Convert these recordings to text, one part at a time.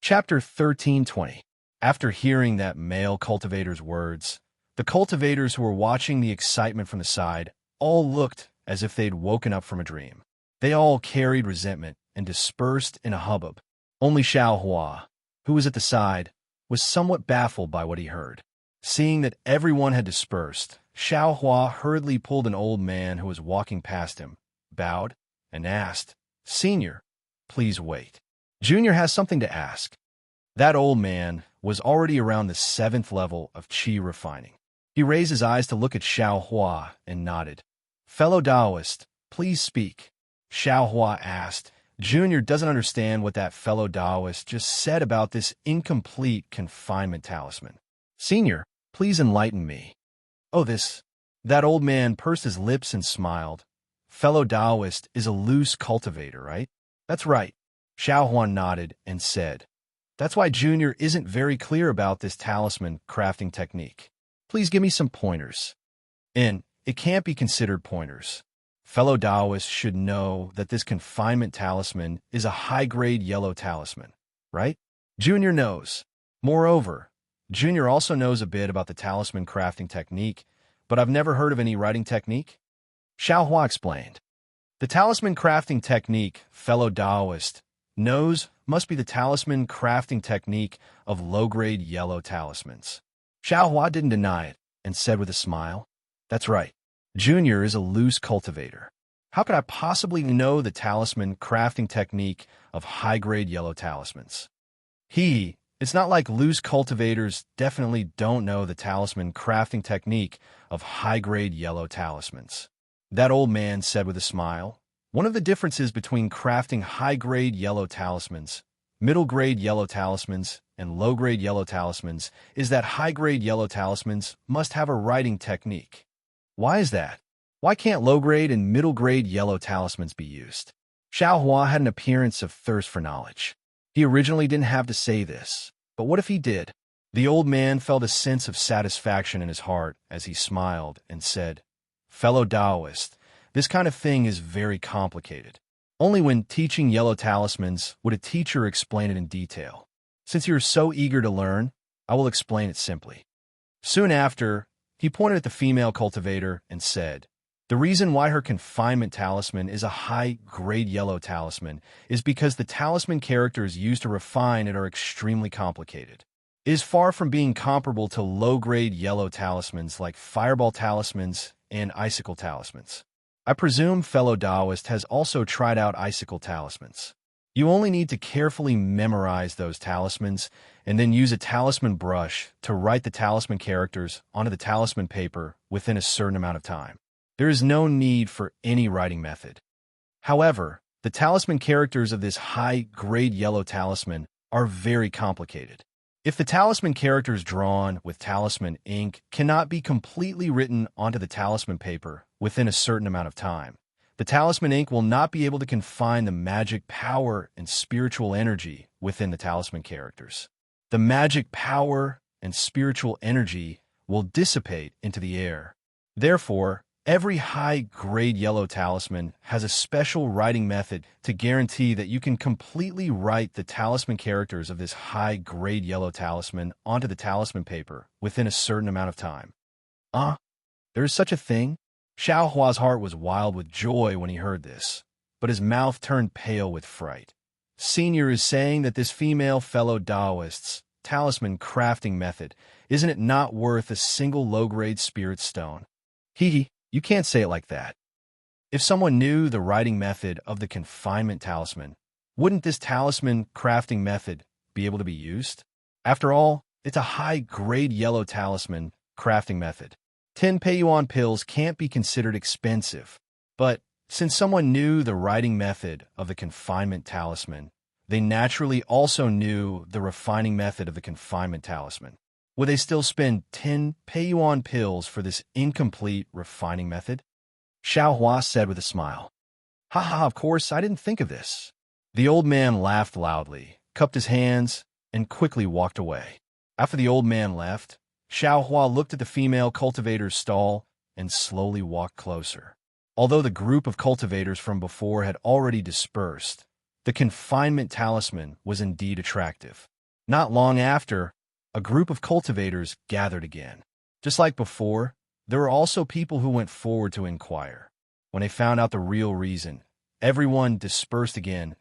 Chapter 13:20. After hearing that male cultivator's words, the cultivators who were watching the excitement from the side all looked as if they'd woken up from a dream. They all carried resentment and dispersed in a hubbub. Only Xiao Hua, who was at the side, was somewhat baffled by what he heard. Seeing that everyone had dispersed, Xiao Hua hurriedly pulled an old man who was walking past him, bowed, and asked, "Senior, please wait. Junior has something to ask." That old man was already around the 7th level of qi refining. He raised his eyes to look at Xiao Hua and nodded. "Fellow Taoist, please speak." Xiao Hua asked. Junior doesn't understand what that fellow Taoist just said about this incomplete confinement talisman. "Senior, please enlighten me." "Oh, this..." That old man pursed his lips and smiled. "Fellow Taoist is a loose cultivator, right?" "That's right." Xiao Hua nodded and said, "That's why Junior isn't very clear about this talisman crafting technique. Please give me some pointers." And it can't be considered pointers. Fellow Taoists should know that this confinement talisman is a high-grade yellow talisman, right? Junior knows. Moreover, Junior also knows a bit about the talisman crafting technique, but I've never heard of any writing technique. Xiao Hua explained. The talisman crafting technique, fellow Taoist knows, must be the talisman crafting technique of low-grade yellow talismans. Xiao Hua didn't deny it and said with a smile, "That's right. Junior is a loose cultivator. How could I possibly know the talisman crafting technique of high-grade yellow talismans?" It's not like loose cultivators definitely don't know the talisman crafting technique of high-grade yellow talismans. That old man said with a smile. One of the differences between crafting high-grade yellow talismans, middle-grade yellow talismans, and low-grade yellow talismans is that high-grade yellow talismans must have a writing technique. Why is that? Why can't low-grade and middle-grade yellow talismans be used? Xiao Hua had an appearance of thirst for knowledge. He originally didn't have to say this, but what if he did? The old man felt a sense of satisfaction in his heart as he smiled and said, "Fellow Taoist, this kind of thing is very complicated. Only when teaching yellow talismans would a teacher explain it in detail. Since you're so eager to learn, I will explain it simply." Soon after, he pointed at the female cultivator and said, "The reason why her confinement talisman is a high-grade yellow talisman is because the talisman characters used to refine it are extremely complicated. It is far from being comparable to low-grade yellow talismans like fireball talismans and icicle talismans. I presume fellow Taoist has also tried out icicle talismans. You only need to carefully memorize those talismans and then use a talisman brush to write the talisman characters onto the talisman paper within a certain amount of time. There is no need for any writing method. However, the talisman characters of this high-grade yellow talisman are very complicated. If the talisman characters drawn with talisman ink cannot be completely written onto the talisman paper within a certain amount of time, the talisman ink will not be able to confine the magic power and spiritual energy within the talisman characters. The magic power and spiritual energy will dissipate into the air. Therefore, every high-grade yellow talisman has a special writing method to guarantee that you can completely write the talisman characters of this high-grade yellow talisman onto the talisman paper within a certain amount of time. There is such a thing? Xiao Hua's heart was wild with joy when he heard this, but his mouth turned pale with fright. Senior is saying that this female fellow Taoist's talisman crafting method, isn't it not worth a single low-grade spirit stone? You can't say it like that. If someone knew the writing method of the confinement talisman, wouldn't this talisman crafting method be able to be used? After all, it's a high-grade yellow talisman crafting method. 10 Peiyuan pills can't be considered expensive, but since someone knew the writing method of the confinement talisman, they naturally also knew the refining method of the confinement talisman. Would they still spend 10 Peiyuan pills for this incomplete refining method? Xiao Hua said with a smile. "Haha, of course, I didn't think of this." The old man laughed loudly, cupped his hands, and quickly walked away. After the old man left, Xiao Hua looked at the female cultivator's stall and slowly walked closer. Although the group of cultivators from before had already dispersed, the confinement talisman was indeed attractive. Not long after, a group of cultivators gathered again. Just like before, there were also people who went forward to inquire. When they found out the real reason, everyone dispersed again.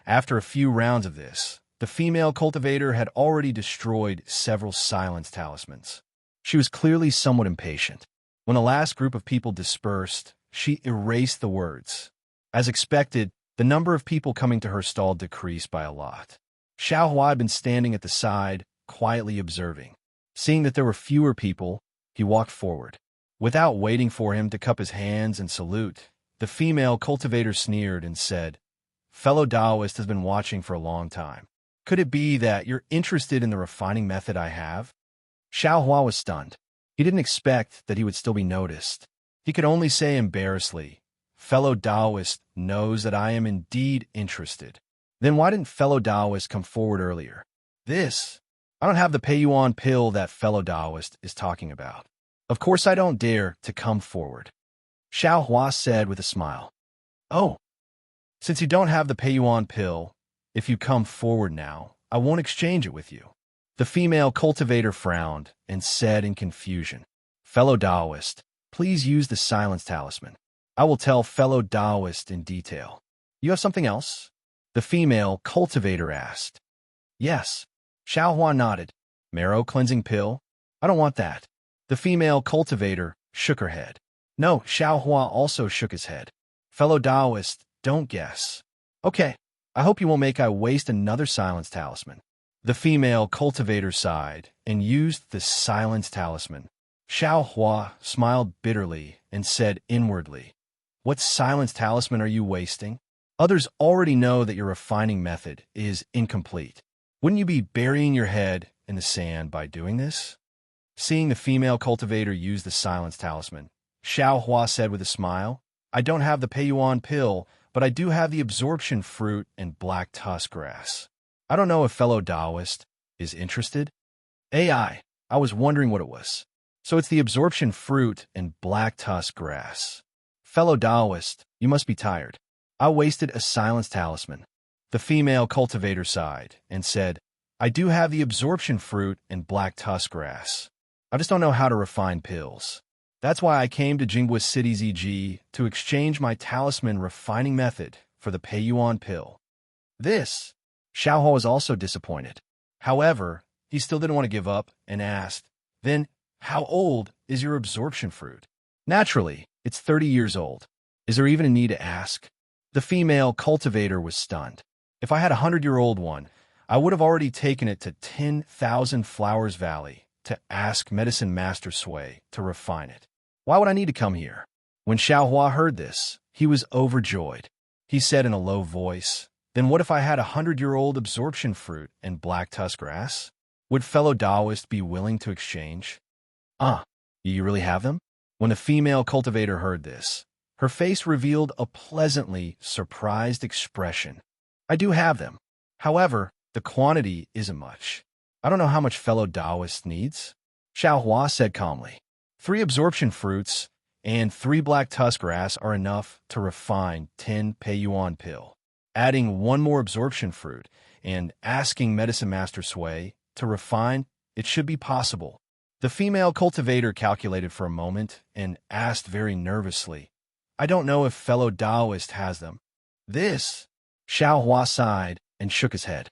After a few rounds of this, the female cultivator had already destroyed several silence talismans. She was clearly somewhat impatient. When the last group of people dispersed, she erased the words. As expected, the number of people coming to her stall decreased by a lot. Xiao Hua had been standing at the side, quietly observing. Seeing that there were fewer people, he walked forward. Without waiting for him to cup his hands and salute, the female cultivator sneered and said, "Fellow Taoist has been watching for a long time. Could it be that you're interested in the refining method I have?" Xiao Hua was stunned. He didn't expect that he would still be noticed. He could only say embarrassedly, "Fellow Taoist knows that I am indeed interested. Then why didn't fellow Taoist come forward earlier?" I don't have the Pei-Yuan pill that fellow Taoist is talking about. Of course I don't dare to come forward. Xiao Hua said with a smile. "Oh, since you don't have the Pei-Yuan pill, if you come forward now, I won't exchange it with you." The female cultivator frowned and said in confusion, "Fellow Taoist, please use the silence talisman. I will tell fellow Taoist in detail." "You have something else?" the female cultivator asked. "Yes." Xiao Hua nodded. "Marrow cleansing pill? I don't want that." The female cultivator shook her head. "No." Xiao Hua also shook his head. "Fellow Taoist, don't guess." "Okay, I hope you won't make I waste another silence talisman." The female cultivator sighed and used the silence talisman. Xiao Hua smiled bitterly and said inwardly, "What silence talisman are you wasting? Others already know that your refining method is incomplete. Wouldn't you be burying your head in the sand by doing this?" Seeing the female cultivator use the silence talisman, Xiao Hua said with a smile, "I don't have the Pei-Yuan pill, but I do have the absorption fruit and black tusk grass. I don't know if fellow Taoist is interested." I was wondering what it was. So it's the absorption fruit and black tusk grass. Fellow Taoist, you must be tired. I wasted a silence talisman. The female cultivator sighed and said, "I do have the absorption fruit and black tusk grass. I just don't know how to refine pills. That's why I came to Jingwa City ZG to exchange my talisman refining method for the Pei-Yuan pill." Xiao Hua was also disappointed. However, he still didn't want to give up and asked, "Then, how old is your absorption fruit?" "Naturally, it's 30 years old. Is there even a need to ask?" The female cultivator was stunned. "If I had a 100-year-old one, I would have already taken it to 10,000 Flowers Valley to ask Medicine Master Sui to refine it. Why would I need to come here?" When Xiao Hua heard this, he was overjoyed. He said in a low voice, "Then what if I had a 100-year-old absorption fruit and black tusk grass? Would fellow Taoist be willing to exchange?" You really have them?" When the female cultivator heard this, her face revealed a pleasantly surprised expression. "I do have them. However, the quantity isn't much. I don't know how much fellow Taoist needs." Xiao Hua said calmly, 3 absorption fruits and 3 black tusk grass are enough to refine 10 Pei-Yuan pill. Adding 1 more absorption fruit and asking Medicine Master Sui to refine, it should be possible." The female cultivator calculated for a moment and asked very nervously, "I don't know if fellow Taoist has them." Xiao Hua sighed and shook his head.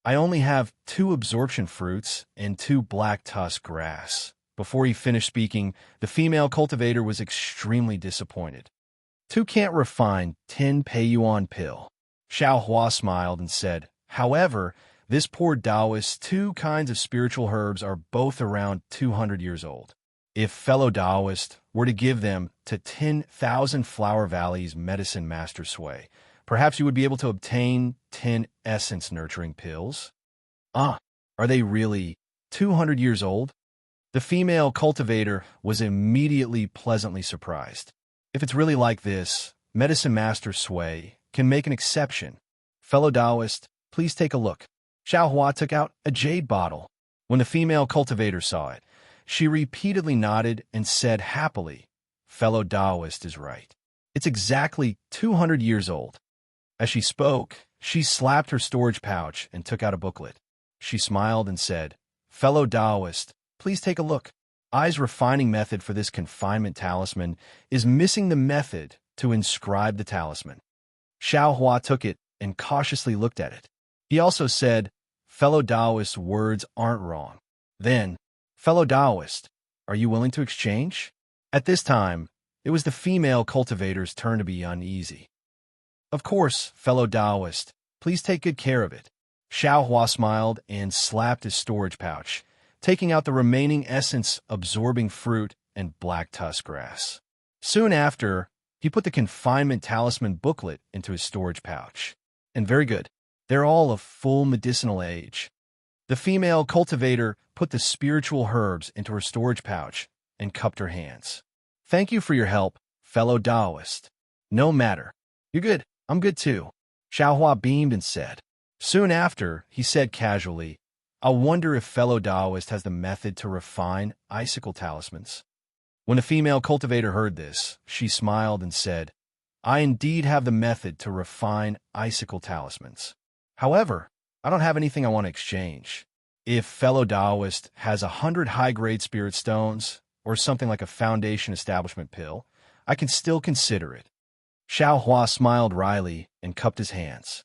"I only have 2 absorption fruits and 2 black tusk grass." Before he finished speaking, the female cultivator was extremely disappointed. "2 can't refine 10 Pei-Yuan pill." Xiao Hua smiled and said, "However, this poor Taoist's 2 kinds of spiritual herbs are both around 200 years old. If fellow Taoist were to give them to 10,000 Flower Valley's Medicine Master Sui, perhaps you would be able to obtain 10 essence-nurturing pills." Are they really 200 years old?" The female cultivator was immediately pleasantly surprised. "If it's really like this, Medicine Master Sui can make an exception. Fellow Taoist, please take a look." Xiao Hua took out a jade bottle. When the female cultivator saw it, she repeatedly nodded and said happily, "Fellow Taoist is right. It's exactly 200 years old." As she spoke, she slapped her storage pouch and took out a booklet. She smiled and said, "Fellow Taoist, please take a look. I's refining method for this confinement talisman is missing the method to inscribe the talisman." Xiao Hua took it and cautiously looked at it. He also said, "Fellow Taoist's words aren't wrong." Then, "Fellow Taoist, are you willing to exchange?" At this time, it was the female cultivator's turn to be uneasy. "Of course, fellow Taoist, please take good care of it." Xiao Hua smiled and slapped his storage pouch, taking out the remaining essence-absorbing fruit and black tusk grass. Soon after, he put the confinement talisman booklet into his storage pouch. And very good, they're all of full medicinal age. The female cultivator put the spiritual herbs into her storage pouch and cupped her hands. "Thank you for your help, fellow Taoist." "No matter. You're good. I'm good too." Xiao Hua beamed and said. Soon after, he said casually, "I wonder if fellow Taoist has the method to refine icicle talismans." When the female cultivator heard this, she smiled and said, "I indeed have the method to refine icicle talismans. However, I don't have anything I want to exchange. If fellow Taoist has 100 high-grade spirit stones, or something like a foundation establishment pill, I can still consider it." Xiao Hua smiled wryly and cupped his hands.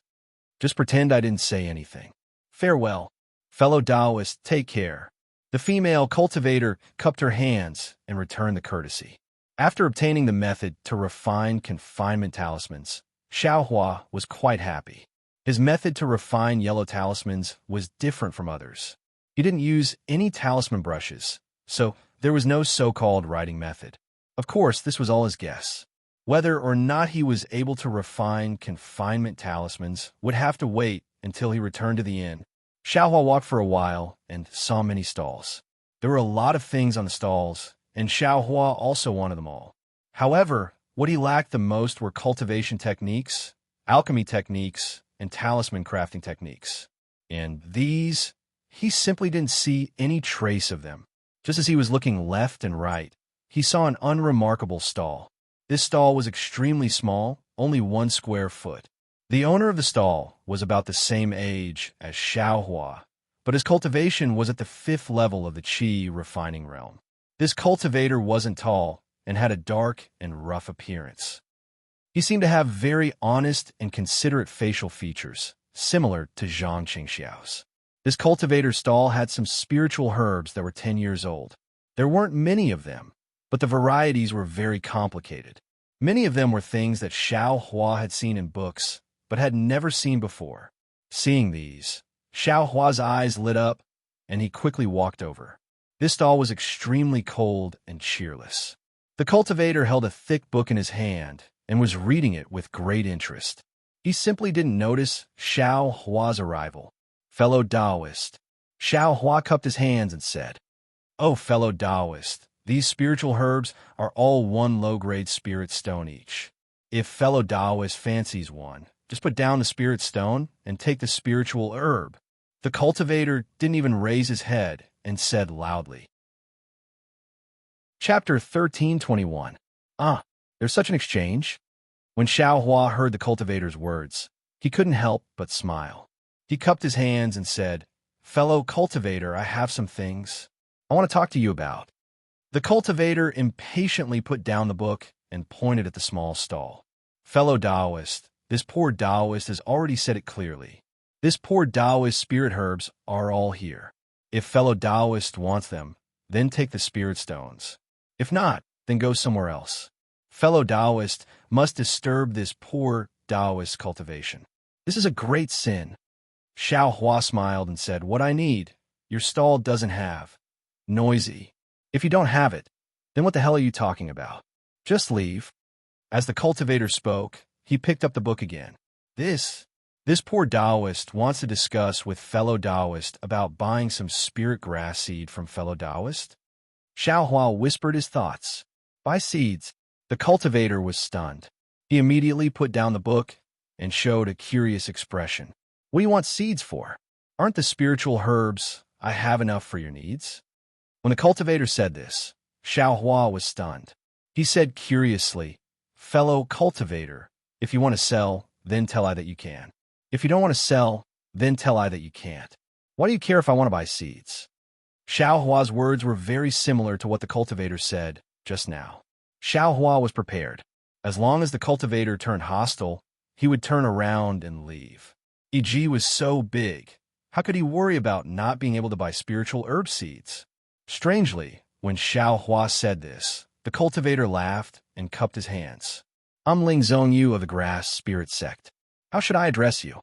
"Just pretend I didn't say anything. Farewell. Fellow Taoist, take care." The female cultivator cupped her hands and returned the courtesy. After obtaining the method to refine confinement talismans, Xiao Hua was quite happy. His method to refine yellow talismans was different from others. He didn't use any talisman brushes, so there was no so-called writing method. Of course, this was all his guess. Whether or not he was able to refine confinement talismans would have to wait until he returned to the inn. Xiao Hua walked for a while and saw many stalls. There were a lot of things on the stalls, and Xiao Hua also wanted them all. However, what he lacked the most were cultivation techniques, alchemy techniques, and talisman crafting techniques. And these, he simply didn't see any trace of them. Just as he was looking left and right, he saw an unremarkable stall. This stall was extremely small, only 1 square foot. The owner of the stall was about the same age as Xiao Hua, but his cultivation was at the 5th level of the qi refining realm. This cultivator wasn't tall and had a dark and rough appearance. He seemed to have very honest and considerate facial features, similar to Zhang Qingxiao's. This cultivator's stall had some spiritual herbs that were 10 years old. There weren't many of them, but the varieties were very complicated. Many of them were things that Xiao Hua had seen in books, but had never seen before. Seeing these, Xiao Hua's eyes lit up, and he quickly walked over. This stall was extremely cold and cheerless. The cultivator held a thick book in his hand and was reading it with great interest. He simply didn't notice Xiao Hua's arrival. "Fellow Taoist." Xiao Hua cupped his hands and said, "Oh, fellow Taoist, these spiritual herbs are all 1 low-grade spirit stone each. If fellow Taoist fancies one, just put down the spirit stone and take the spiritual herb." The cultivator didn't even raise his head and said loudly. Chapter 13:21. There's such an exchange. When Xiao Hua heard the cultivator's words, he couldn't help but smile. He cupped his hands and said, "Fellow cultivator, I have some things I want to talk to you about." The cultivator impatiently put down the book and pointed at the small stall. "Fellow Taoist, this poor Taoist has already said it clearly. This poor Taoist spirit herbs are all here. If fellow Taoist wants them, then take the spirit stones. If not, then go somewhere else. Fellow Taoist must disturb this poor Taoist cultivation. This is a great sin." Xiao Hua smiled and said, "What I need, your stall doesn't have. Noisy. If you don't have it, then what the hell are you talking about? Just leave." As the cultivator spoke, he picked up the book again. This poor Taoist wants to discuss with fellow Taoist about buying some spirit grass seed from fellow Taoist. Xiao Hua whispered his thoughts. "Buy seeds." The cultivator was stunned. He immediately put down the book and showed a curious expression. "What do you want seeds for? Aren't the spiritual herbs I have enough for your needs?" When the cultivator said this, Xiao Hua was stunned. He said curiously, "Fellow cultivator, if you want to sell, then tell I that you can. If you don't want to sell, then tell I that you can't." Why do you care if I want to buy seeds? Xiao Hua's words were very similar to what the cultivator said just now. Xiao Hua was prepared. As long as the cultivator turned hostile, he would turn around and leave. Yi was so big. How could he worry about not being able to buy spiritual herb seeds? Strangely, when Xiao Hua said this, the cultivator laughed and cupped his hands. I'm Ling Zhongyu of the Grass Spirit Sect. How should I address you?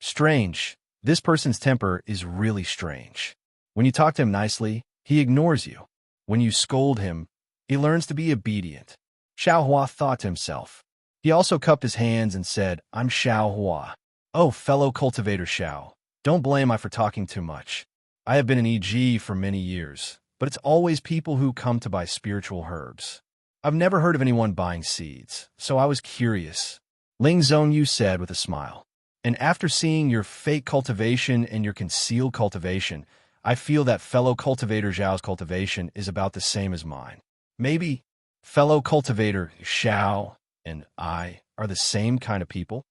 Strange. This person's temper is really strange. When you talk to him nicely, he ignores you. When you scold him, he learns to be obedient. Xiao Hua thought to himself. He also cupped his hands and said, I'm Xiao Hua. Oh, fellow cultivator Xiao, don't blame me for talking too much. I have been in EG for many years, but it's always people who come to buy spiritual herbs. I've never heard of anyone buying seeds, so I was curious. Ling Zhongyu said with a smile. And after seeing your fake cultivation and your concealed cultivation, I feel that fellow cultivator Zhao's cultivation is about the same as mine. Maybe fellow cultivator Xiao and I are the same kind of people?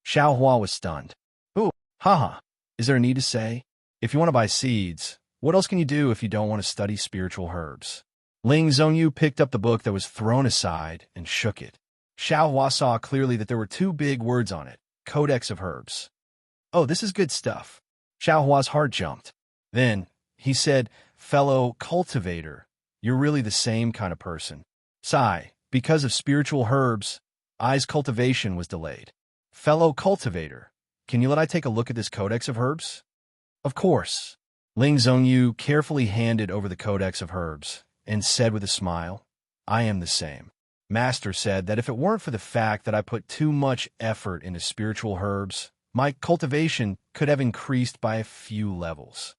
Xiao Hua was stunned. Ooh, haha. Is there a need to say? If you want to buy seeds, what else can you do if you don't want to study spiritual herbs? Ling Zhongyu picked up the book that was thrown aside and shook it. Xiao Hua saw clearly that there were two big words on it, Codex of Herbs. Oh, this is good stuff. Xiao Hua's heart jumped. Then, he said, fellow cultivator, you're really the same kind of person. Sigh, because of spiritual herbs, I's cultivation was delayed. Fellow cultivator, can you let I take a look at this Codex of Herbs? Of course. Ling Zhongyu carefully handed over the Codex of Herbs and said with a smile, I am the same. Master said that if it weren't for the fact that I put too much effort into spiritual herbs, my cultivation could have increased by a few levels.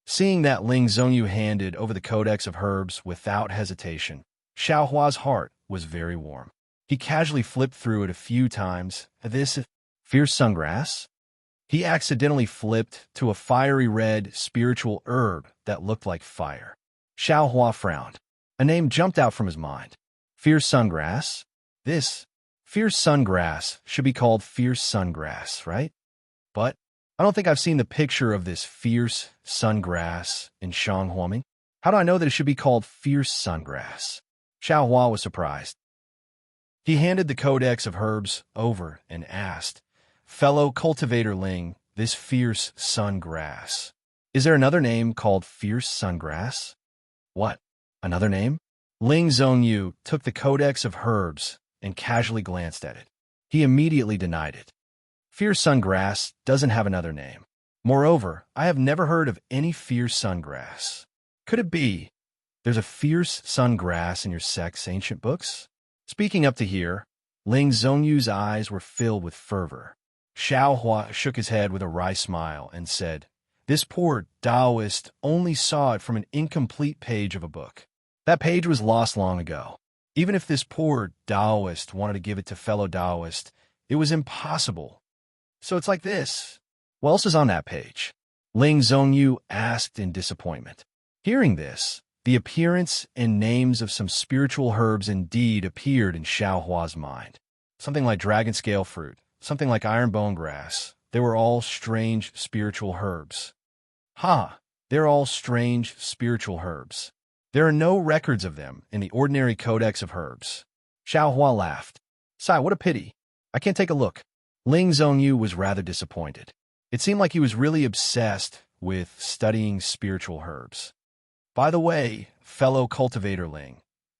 Seeing that Ling Zhongyu handed over the Codex of Herbs without hesitation, Xiao Hua's heart was very warm. He casually flipped through it a few times. This fierce sungrass? He accidentally flipped to a fiery red spiritual herb that looked like fire. Xiao Hua frowned. A name jumped out from his mind. Fierce sungrass? This fierce sungrass should be called fierce sungrass, right? But I don't think I've seen the picture of this fierce sungrass in Shanghuaming. How do I know that it should be called fierce sungrass? Xiao Hua was surprised. He handed the Codex of Herbs over and asked, fellow cultivator Ling, this fierce sungrass. Is there another name called fierce sungrass? What? Another name? Ling Zhongyu took the Codex of Herbs and casually glanced at it. He immediately denied it. Fierce sungrass doesn't have another name. Moreover, I have never heard of any fierce sungrass. Could it be there's a fierce sungrass in your sect's ancient books? Speaking up to here, Ling Zhongyu's eyes were filled with fervor. Xiao Hua shook his head with a wry smile and said, this poor Taoist only saw it from an incomplete page of a book. That page was lost long ago. Even if this poor Taoist wanted to give it to fellow Taoist, it was impossible. So it's like this. What else is on that page? Ling Zhongyu asked in disappointment. Hearing this, the appearance and names of some spiritual herbs indeed appeared in Xiao Hua's mind. Something like dragon scale fruit, something like iron bone grass. They were all strange spiritual herbs. They're all strange spiritual herbs. There are no records of them in the ordinary Codex of Herbs. Xiao Hua laughed. Sigh, what a pity. I can't take a look. Ling Zhongyu was rather disappointed. It seemed like he was really obsessed with studying spiritual herbs. By the way, fellow cultivator Ling,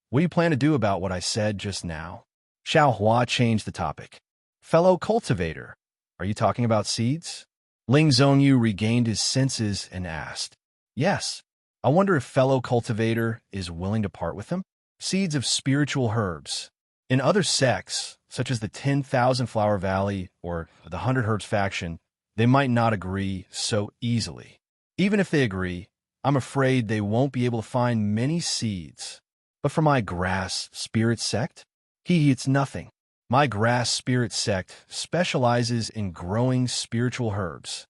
what do you plan to do about what I said just now? Xiao Hua changed the topic. Fellow cultivator, are you talking about seeds? Ling Zhongyu regained his senses and asked. Yes. I wonder if fellow cultivator is willing to part with them? Seeds of spiritual herbs. In other sects, such as the 10,000 Flower Valley or the 100 Herbs faction, they might not agree so easily. Even if they agree, I'm afraid they won't be able to find many seeds. But for my grass spirit sect, he eats nothing. My grass spirit sect specializes in growing spiritual herbs.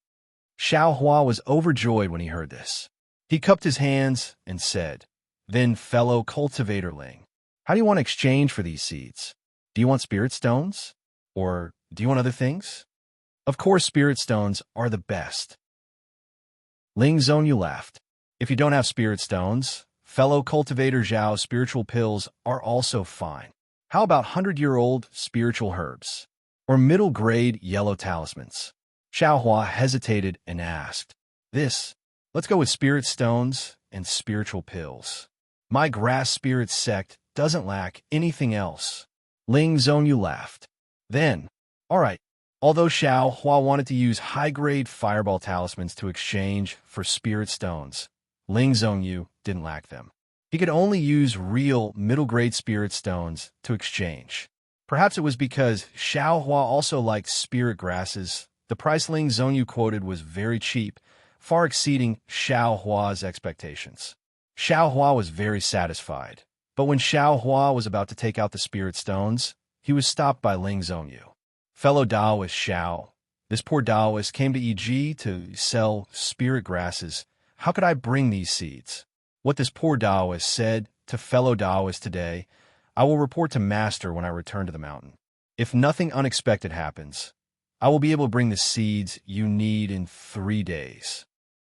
Xiao Hua was overjoyed when he heard this. He cupped his hands and said, then fellow cultivator Ling, how do you want to exchange for these seeds? Do you want spirit stones? Or do you want other things? Of course, spirit stones are the best. Ling Zhongyu laughed. If you don't have spirit stones, fellow cultivator Zhao's spiritual pills are also fine. How about 100-year-old spiritual herbs? Or middle-grade yellow talismans? Xiaohua hesitated and asked. Let's go with spirit stones and spiritual pills. My grass spirit sect doesn't lack anything else. Ling Zhongyu laughed. Then, all right. Although Xiaohua wanted to use high-grade fireball talismans to exchange for spirit stones, Ling Zhongyu didn't lack them. He could only use real middle-grade spirit stones to exchange. Perhaps it was because Xiaohua also liked spirit grasses. The price Ling Zhongyu quoted was very cheap, far exceeding Xiaohua's expectations. Xiaohua was very satisfied, but when Xiaohua was about to take out the spirit stones, he was stopped by Ling Zhongyu. Fellow Taoist Xiao, this poor Taoist came to EG to sell spirit grasses. How could I bring these seeds? What this poor Taoist said to fellow Taoists today, I will report to Master when I return to the mountain. If nothing unexpected happens, I will be able to bring the seeds you need in 3 days.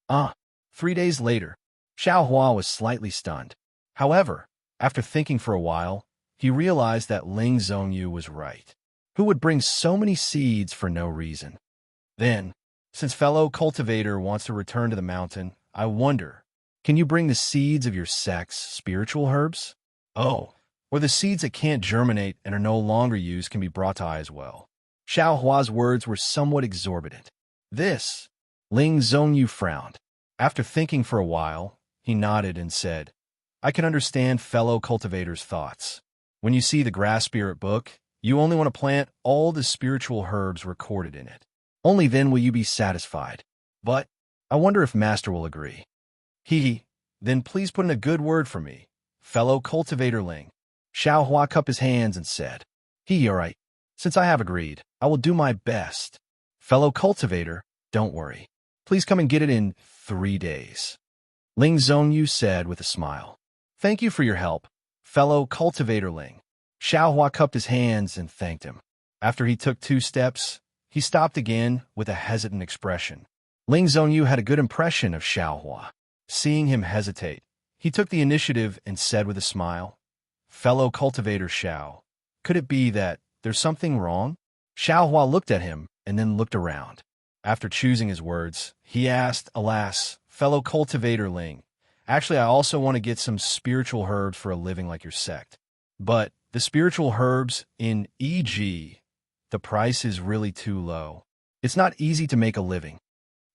3 days later, Xiaohua was slightly stunned. However, after thinking for a while, he realized that Ling Zhongyu was right. Who would bring so many seeds for no reason? Then, since fellow cultivator wants to return to the mountain, I wonder, can you bring the seeds of your sect's spiritual herbs? Oh, or the seeds that can't germinate and are no longer used can be brought to I as well. Xiaohua's words were somewhat exorbitant. Ling Zhongyu frowned. After thinking for a while, he nodded and said, I can understand fellow cultivators' thoughts. When you see the grass spirit book, you only want to plant all the spiritual herbs recorded in it. Only then will you be satisfied. But I wonder if Master will agree. Then please put in a good word for me, fellow cultivator Ling. Xiaohua cupped his hands and said, all right. Since I have agreed, I will do my best. Fellow cultivator, don't worry. Please come and get it in 3 days. Ling Zhongyu said with a smile. Thank you for your help, fellow cultivator Ling. Xiaohua cupped his hands and thanked him. After he took 2 steps, he stopped again with a hesitant expression. Ling Zhongyu had a good impression of Xiaohua. Seeing him hesitate, he took the initiative and said with a smile, Fellow cultivator Xiao, could it be that there's something wrong? Xiaohua looked at him and then looked around. After choosing his words, he asked, Alas, fellow cultivator Ling, actually I also want to get some spiritual herbs for a living like your sect. But the spiritual herbs in EG, the price is really too low. It's not easy to make a living.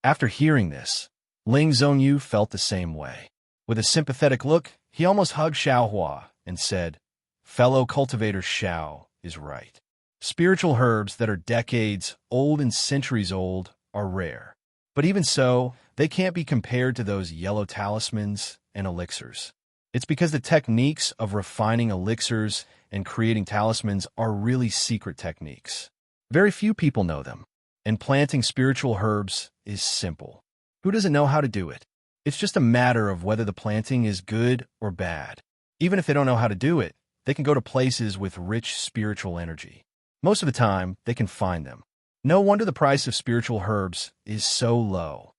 After hearing this, Ling Zhongyu felt the same way. With a sympathetic look, he almost hugged Xiaohua and said, Fellow cultivator Xiao is right. Spiritual herbs that are decades old and centuries old are rare. But even so, they can't be compared to those yellow talismans and elixirs. It's because the techniques of refining elixirs and creating talismans are really secret techniques. Very few people know them, and planting spiritual herbs is simple. Who doesn't know how to do it? It's just a matter of whether the planting is good or bad. Even if they don't know how to do it, they can go to places with rich spiritual energy. Most of the time, they can find them. No wonder the price of spiritual herbs is so low.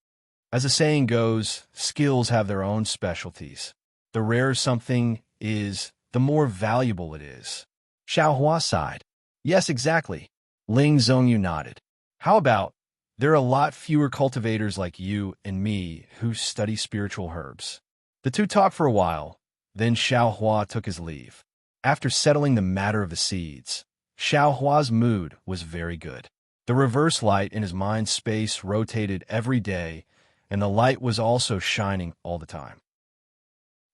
As the saying goes, skills have their own specialties. The rarer something is, the more valuable it is. Xiaohua sighed. Yes, exactly. Ling Zhongyu nodded. How about, there are a lot fewer cultivators like you and me who study spiritual herbs. The two talked for a while, then Xiaohua took his leave. After settling the matter of the seeds, Xiaohua's mood was very good. The reverse light in his mind space rotated every day, and the light was also shining all the time.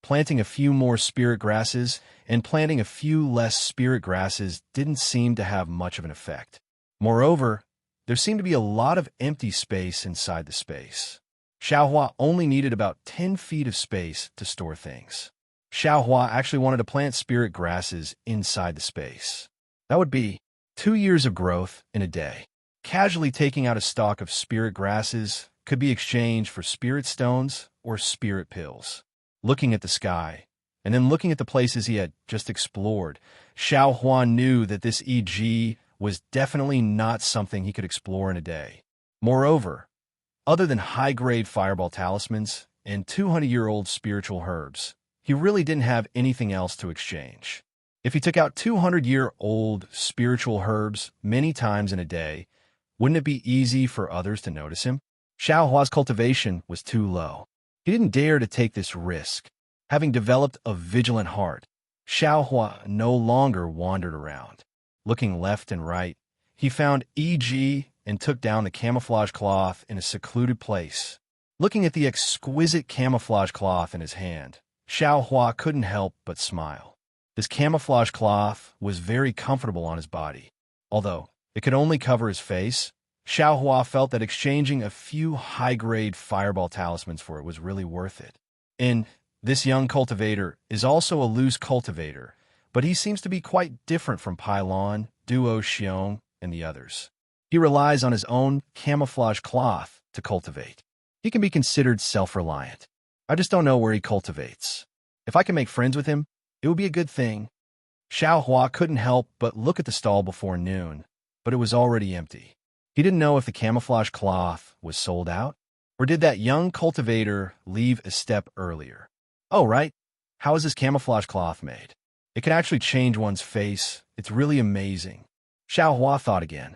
Planting a few more spirit grasses and planting a few less spirit grasses didn't seem to have much of an effect. Moreover, there seemed to be a lot of empty space inside the space. Xiaohua only needed about 10 feet of space to store things. Xiaohua actually wanted to plant spirit grasses inside the space. That would be 2 years of growth in a day. Casually taking out a stalk of spirit grasses could be exchanged for spirit stones or spirit pills. Looking at the sky, and then looking at the places he had just explored, Xiaohua knew that this EG was definitely not something he could explore in a day. Moreover, Other than high-grade fireball talismans and 200-year-old spiritual herbs, he really didn't have anything else to exchange. If he took out 200-year-old spiritual herbs many times in a day, wouldn't it be easy for others to notice him? Xiao Hua's cultivation was too low. He didn't dare to take this risk. Having developed a vigilant heart, Xiao Hua no longer wandered around. Looking left and right, he found E.G. and took down the camouflage cloth in a secluded place. Looking at the exquisite camouflage cloth in his hand, Xiao Hua couldn't help but smile. This camouflage cloth was very comfortable on his body. Although it could only cover his face, Xiao Hua felt that exchanging a few high-grade fireball talismans for it was really worth it. And this young cultivator is also a loose cultivator, but he seems to be quite different from Pailon, Duo Xiong, and the others. He relies on his own camouflage cloth to cultivate. He can be considered self-reliant. I just don't know where he cultivates. If I can make friends with him, it would be a good thing. Xiao Hua couldn't help but look at the stall before noon, but it was already empty. He didn't know if the camouflage cloth was sold out, or did that young cultivator leave a step earlier? Oh, right. How is this camouflage cloth made? It can actually change one's face. It's really amazing. Xiao Hua thought again.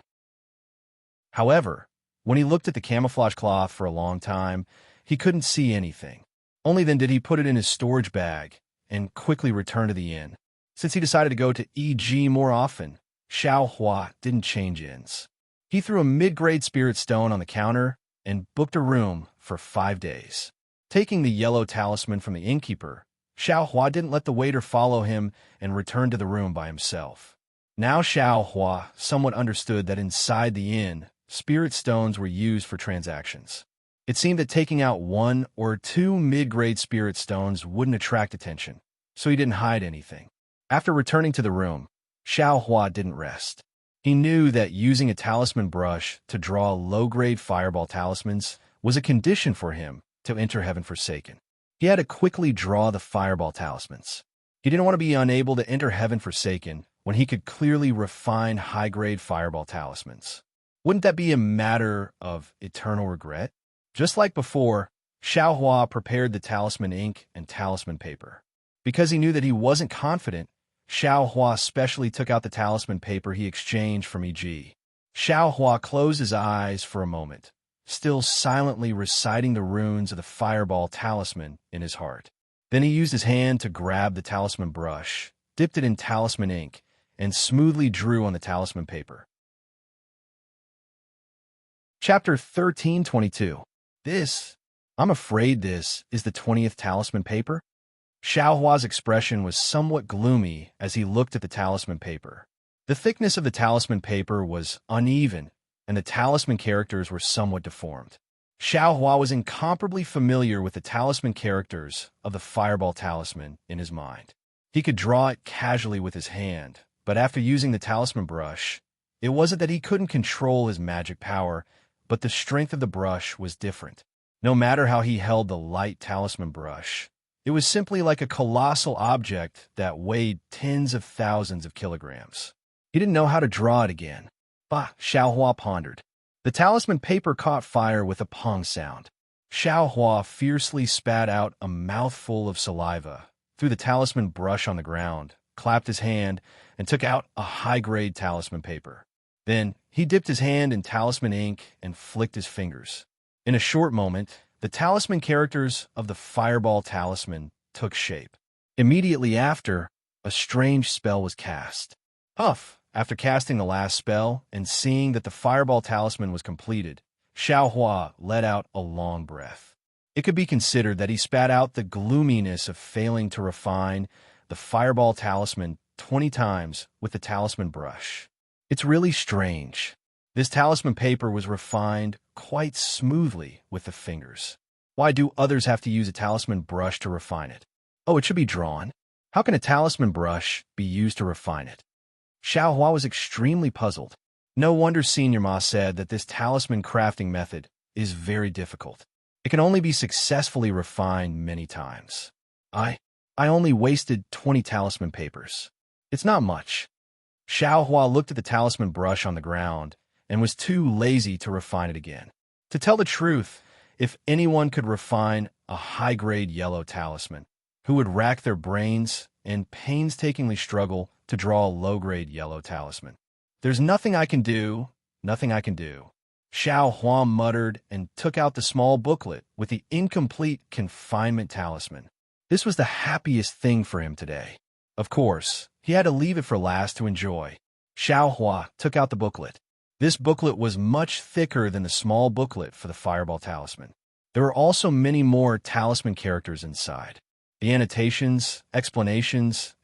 However, when he looked at the camouflage cloth for a long time, he couldn't see anything. Only then did he put it in his storage bag and quickly return to the inn. Since he decided to go to E.G. more often, Xiao Hua didn't change inns. He threw a mid-grade spirit stone on the counter and booked a room for 5 days. Taking the yellow talisman from the innkeeper, Xiao Hua didn't let the waiter follow him and returned to the room by himself. Now Xiao Hua somewhat understood that inside the inn, spirit stones were used for transactions. It seemed that taking out 1 or 2 mid-grade spirit stones wouldn't attract attention, so he didn't hide anything. After returning to the room, Xiao Hua didn't rest. He knew that using a talisman brush to draw low-grade fireball talismans was a condition for him to enter Heaven Forsaken. He had to quickly draw the fireball talismans. He didn't want to be unable to enter Heaven Forsaken when he could clearly refine high-grade fireball talismans. Wouldn't that be a matter of eternal regret? Just like before, Xiao Hua prepared the talisman ink and talisman paper. Because he knew that he wasn't confident, Xiao Hua specially took out the talisman paper he exchanged from E.G. Xiao Hua closed his eyes for a moment, still silently reciting the runes of the fireball talisman in his heart. Then he used his hand to grab the talisman brush, dipped it in talisman ink, and smoothly drew on the talisman paper. Chapter 1322. I'm afraid this is the 20th talisman paper? Xiao Hua's expression was somewhat gloomy as he looked at the talisman paper. The thickness of the talisman paper was uneven, and the talisman characters were somewhat deformed. Xiao Hua was incomparably familiar with the talisman characters of the fireball talisman in his mind. He could draw it casually with his hand, but after using the talisman brush, it wasn't that he couldn't control his magic power, but the strength of the brush was different. No matter how he held the light talisman brush, it was simply like a colossal object that weighed tens of thousands of kilograms. He didn't know how to draw it again. Bah, Xiao Hua pondered. The talisman paper caught fire with a pong sound. Xiao Hua fiercely spat out a mouthful of saliva, threw the talisman brush on the ground, clapped his hand, and took out a high-grade talisman paper. Then he dipped his hand in talisman ink and flicked his fingers. In a short moment, the talisman characters of the fireball talisman took shape. Immediately after, a strange spell was cast. Huff! After casting the last spell and seeing that the fireball talisman was completed, Xiao Hua let out a long breath. It could be considered that he spat out the gloominess of failing to refine the fireball talisman 20 times with the talisman brush. It's really strange. This talisman paper was refined quite smoothly with the fingers. Why do others have to use a talisman brush to refine it? Oh, it should be drawn. How can a talisman brush be used to refine it? Xiao Hua was extremely puzzled. No wonder Senior Ma said that this talisman crafting method is very difficult. It can only be successfully refined many times. I only wasted 20 talisman papers. It's not much. Xiao Hua looked at the talisman brush on the ground and was too lazy to refine it again. To tell the truth, if anyone could refine a high-grade yellow talisman, who would rack their brains and painstakingly struggle to draw a low-grade yellow talisman? There's nothing I can do, nothing I can do. Xiao Hua muttered and took out the small booklet with the incomplete confinement talisman. This was the happiest thing for him today. Of course, he had to leave it for last to enjoy. Xiao Hua took out the booklet. This booklet was much thicker than the small booklet for the Fireball Talisman. There were also many more talisman characters inside. The annotations, explanations,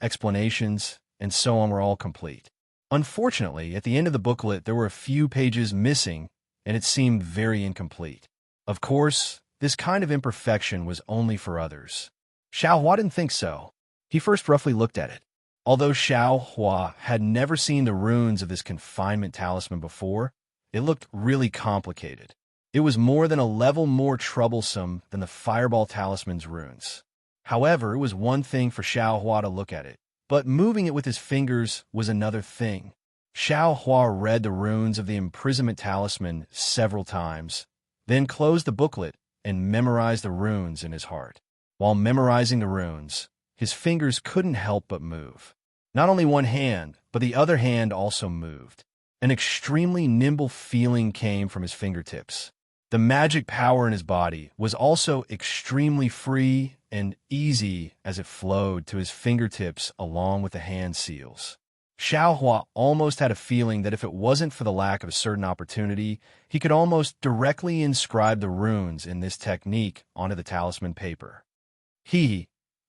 and so on were all complete. Unfortunately, at the end of the booklet, there were a few pages missing, and it seemed very incomplete. Of course, this kind of imperfection was only for others. Xiao Hua didn't think so. He first roughly looked at it. Although Xiao Hua had never seen the runes of this confinement talisman before, it looked really complicated. It was more than a level more troublesome than the Fireball Talisman's runes. However, it was one thing for Xiao Hua to look at it, but moving it with his fingers was another thing. Xiao Hua read the runes of the imprisonment talisman several times, then closed the booklet and memorized the runes in his heart. While memorizing the runes, his fingers couldn't help but move. Not only one hand, but the other hand also moved. An extremely nimble feeling came from his fingertips. The magic power in his body was also extremely free and easy as it flowed to his fingertips along with the hand seals. Xiao Hua almost had a feeling that if it wasn't for the lack of a certain opportunity, he could almost directly inscribe the runes in this technique onto the talisman paper.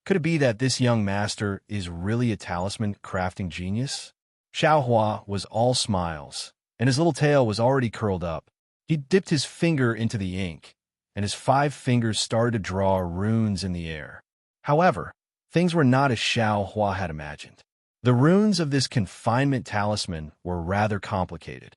Could it be that this young master is really a talisman crafting genius? Xiao Hua was all smiles, and his little tail was already curled up. He dipped his finger into the ink, and his 5 fingers started to draw runes in the air. However, things were not as Xiao Hua had imagined. The runes of this confinement talisman were rather complicated.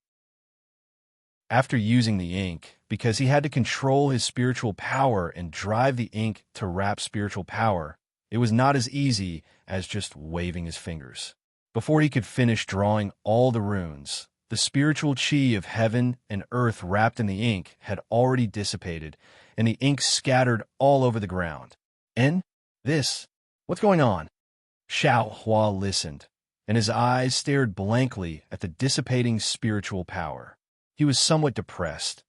After using the ink, because he had to control his spiritual power and drive the ink to wrap spiritual power, it was not as easy as just waving his fingers. Before he could finish drawing all the runes, the spiritual chi of heaven and earth wrapped in the ink had already dissipated, and the ink scattered all over the ground. What's going on? Xiao Hua listened, and his eyes stared blankly at the dissipating spiritual power. He was somewhat depressed.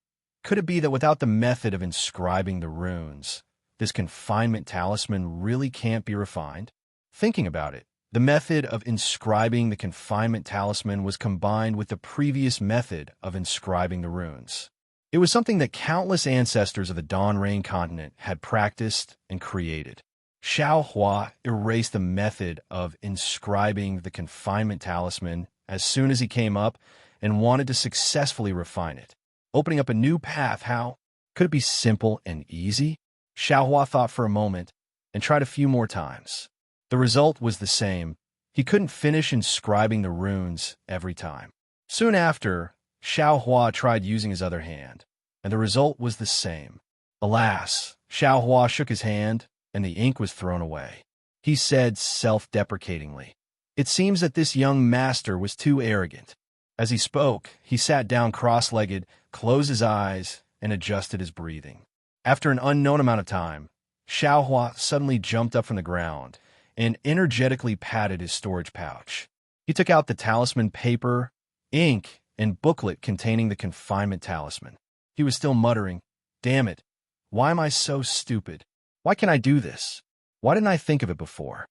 Could it be that without the method of inscribing the runes, this confinement talisman really can't be refined? Thinking about it, the method of inscribing the confinement talisman was combined with the previous method of inscribing the runes. It was something that countless ancestors of the Dawn Rain continent had practiced and created. Xiao Hua erased the method of inscribing the confinement talisman as soon as he came up and wanted to successfully refine it. Opening up a new path, how? Could it be simple and easy? Xiao Hua thought for a moment and tried a few more times. The result was the same. He couldn't finish inscribing the runes every time. Soon after, Xiao Hua tried using his other hand, and the result was the same. Alas, Xiao Hua shook his hand, and the ink was thrown away. He said self-deprecatingly, "It seems that this young master was too arrogant." As he spoke, he sat down cross-legged, closed his eyes, and adjusted his breathing. After an unknown amount of time, Xiao Hua suddenly jumped up from the ground and energetically patted his storage pouch. He took out the talisman paper, ink, and booklet containing the confinement talisman. He was still muttering, "Damn it, why am I so stupid? Why can't I do this? Why didn't I think of it before?"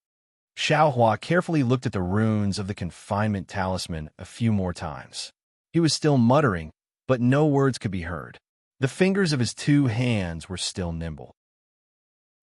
Xiao Hua carefully looked at the runes of the confinement talisman a few more times. He was still muttering, but no words could be heard. The fingers of his 2 hands were still nimble.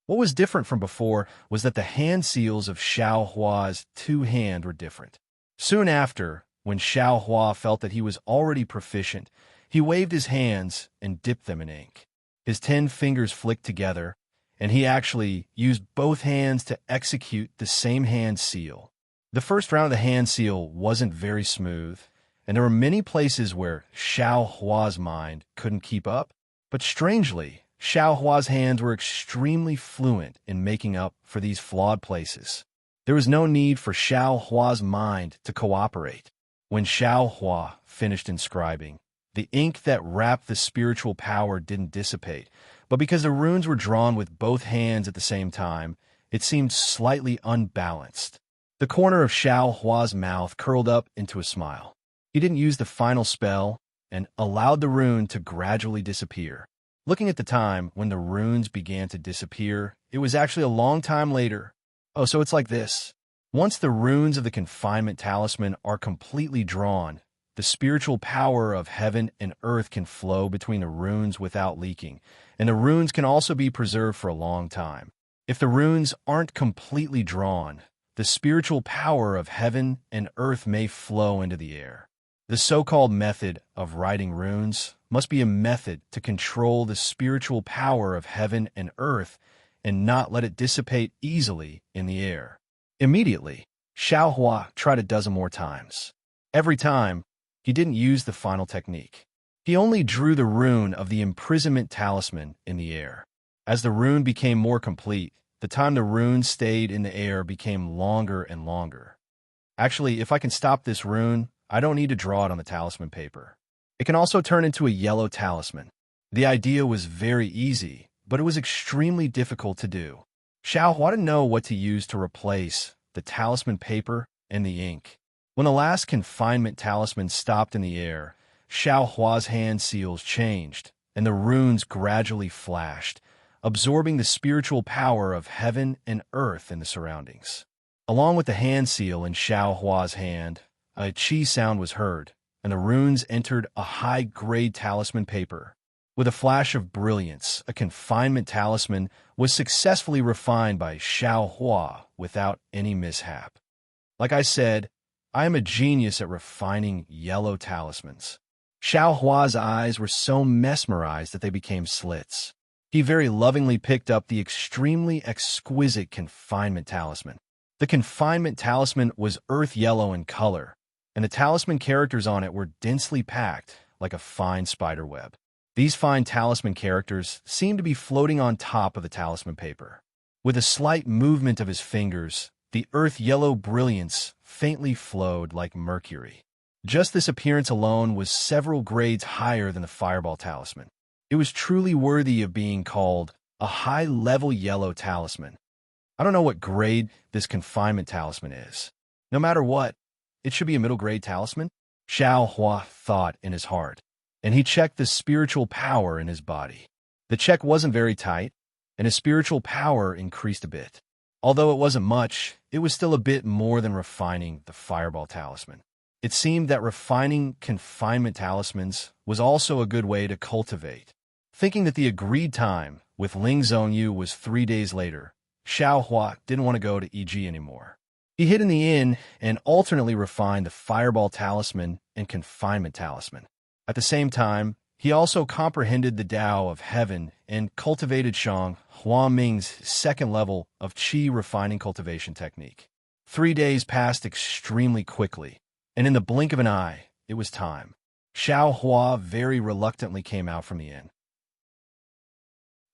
What was different from before was that the hand seals of Xiao Hua's 2 hands were different. Soon after, when Xiao Hua felt that he was already proficient, he waved his hands and dipped them in ink. His 10 fingers flicked together, and he actually used both hands to execute the same hand seal. The first round of the hand seal wasn't very smooth, and there were many places where Xiao Hua's mind couldn't keep up. But strangely, Xiao Hua's hands were extremely fluent in making up for these flawed places. There was no need for Xiao Hua's mind to cooperate. When Xiao Hua finished inscribing, The ink that wrapped the spiritual power didn't dissipate, but because the runes were drawn with both hands at the same time, it seemed slightly unbalanced. The corner of Xiao Hua's mouth curled up into a smile. He didn't use the final spell and allowed the rune to gradually disappear. Looking at the time when the runes began to disappear, it was actually a long time later. Oh, so it's like this. Once the runes of the confinement talisman are completely drawn, the spiritual power of heaven and earth can flow between the runes without leaking, and the runes can also be preserved for a long time. If the runes aren't completely drawn, the spiritual power of heaven and earth may flow into the air. The so-called method of writing runes must be a method to control the spiritual power of heaven and earth and not let it dissipate easily in the air. Immediately, Xiao Hua tried a dozen more times. Every time, he didn't use the final technique. He only drew the rune of the imprisonment talisman in the air. As the rune became more complete, the time the rune stayed in the air became longer and longer. Actually, if I can stop this rune, I don't need to draw it on the talisman paper. It can also turn into a yellow talisman. The idea was very easy, but it was extremely difficult to do. Xiao Hua didn't know what to use to replace the talisman paper and the ink. When the last confinement talisman stopped in the air, Xiao Hua's hand seals changed, and the runes gradually flashed, absorbing the spiritual power of heaven and earth in the surroundings. Along with the hand seal in Xiao Hua's hand, a chi sound was heard, and the runes entered a high-grade talisman paper. With a flash of brilliance, a confinement talisman was successfully refined by Xiao Hua without any mishap. Like I said, I am a genius at refining yellow talismans. Xiao Hua's eyes were so mesmerized that they became slits. He very lovingly picked up the extremely exquisite confinement talisman. The confinement talisman was earth yellow in color, and the talisman characters on it were densely packed like a fine spider web. These fine talisman characters seemed to be floating on top of the talisman paper. With a slight movement of his fingers, the earth yellow brilliance faintly flowed like mercury. Just this appearance alone was several grades higher than the fireball talisman. It was truly worthy of being called a high-level yellow talisman. I don't know what grade this confinement talisman is. No matter what, it should be a middle-grade talisman, Xiao Hua thought in his heart, and he checked the spiritual power in his body. The check wasn't very tight, and his spiritual power increased a bit. Although it wasn't much, it was still a bit more than refining the fireball talisman. It seemed that refining confinement talismans was also a good way to cultivate. Thinking that the agreed time with Ling Zhongyu was 3 days later, Xiao Hua didn't want to go to EG anymore. He hid in the inn and alternately refined the fireball talisman and confinement talisman. At the same time, he also comprehended the Tao of heaven and cultivated Shang Huaming's second level of qi refining cultivation technique. 3 days passed extremely quickly, and in the blink of an eye, it was time. Xiao Hua very reluctantly came out from the inn.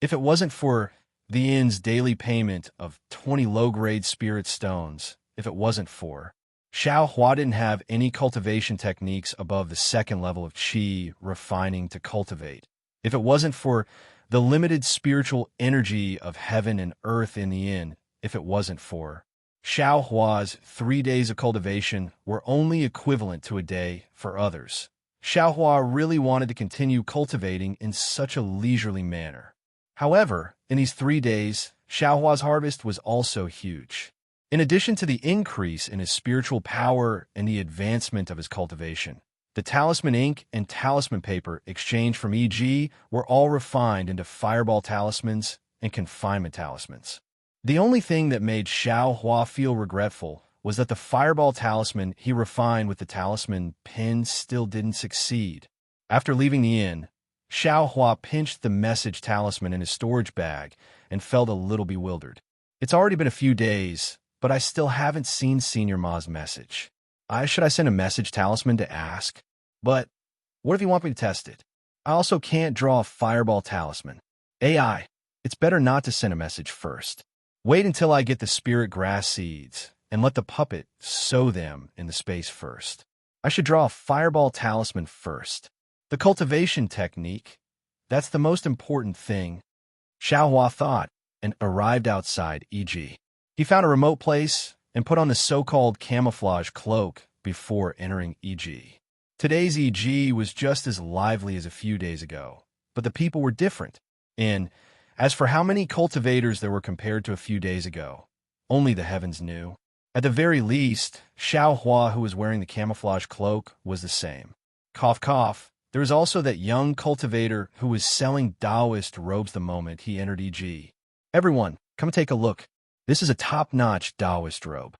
If it wasn't for the inn's daily payment of 20 low-grade spirit stones, if it wasn't for Xiao Hua didn't have any cultivation techniques above the second level of qi refining to cultivate. If it wasn't for the limited spiritual energy of heaven and earth in the inn, if it wasn't for Xiao Hua's 3 days of cultivation were only equivalent to a day for others. Xiao Hua really wanted to continue cultivating in such a leisurely manner. However, in these 3 days, Xiao Hua's harvest was also huge. In addition to the increase in his spiritual power and the advancement of his cultivation, the talisman ink and talisman paper exchanged from EG were all refined into fireball talismans and confinement talismans. The only thing that made Xiao Hua feel regretful was that the fireball talisman he refined with the talisman pen still didn't succeed. After leaving the inn, Xiao Hua pinched the message talisman in his storage bag and felt a little bewildered. It's already been a few days, but I still haven't seen Senior Ma's message. Should I send a message talisman to ask? But what if you want me to test it? I also can't draw a fireball talisman. AI, it's better not to send a message first. Wait until I get the spirit grass seeds and let the puppet sow them in the space first. I should draw a fireball talisman first. The cultivation technique, that's the most important thing, Xiaohua thought, and arrived outside, e.g. He found a remote place and put on the so-called camouflage cloak before entering e.g. Today's e.g. was just as lively as a few days ago, but the people were different. And as for how many cultivators there were compared to a few days ago, only the heavens knew. At the very least, Xiaohua, who was wearing the camouflage cloak, was the same. Cough, cough. There was also that young cultivator who was selling Taoist robes the moment he entered e.g. Everyone, come take a look. This is a top-notch Taoist robe.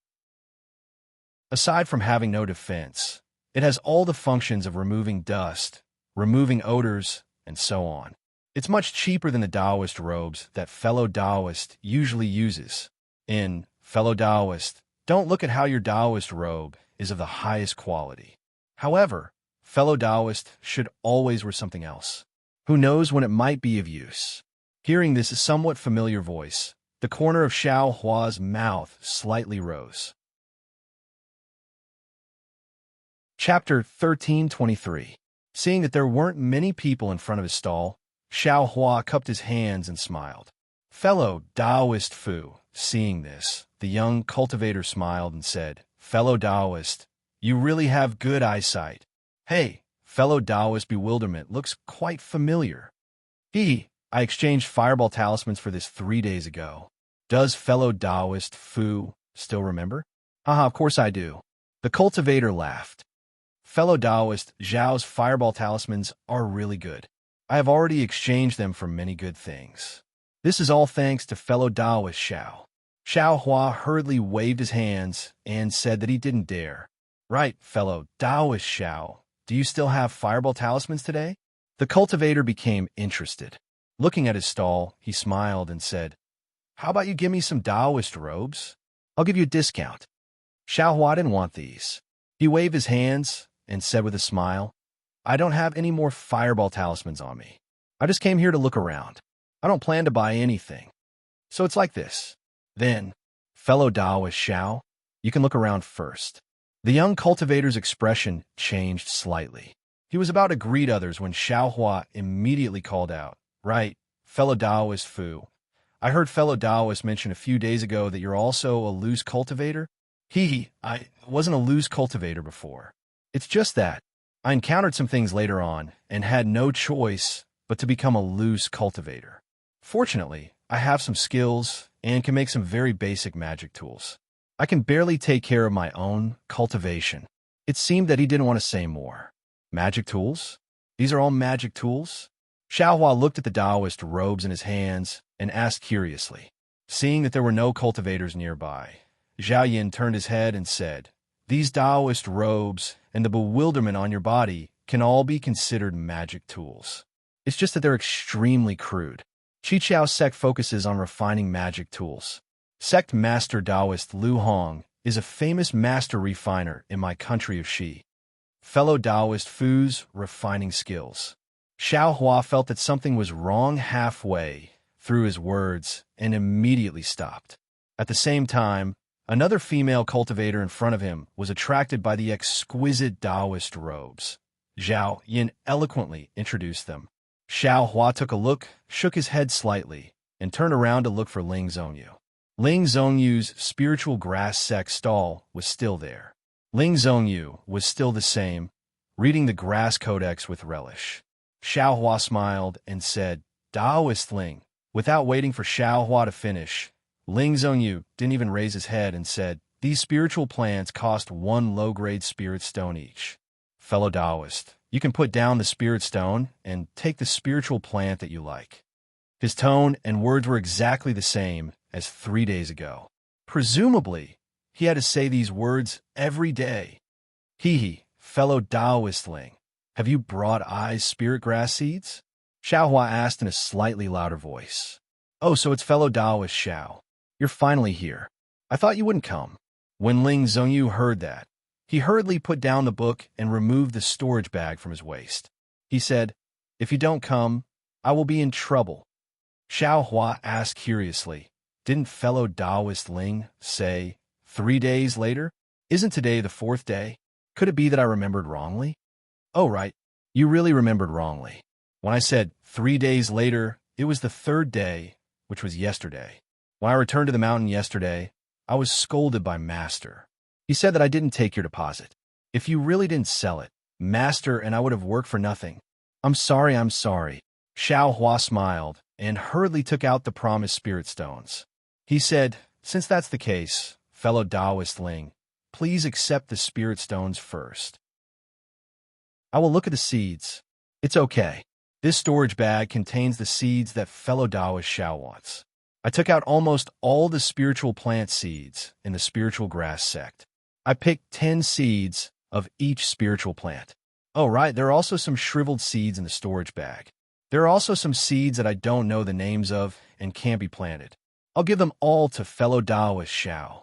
Aside from having no defense, it has all the functions of removing dust, removing odors, and so on. It's much cheaper than the Taoist robes that fellow Taoist usually uses. In fellow Taoist, don't look at how your Taoist robe is of the highest quality. However, fellow Taoist should always wear something else. Who knows when it might be of use? Hearing this somewhat familiar voice, the corner of Xiaohua's mouth slightly rose. Chapter 1323. Seeing that there weren't many people in front of his stall, Xiaohua cupped his hands and smiled. Fellow Taoist Fu, seeing this, the young cultivator smiled and said, Fellow Taoist, you really have good eyesight. Hey, fellow Taoist bewilderment looks quite familiar. I exchanged fireball talismans for this 3 days ago. Does fellow Taoist Fu still remember? Haha, of course I do. The cultivator laughed. Fellow Taoist, Zhao's fireball talismans are really good. I have already exchanged them for many good things. This is all thanks to fellow Taoist Xiao. Xiaohua hurriedly waved his hands and said that he didn't dare. Right, fellow Taoist Xiao, do you still have fireball talismans today? The cultivator became interested. Looking at his stall, he smiled and said, How about you give me some Taoist robes? I'll give you a discount. Xiaohua didn't want these. He waved his hands and said with a smile, I don't have any more fireball talismans on me. I just came here to look around. I don't plan to buy anything. So it's like this. Then, fellow Taoist Xiao, you can look around first. The young cultivator's expression changed slightly. He was about to greet others when Xiaohua immediately called out, Right, fellow Taoist Fu. I heard fellow Taoist mention a few days ago that you're also a loose cultivator. I wasn't a loose cultivator before. It's just that I encountered some things later on and had no choice but to become a loose cultivator. Fortunately, I have some skills and can make some very basic magic tools. I can barely take care of my own cultivation. It seemed that he didn't want to say more. Magic tools? These are all magic tools? Xiaohua looked at the Taoist robes in his hands and asked curiously. Seeing that there were no cultivators nearby, Zhao Yin turned his head and said, These Taoist robes and the bewilderment on your body can all be considered magic tools. It's just that they're extremely crude. Qiqiao sect focuses on refining magic tools. Sect Master Taoist Lu Hong is a famous master refiner in my country of Xi. Fellow Taoist Fu's refining skills. Xiaohua felt that something was wrong halfway through his words and immediately stopped. At the same time, another female cultivator in front of him was attracted by the exquisite Taoist robes. Zhao Yin eloquently introduced them. Xiaohua took a look, shook his head slightly, and turned around to look for Ling Zhongyu. Ling Zhongyu's spiritual grass sect stall was still there. Ling Zhongyu was still the same, reading the grass codex with relish. Xiaohua smiled and said, Taoist Ling. Without waiting for Xiaohua to finish, Ling Zhongyu didn't even raise his head and said, These spiritual plants cost 1 low-grade spirit stone each. Fellow Taoist, you can put down the spirit stone and take the spiritual plant that you like. His tone and words were exactly the same as 3 days ago. Presumably, he had to say these words every day. Fellow Taoist Ling, have you brought eyes spirit grass seeds? Xiaohua asked in a slightly louder voice. Oh, so it's fellow Taoist Xiao. You're finally here. I thought you wouldn't come. When Ling Zhongyu heard that, he hurriedly put down the book and removed the storage bag from his waist. He said, If you don't come, I will be in trouble. Xiaohua asked curiously, Didn't fellow Taoist Ling say 3 days later? Isn't today the 4th day? Could it be that I remembered wrongly? Oh, right. You really remembered wrongly. When I said 3 days later, it was the third day, which was yesterday. When I returned to the mountain yesterday, I was scolded by Master. He said that I didn't take your deposit. If you really didn't sell it, Master and I would have worked for nothing. I'm sorry, I'm sorry. Xiao Hua smiled and hurriedly took out the promised spirit stones. He said, since that's the case, fellow Taoist Ling, please accept the spirit stones first. I will look at the seeds. It's okay. This storage bag contains the seeds that fellow Taoist Xiao wants. I took out almost all the spiritual plant seeds in the spiritual grass sect. I picked 10 seeds of each spiritual plant. Oh, right, there are also some shriveled seeds in the storage bag. There are also some seeds that I don't know the names of and can't be planted. I'll give them all to fellow Taoist Xiao.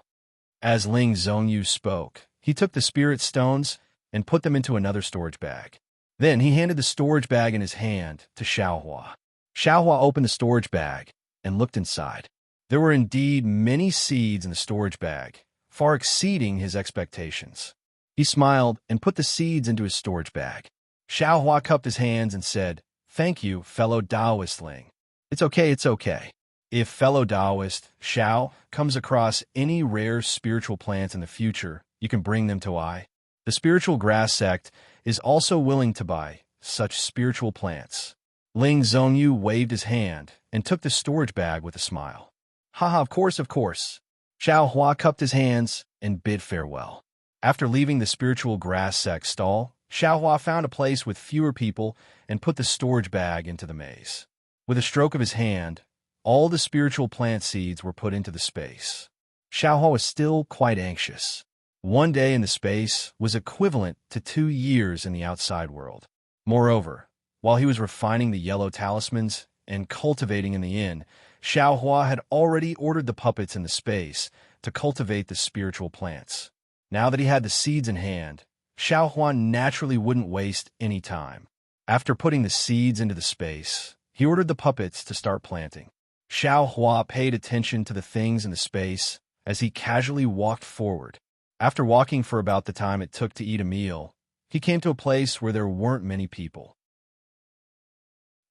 As Ling Zhongyu spoke, he took the spirit stones and put them into another storage bag. Then he handed the storage bag in his hand to Xiaohua. Xiaohua opened the storage bag and looked inside. There were indeed many seeds in the storage bag, far exceeding his expectations. He smiled and put the seeds into his storage bag. Xiaohua cupped his hands and said, "Thank you, fellow Taoist Ling. It's okay, it's okay. If fellow Taoist Xiao comes across any rare spiritual plants in the future, you can bring them to I. The spiritual grass sect is also willing to buy such spiritual plants." Ling Zhongyu waved his hand and took the storage bag with a smile. Haha, of course, of course. Xiao Hua cupped his hands and bid farewell. After leaving the spiritual grass sect stall, Xiao Hua found a place with fewer people and put the storage bag into the maze. With a stroke of his hand, all the spiritual plant seeds were put into the space. Xiao Hua was still quite anxious. One day in the space was equivalent to 2 years in the outside world. Moreover, while he was refining the yellow talismans and cultivating in the inn, Xiao Hua had already ordered the puppets in the space to cultivate the spiritual plants. Now that he had the seeds in hand, Xiao Hua naturally wouldn't waste any time. After putting the seeds into the space, he ordered the puppets to start planting. Xiao Hua paid attention to the things in the space as he casually walked forward. After walking for about the time it took to eat a meal, he came to a place where there weren't many people.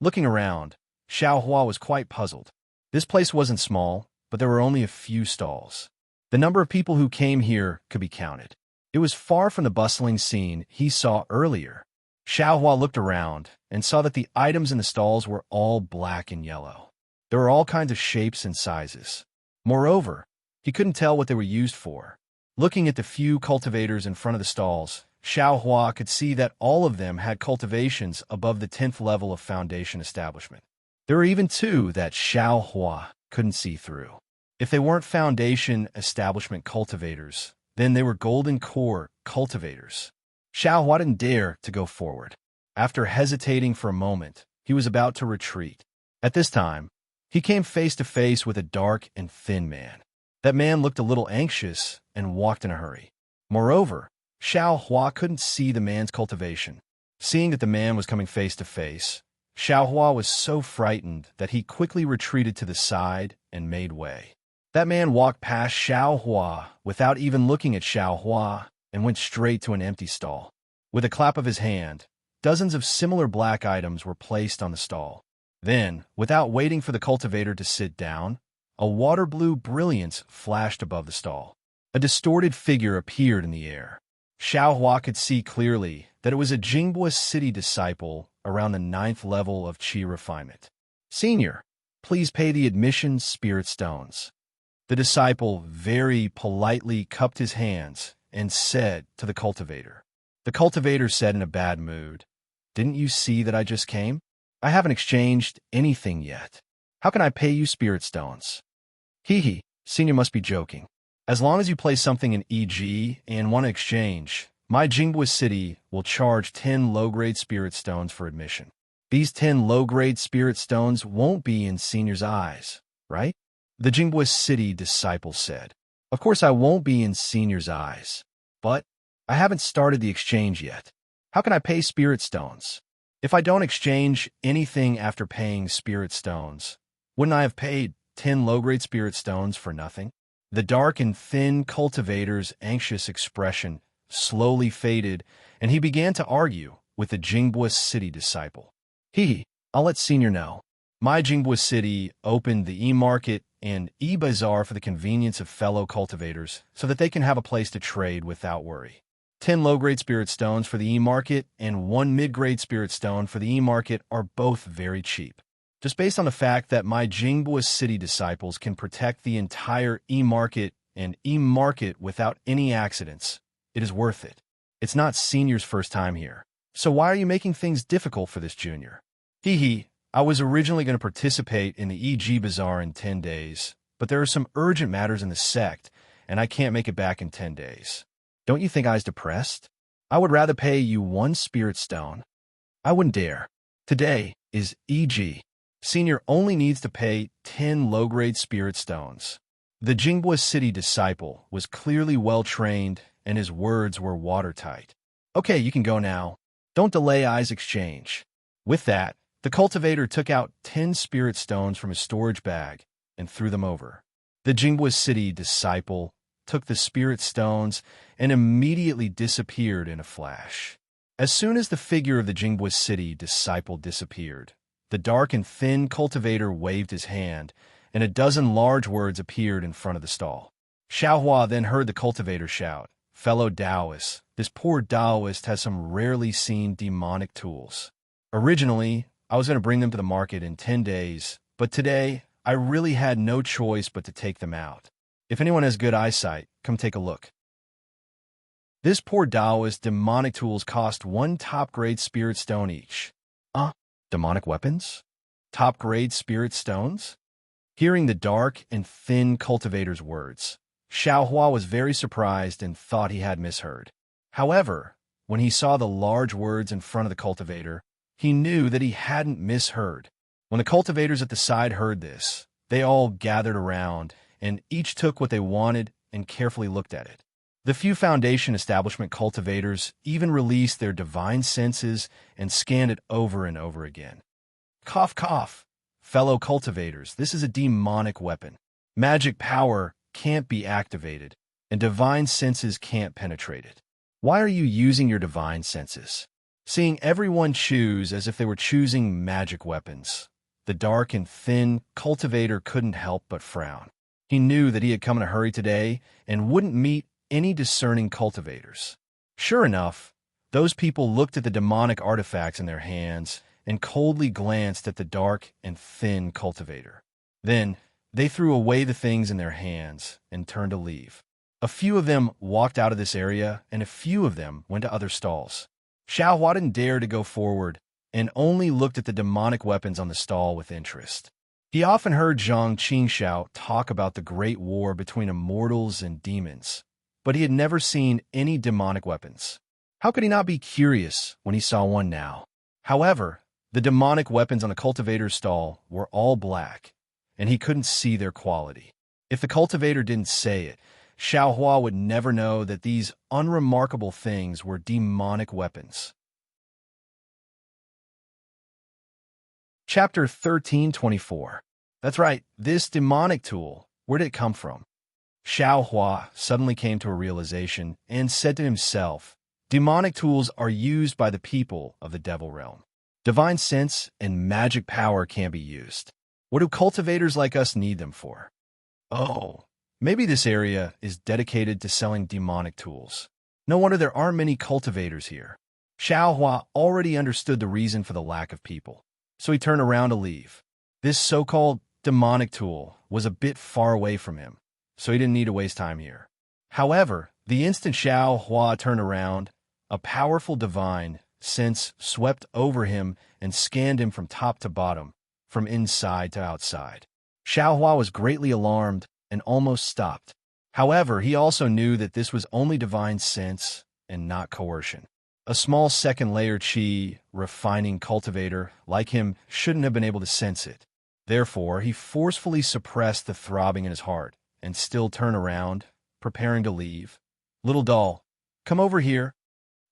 Looking around, Xiao Hua was quite puzzled. This place wasn't small, but there were only a few stalls. The number of people who came here could be counted. It was far from the bustling scene he saw earlier. Xiao Hua looked around and saw that the items in the stalls were all black and yellow. There were all kinds of shapes and sizes. Moreover, he couldn't tell what they were used for. Looking at the few cultivators in front of the stalls, Xiao Hua could see that all of them had cultivations above the 10th level of foundation establishment. There were even 2 that Xiao Hua couldn't see through. If they weren't foundation establishment cultivators, then they were golden core cultivators. Xiao Hua didn't dare to go forward. After hesitating for a moment, he was about to retreat. At this time, he came face to face with a dark and thin man. That man looked a little anxious and walked in a hurry. Moreover, Xiao Hua couldn't see the man's cultivation. Seeing that the man was coming face to face, Xiao Hua was so frightened that he quickly retreated to the side and made way. That man walked past Xiao Hua without even looking at Xiao Hua and went straight to an empty stall. With a clap of his hand, dozens of similar black items were placed on the stall. Then, without waiting for the cultivator to sit down, a water blue brilliance flashed above the stall. A distorted figure appeared in the air. Xiao Hua could see clearly that it was a Jinghua City disciple around the 9th level of Qi refinement. "Senior, please pay the admission spirit stones." The disciple very politely cupped his hands and said to the cultivator. The cultivator said in a bad mood, "Didn't you see that I just came? I haven't exchanged anything yet. How can I pay you spirit stones?" "Hee, senior must be joking. As long as you place something in EG and want to exchange, my Jinghua City will charge 10 low-grade spirit stones for admission. These 10 low-grade spirit stones won't be in senior's eyes, right?" The Jinghua City disciple said. "Of course I won't be in senior's eyes, but I haven't started the exchange yet. How can I pay spirit stones? If I don't exchange anything after paying spirit stones, wouldn't I have paid 10 low-grade spirit stones for nothing?" The dark and thin cultivator's anxious expression slowly faded, and he began to argue with the Jingbua City disciple. I'll let Senior know. My Jingbua City opened the e-market and e-bazaar for the convenience of fellow cultivators so that they can have a place to trade without worry. 10 low-grade spirit stones for the e-market and 1 mid-grade spirit stone for the e-market are both very cheap. Just based on the fact that my Jingbua City disciples can protect the entire e-market and e-market without any accidents, it is worth it. It's not Senior's first time here. So why are you making things difficult for this junior? I was originally going to participate in the EG Bazaar in 10 days, but there are some urgent matters in the sect, and I can't make it back in 10 days. Don't you think I was depressed? I would rather pay you 1 spirit stone. I wouldn't dare. Today is EG. Senior only needs to pay 10 low-grade spirit stones. The Jingbua City disciple was clearly well-trained, and his words were watertight. Okay, you can go now. Don't delay I's exchange. With that, the cultivator took out 10 spirit stones from his storage bag and threw them over. The Jingbua City disciple took the spirit stones and immediately disappeared in a flash. As soon as the figure of the Jingbua City disciple disappeared, the dark and thin cultivator waved his hand, and a dozen large words appeared in front of the stall. Xiaohua then heard the cultivator shout, "Fellow Taoist, this poor Taoist has some rarely seen demonic tools. Originally, I was going to bring them to the market in 10 days, but today, I really had no choice but to take them out. If anyone has good eyesight, come take a look." This poor Taoist demonic tools cost 1 top-grade spirit stone each. Demonic weapons? Top-grade spirit stones? Hearing the dark and thin cultivator's words, Xiaohua was very surprised and thought he had misheard. However, when he saw the large words in front of the cultivator, he knew that he hadn't misheard. When the cultivators at the side heard this, they all gathered around, and each took what they wanted and carefully looked at it. The few Foundation establishment cultivators even released their divine senses and scanned it over and over again. Cough, cough. Fellow cultivators, this is a demonic weapon. Magic power can't be activated, and divine senses can't penetrate it. Why are you using your divine senses? Seeing everyone choose as if they were choosing magic weapons, the dark and thin cultivator couldn't help but frown. He knew that he had come in a hurry today and wouldn't meet any discerning cultivators. Sure enough, those people looked at the demonic artifacts in their hands and coldly glanced at the dark and thin cultivator. Then, they threw away the things in their hands and turned to leave. A few of them walked out of this area, and a few of them went to other stalls. Xiaohua didn't dare to go forward and only looked at the demonic weapons on the stall with interest. He often heard Zhang Qingxiao talk about the great war between immortals and demons, but he had never seen any demonic weapons. How could he not be curious when he saw one now? However, the demonic weapons on the cultivator's stall were all black, and he couldn't see their quality. If the cultivator didn't say it, Xiaohua would never know that these unremarkable things were demonic weapons. Chapter 1324. That's right, this demonic tool, where did it come from? Xiaohua suddenly came to a realization and said to himself, demonic tools are used by the people of the Devil Realm. Divine sense and magic power can be used. What do cultivators like us need them for? Oh, maybe this area is dedicated to selling demonic tools. No wonder there aren't many cultivators here. Xiaohua already understood the reason for the lack of people, so he turned around to leave. This so-called demonic tool was a bit far away from him, so he didn't need to waste time here. However, the instant Xiaohua turned around, a powerful divine sense swept over him and scanned him from top to bottom, from inside to outside. Xiaohua was greatly alarmed and almost stopped. However, he also knew that this was only divine sense and not coercion. A small second-layer chi refining cultivator like him shouldn't have been able to sense it. Therefore, he forcefully suppressed the throbbing in his heart and still turned around, preparing to leave. "Little doll, come over here."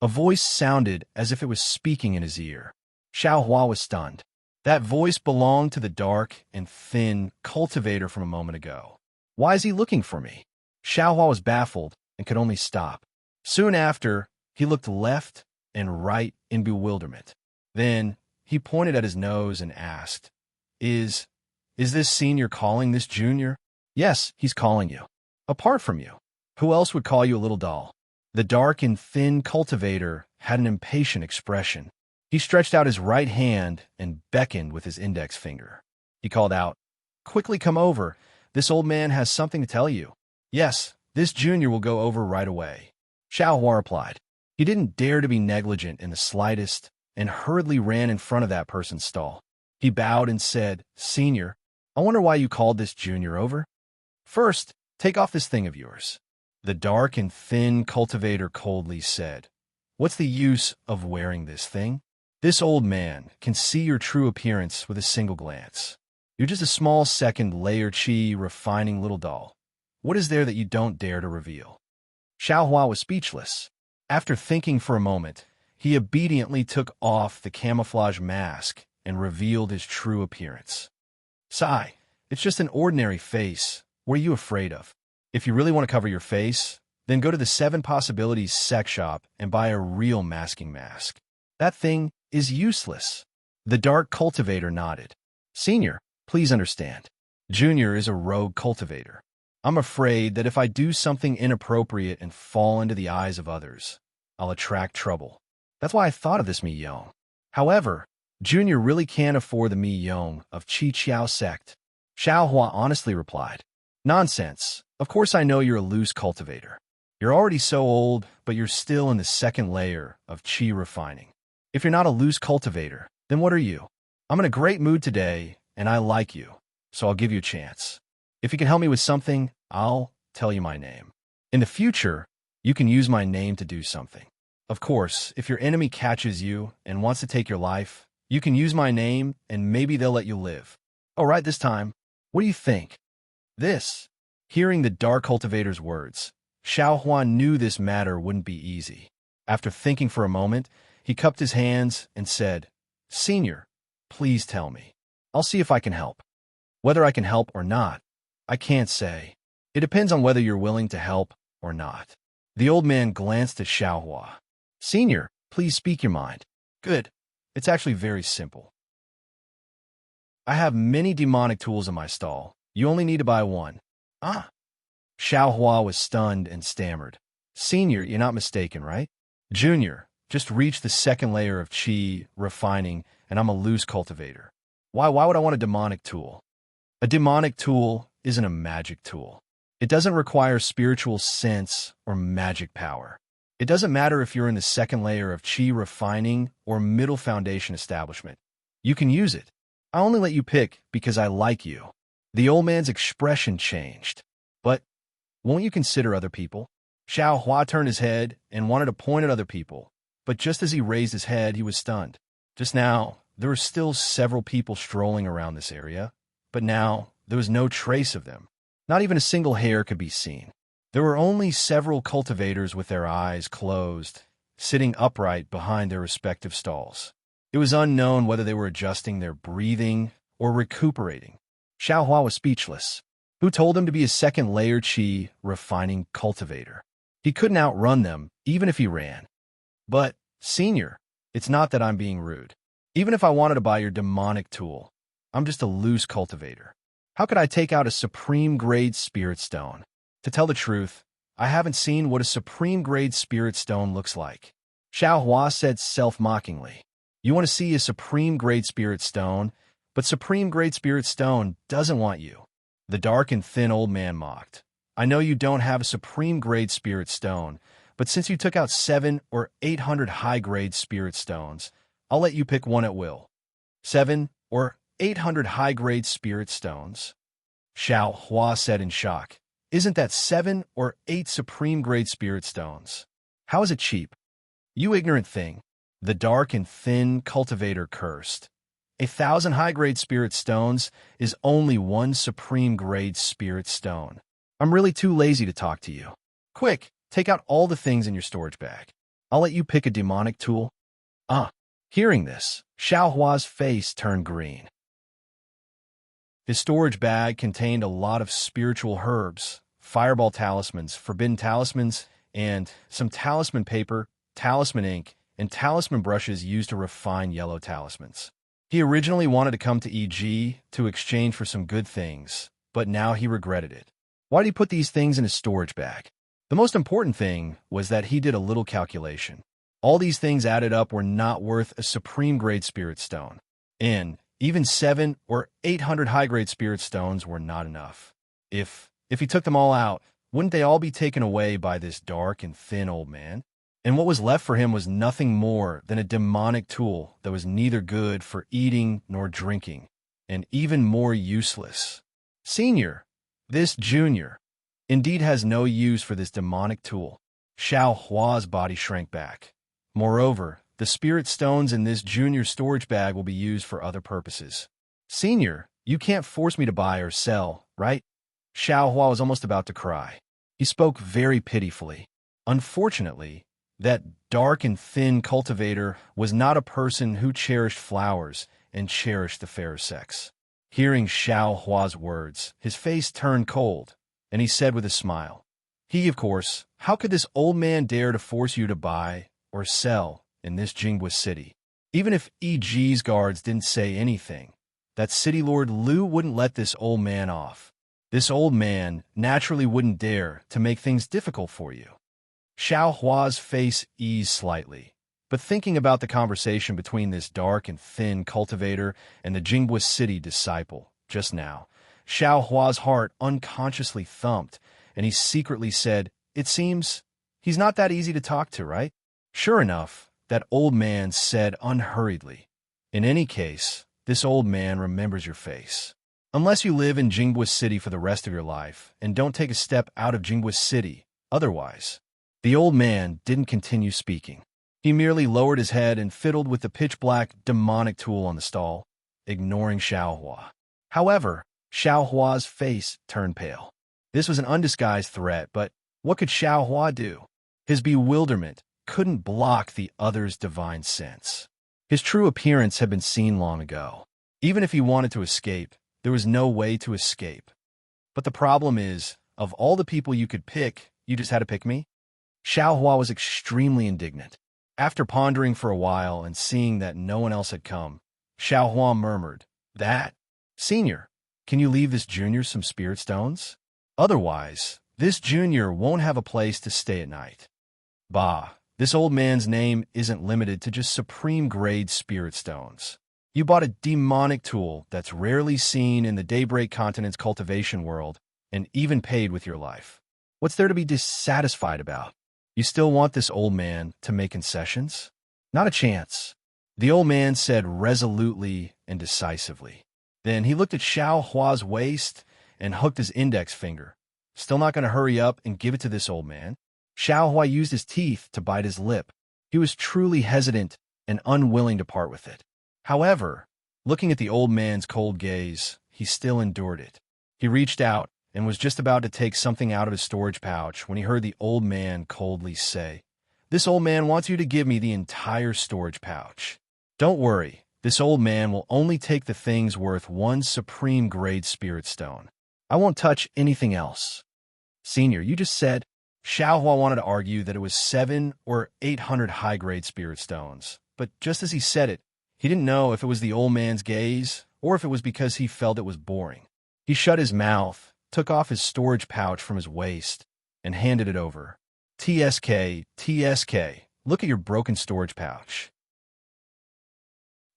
A voice sounded as if it was speaking in his ear. Xiaohua was stunned. That voice belonged to the dark and thin cultivator from a moment ago. Why is he looking for me? Xiaohua was baffled and could only stop. Soon after, he looked left and right in bewilderment. Then he pointed at his nose and asked, Is this senior calling this junior? Yes, he's calling you. Apart from you, who else would call you a little doll? The dark and thin cultivator had an impatient expression. He stretched out his right hand and beckoned with his index finger. He called out, Quickly come over. This old man has something to tell you. Yes, this junior will go over right away. Xiaohua replied. He didn't dare to be negligent in the slightest and hurriedly ran in front of that person's stall. He bowed and said, Senior, I wonder why you called this junior over? First, take off this thing of yours. The dark and thin cultivator coldly said, What's the use of wearing this thing? This old man can see your true appearance with a single glance. You're just a small second-layer chi refining little doll. What is there that you don't dare to reveal? Xiaohua was speechless. After thinking for a moment, he obediently took off the camouflage mask and revealed his true appearance. Sigh, it's just an ordinary face. What are you afraid of? If you really want to cover your face, then go to the 7 Possibilities sex shop and buy a real masking mask. That thing is useless. The dark cultivator nodded. Senior, please understand. Junior is a rogue cultivator. I'm afraid that if I do something inappropriate and fall into the eyes of others, I'll attract trouble. That's why I thought of this Mi Yong. However, Junior really can't afford the Mi Yong of Chi Chiao sect. Xiaohua honestly replied, Nonsense. Of course I know you're a loose cultivator. You're already so old, but you're still in the second layer of Chi refining. If you're not a loose cultivator, then what are you? I'm in a great mood today, and I like you, so I'll give you a chance. If you can help me with something, I'll tell you my name. In the future, you can use my name to do something. Of course, if your enemy catches you and wants to take your life, you can use my name, and maybe they'll let you live. All right, this time, what do you think? This. Hearing the dark cultivator's words, Xiaohua knew this matter wouldn't be easy. After thinking for a moment, he cupped his hands and said, Senior, please tell me. I'll see if I can help. Whether I can help or not, I can't say. It depends on whether you're willing to help or not. The old man glanced at Xiaohua. Senior, please speak your mind. Good. It's actually very simple. I have many demonic tools in my stall. You only need to buy one. Ah. Xiaohua was stunned and stammered. Senior, you're not mistaken, right? Junior, just reached the second layer of Qi refining, and I'm a loose cultivator. Why would I want a demonic tool? A demonic tool isn't a magic tool. It doesn't require spiritual sense or magic power. It doesn't matter if you're in the second layer of Qi refining or middle foundation establishment. You can use it. I only let you pick because I like you. The old man's expression changed. But won't you consider other people? Xiaohua turned his head and wanted to point at other people, but just as he raised his head, he was stunned. Just now, there were still several people strolling around this area, but now there was no trace of them. Not even a single hair could be seen. There were only several cultivators with their eyes closed, sitting upright behind their respective stalls. It was unknown whether they were adjusting their breathing or recuperating. Xiaohua was speechless. Who told him to be a second-layer Qi refining cultivator? He couldn't outrun them, even if he ran. But, Senior, it's not that I'm being rude. Even if I wanted to buy your demonic tool, I'm just a loose cultivator. How could I take out a supreme-grade spirit stone? To tell the truth, I haven't seen what a supreme-grade spirit stone looks like. Xiaohua said self-mockingly. You want to see a supreme-grade spirit stone, but supreme-grade spirit stone doesn't want you. The dark and thin old man mocked. I know you don't have a supreme-grade spirit stone, but since you took out 7 or 800 high-grade spirit stones, I'll let you pick one at will. 7 or 800 high-grade spirit stones? Xiaohua said in shock. Isn't that 7 or 8 supreme-grade spirit stones? How is it cheap? You ignorant thing. The dark and thin cultivator cursed. 1,000 high-grade spirit stones is only 1 supreme-grade spirit stone. I'm really too lazy to talk to you. Quick, take out all the things in your storage bag. I'll let you pick a demonic tool. Hearing this, Xiaohua's face turned green. His storage bag contained a lot of spiritual herbs, fireball talismans, forbidden talismans, and some talisman paper, talisman ink, and talisman brushes used to refine yellow talismans. He originally wanted to come to EG to exchange for some good things, but now he regretted it. Why did he put these things in his storage bag? The most important thing was that he did a little calculation. All these things added up were not worth a supreme-grade spirit stone. And even 700 or 800 high-grade spirit stones were not enough. If he took them all out, wouldn't they all be taken away by this dark and thin old man? And what was left for him was nothing more than a demonic tool that was neither good for eating nor drinking, and even more useless. Senior, this junior, indeed has no use for this demonic tool. Xiao Hua's body shrank back. Moreover, the spirit stones in this junior storage bag will be used for other purposes. Senior, you can't force me to buy or sell, right? Xiao Hua was almost about to cry. He spoke very pitifully. Unfortunately, that dark and thin cultivator was not a person who cherished flowers and cherished the fairer sex. Hearing Xiao Hua's words, his face turned cold, and he said with a smile, of course, how could this old man dare to force you to buy or sell in this Jingwa city? Even if EG's guards didn't say anything, that city lord Liu wouldn't let this old man off. This old man naturally wouldn't dare to make things difficult for you. Xiao Hua's face eased slightly, but thinking about the conversation between this dark and thin cultivator and the Jingwa city disciple just now, Xiao Hua's heart unconsciously thumped, and he secretly said, "It seems he's not that easy to talk to, right?" Sure enough, that old man said unhurriedly, "In any case, this old man remembers your face. Unless you live in Jingwa City for the rest of your life and don't take a step out of Jingwa City, otherwise." The old man didn't continue speaking. He merely lowered his head and fiddled with the pitch-black demonic tool on the stall, ignoring Xiao Hua. However, Xiao Hua's face turned pale. This was an undisguised threat, but what could Xiao Hua do? His bewilderment couldn't block the other's divine sense. His true appearance had been seen long ago. Even if he wanted to escape, there was no way to escape. But the problem is, of all the people you could pick, you just had to pick me? Xiao Hua was extremely indignant. After pondering for a while and seeing that no one else had come, Xiao Hua murmured, "That, Senior, can you leave this junior some spirit stones? Otherwise, this junior won't have a place to stay at night." Bah, this old man's name isn't limited to just supreme-grade spirit stones. You bought a demonic tool that's rarely seen in the Daybreak Continent's cultivation world, and even paid with your life. What's there to be dissatisfied about? You still want this old man to make concessions? Not a chance. The old man said resolutely and decisively. Then he looked at Xiao Hua's waist and hooked his index finger. Still not going to hurry up and give it to this old man? Xiao Hua used his teeth to bite his lip. He was truly hesitant and unwilling to part with it. However, looking at the old man's cold gaze, he still endured it. He reached out and was just about to take something out of his storage pouch when he heard the old man coldly say, "This old man wants you to give me the entire storage pouch. Don't worry, this old man will only take the things worth 1 supreme-grade spirit stone. I won't touch anything else." "Senior, you just said..." Xiao Hua wanted to argue that it was 700 or 800 high-grade spirit stones, but just as he said it, he didn't know if it was the old man's gaze or if it was because he felt it was boring. He shut his mouth, took off his storage pouch from his waist, and handed it over. TSK, look at your broken storage pouch."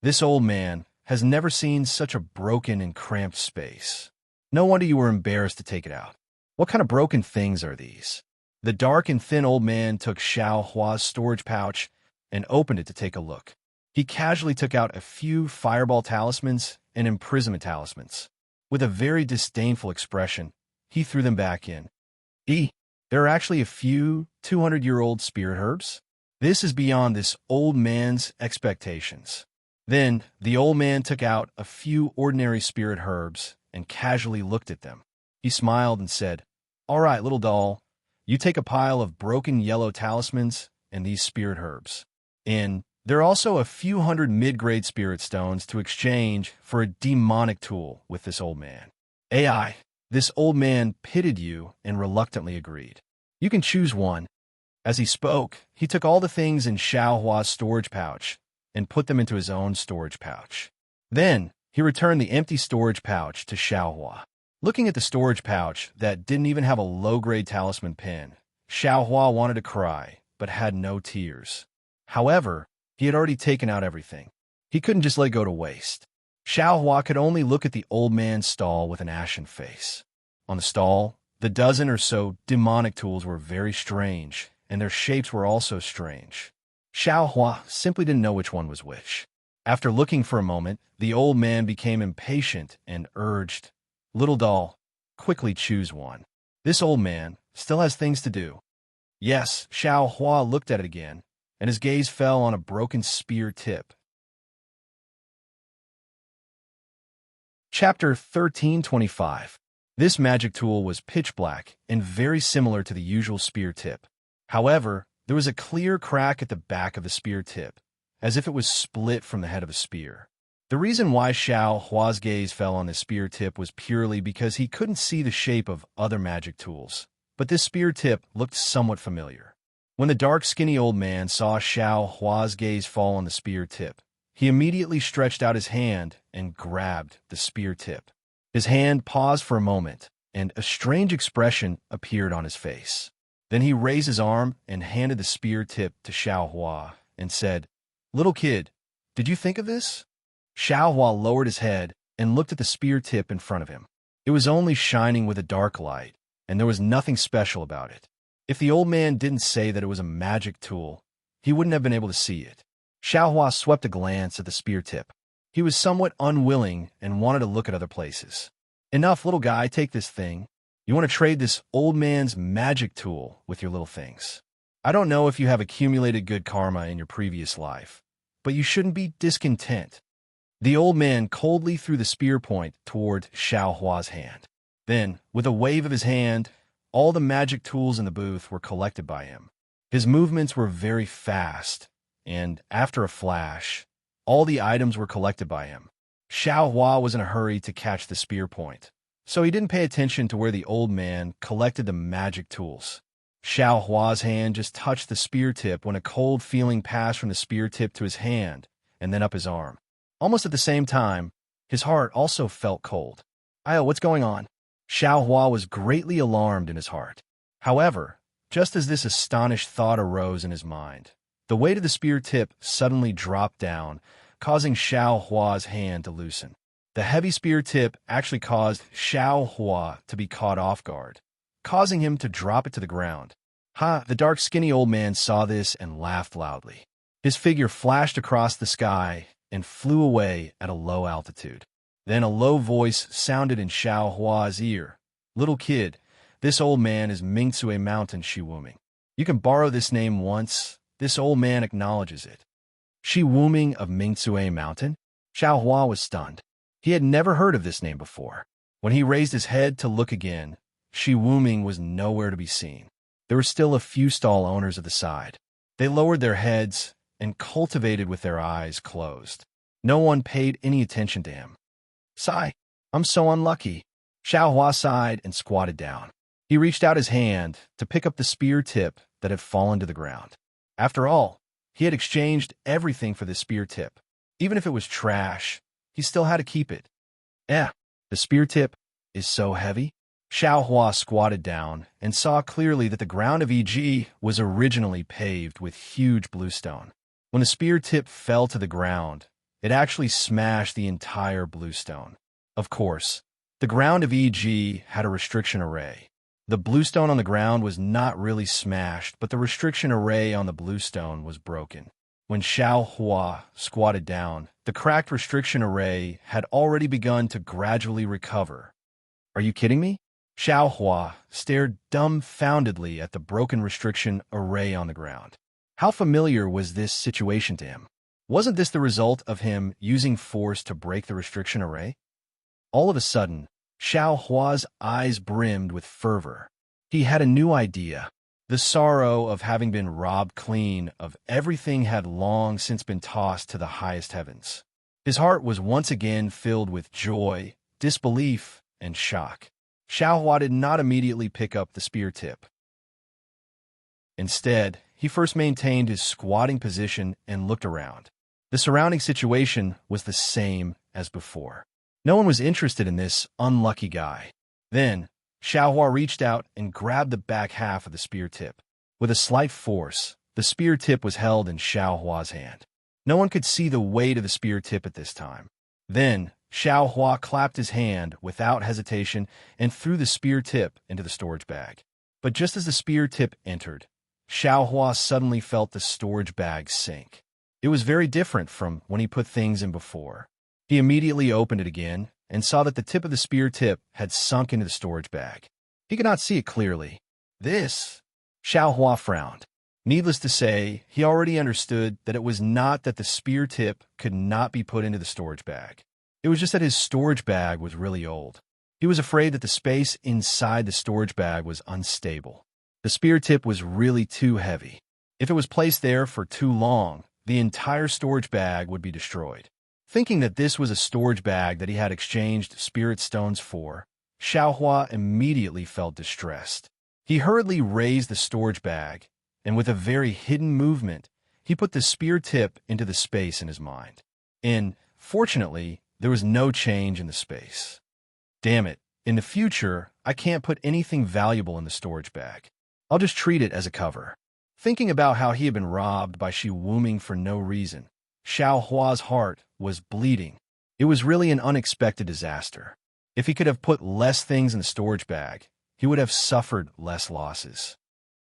This old man has never seen such a broken and cramped space. No wonder you were embarrassed to take it out. What kind of broken things are these? The dark and thin old man took Xiao Hua's storage pouch and opened it to take a look. He casually took out a few fireball talismans and imprisonment talismans. With a very disdainful expression, he threw them back in. There are actually a few 200-year-old spirit herbs? This is beyond this old man's expectations. Then the old man took out a few ordinary spirit herbs and casually looked at them. He smiled and said, "All right, little doll, you take a pile of broken yellow talismans and these spirit herbs. And there are also a few hundred mid-grade spirit stones to exchange for a demonic tool with this old man." This old man pitied you and reluctantly agreed. "You can choose one." As he spoke, he took all the things in Xiao Hua's storage pouch and put them into his own storage pouch. Then, he returned the empty storage pouch to Xiao Hua. Looking at the storage pouch that didn't even have a low-grade talisman pin, Xiao Hua wanted to cry, but had no tears. However, he had already taken out everything. He couldn't just let it go to waste. Xiao Hua could only look at the old man's stall with an ashen face. On the stall, the dozen or so demonic tools were very strange, and their shapes were also strange. Xiao Hua simply didn't know which one was which. After looking for a moment, the old man became impatient and urged, "Little doll, quickly choose one. This old man still has things to do." Yes, Xiao Hua looked at it again, and his gaze fell on a broken spear tip. Chapter 1325. This magic tool was pitch black and very similar to the usual spear tip. However, there was a clear crack at the back of the spear tip, as if it was split from the head of a spear. The reason why Xiao Hua's gaze fell on the spear tip was purely because he couldn't see the shape of other magic tools, but this spear tip looked somewhat familiar. When the dark, skinny old man saw Xiao Hua's gaze fall on the spear tip, he immediately stretched out his hand and grabbed the spear tip. His hand paused for a moment, and a strange expression appeared on his face. Then he raised his arm and handed the spear tip to Xiao Hua and said, "Little kid, did you think of this?" Xiao Hua lowered his head and looked at the spear tip in front of him. It was only shining with a dark light, and there was nothing special about it. If the old man didn't say that it was a magic tool, he wouldn't have been able to see it. Xiao Hua swept a glance at the spear tip. He was somewhat unwilling and wanted to look at other places. "Enough, little guy, take this thing. You want to trade this old man's magic tool with your little things. I don't know if you have accumulated good karma in your previous life, but you shouldn't be discontent." The old man coldly threw the spear point toward Xiao Hua's hand. Then, with a wave of his hand, all the magic tools in the booth were collected by him. His movements were very fast, and after a flash, all the items were collected by him. Xiao Hua was in a hurry to catch the spear point, so he didn't pay attention to where the old man collected the magic tools. Xiao Hua's hand just touched the spear tip when a cold feeling passed from the spear tip to his hand and then up his arm. Almost at the same time, his heart also felt cold. "Ayo, what's going on?" Xiao Hua was greatly alarmed in his heart. However, just as this astonished thought arose in his mind, the weight of the spear tip suddenly dropped down, causing Xiao Hua's hand to loosen. The heavy spear tip actually caused Xiao Hua to be caught off guard, causing him to drop it to the ground. Ha! The dark, skinny old man saw this and laughed loudly. His figure flashed across the sky and flew away at a low altitude. Then a low voice sounded in Xiao Hua's ear. "Little kid, this old man is Mingcue Mountain Shiwuming. You can borrow this name once. This old man acknowledges it." Shiwuming of Mingcue Mountain? Xiao Hua was stunned. He had never heard of this name before. When he raised his head to look again, Shiwuming was nowhere to be seen. There were still a few stall owners at the side. They lowered their heads and cultivated with their eyes closed. No one paid any attention to him. "Sigh, I'm so unlucky." Xiao Hua sighed and squatted down. He reached out his hand to pick up the spear tip that had fallen to the ground. After all, he had exchanged everything for the spear tip. Even if it was trash, he still had to keep it. The spear tip is so heavy. Xiao Hua squatted down and saw clearly that the ground of EG was originally paved with huge bluestone. When the spear tip fell to the ground, it actually smashed the entire bluestone. Of course, the ground of EG had a restriction array. The bluestone on the ground was not really smashed, but the restriction array on the bluestone was broken. When Xiao Hua squatted down, the cracked restriction array had already begun to gradually recover. "Are you kidding me?" Xiao Hua stared dumbfoundedly at the broken restriction array on the ground. How familiar was this situation to him? Wasn't this the result of him using force to break the restriction array? All of a sudden, Xiao Hua's eyes brimmed with fervor. He had a new idea. The sorrow of having been robbed clean of everything had long since been tossed to the highest heavens. His heart was once again filled with joy, disbelief, and shock. Xiao Hua did not immediately pick up the spear tip. Instead, he first maintained his squatting position and looked around. The surrounding situation was the same as before. No one was interested in this unlucky guy. Then, Xiaohua reached out and grabbed the back half of the spear tip. With a slight force, the spear tip was held in Xiaohua's hand. No one could see the weight of the spear tip at this time. Then, Xiaohua clapped his hand without hesitation and threw the spear tip into the storage bag. But just as the spear tip entered, Xiaohua suddenly felt the storage bag sink. It was very different from when he put things in before. He immediately opened it again and saw that the tip of the spear tip had sunk into the storage bag. He could not see it clearly. This? Xiaohua frowned. Needless to say, he already understood that it was not that the spear tip could not be put into the storage bag. It was just that his storage bag was really old. He was afraid that the space inside the storage bag was unstable. The spear tip was really too heavy. If it was placed there for too long, the entire storage bag would be destroyed. Thinking that this was a storage bag that he had exchanged spirit stones for, Xiaohua immediately felt distressed. He hurriedly raised the storage bag, and with a very hidden movement, he put the spear tip into the space in his mind. And, fortunately, there was no change in the space. Damn it, in the future, I can't put anything valuable in the storage bag. I'll just treat it as a cover. Thinking about how he had been robbed by Shi Wuming for no reason, Xiaohua's heart was bleeding. It was really an unexpected disaster. If he could have put less things in the storage bag, he would have suffered less losses.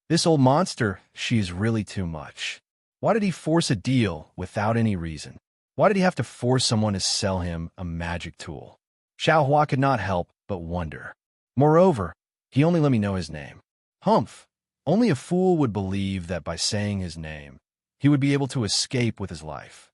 This old monster, she is really too much. Why did he force a deal without any reason? Why did he have to force someone to sell him a magic tool? Xiaohua could not help but wonder. Moreover, he only let me know his name. Humph! Only a fool would believe that by saying his name, he would be able to escape with his life.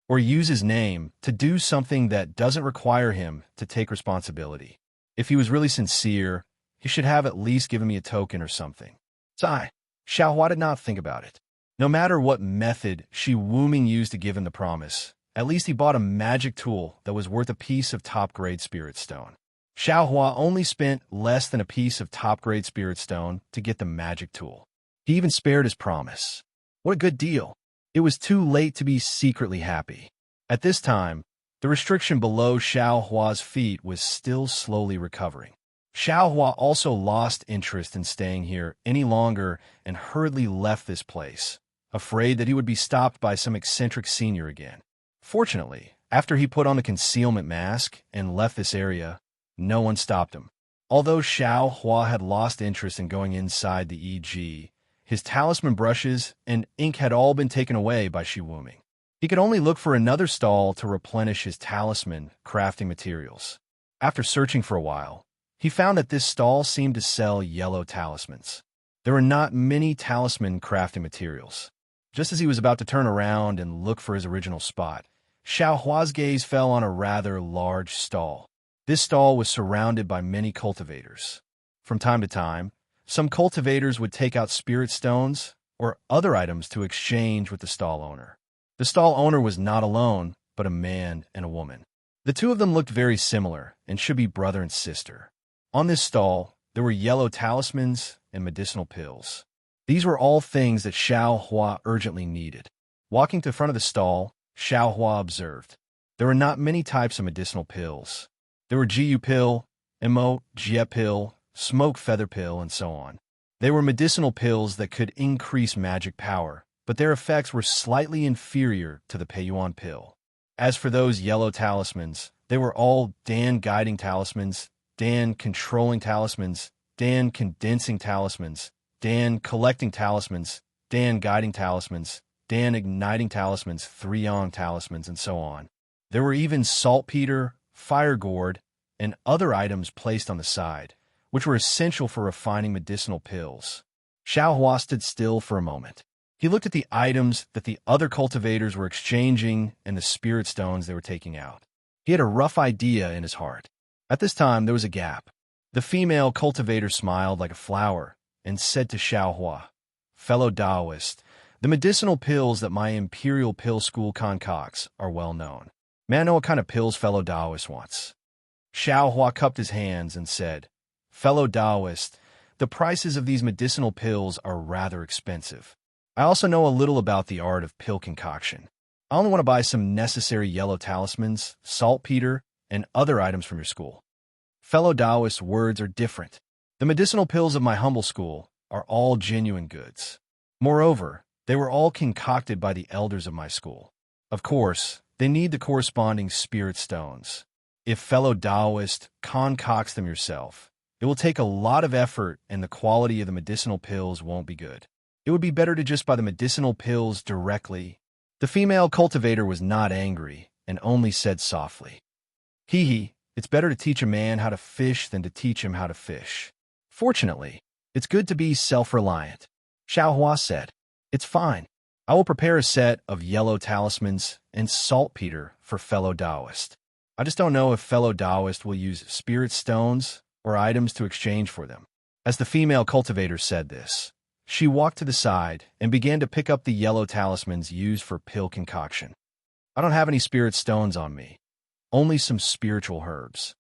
Or use his name to do something that doesn't require him to take responsibility. If he was really sincere, he should have at least given me a token or something. Sigh. Xiaohua did not think about it. No matter what method Shi Wuming used to give him the promise, at least he bought a magic tool that was worth a piece of top-grade spirit stone. Xiaohua only spent less than a piece of top-grade spirit stone to get the magic tool. He even spared his promise. What a good deal. It was too late to be secretly happy. At this time, the restriction below Xiaohua's feet was still slowly recovering. Xiaohua also lost interest in staying here any longer and hurriedly left this place, afraid that he would be stopped by some eccentric senior again. Fortunately, after he put on the concealment mask and left this area, no one stopped him. Although Xiaohua had lost interest in going inside the EG, his talisman brushes and ink had all been taken away by Shi Wuming. He could only look for another stall to replenish his talisman crafting materials. After searching for a while, he found that this stall seemed to sell yellow talismans. There were not many talisman crafting materials. Just as he was about to turn around and look for his original spot, Xiaohua's gaze fell on a rather large stall. This stall was surrounded by many cultivators. From time to time, some cultivators would take out spirit stones or other items to exchange with the stall owner. The stall owner was not alone, but a man and a woman. The two of them looked very similar and should be brother and sister. On this stall, there were yellow talismans and medicinal pills. These were all things that Xiaohua urgently needed. Walking to the front of the stall, Xiaohua observed. There were not many types of medicinal pills. There were Jiu pill, Emo, Jie pill, smoke feather pill, and so on. They were medicinal pills that could increase magic power, but their effects were slightly inferior to the Peiyuan pill. As for those yellow talismans, they were all Dan guiding talismans, Dan controlling talismans, Dan condensing talismans, Dan collecting talismans, Dan guiding talismans, Dan igniting talismans, 3-on talismans, and so on. There were even saltpeter, fire gourd, and other items placed on the side, which were essential for refining medicinal pills. Xiaohua stood still for a moment. He looked at the items that the other cultivators were exchanging and the spirit stones they were taking out. He had a rough idea in his heart. At this time, there was a gap. The female cultivator smiled like a flower and said to Xiaohua, "Fellow Taoist, the medicinal pills that my imperial pill school concocts are well known. May I know what kind of pills fellow Taoist wants?" Xiaohua cupped his hands and said, "Fellow Taoist, The prices of these medicinal pills are rather expensive. I also know a little about the art of pill concoction. I only want to buy some necessary yellow talismans, saltpeter, and other items from your school. Fellow Taoists' words are different. The medicinal pills of my humble school are all genuine goods. Moreover, they were all concocted by the elders of my school. Of course, they need the corresponding spirit stones. If fellow Taoist concocts them yourself, it will take a lot of effort and the quality of the medicinal pills won't be good. It would be better to just buy the medicinal pills directly. The female cultivator was not angry and only said softly, "Hee hee, it's better to teach a man how to fish than to teach him how to fish. Fortunately, it's good to be self-reliant." Xiao Hua said, "It's fine. I will prepare a set of yellow talismans and saltpeter for fellow Taoist. I just don't know if fellow Taoist will use spirit stones or items to exchange for them." As the female cultivator said this, she walked to the side and began to pick up the yellow talismans used for pill concoction. "I don't have any spirit stones on me, only some spiritual herbs.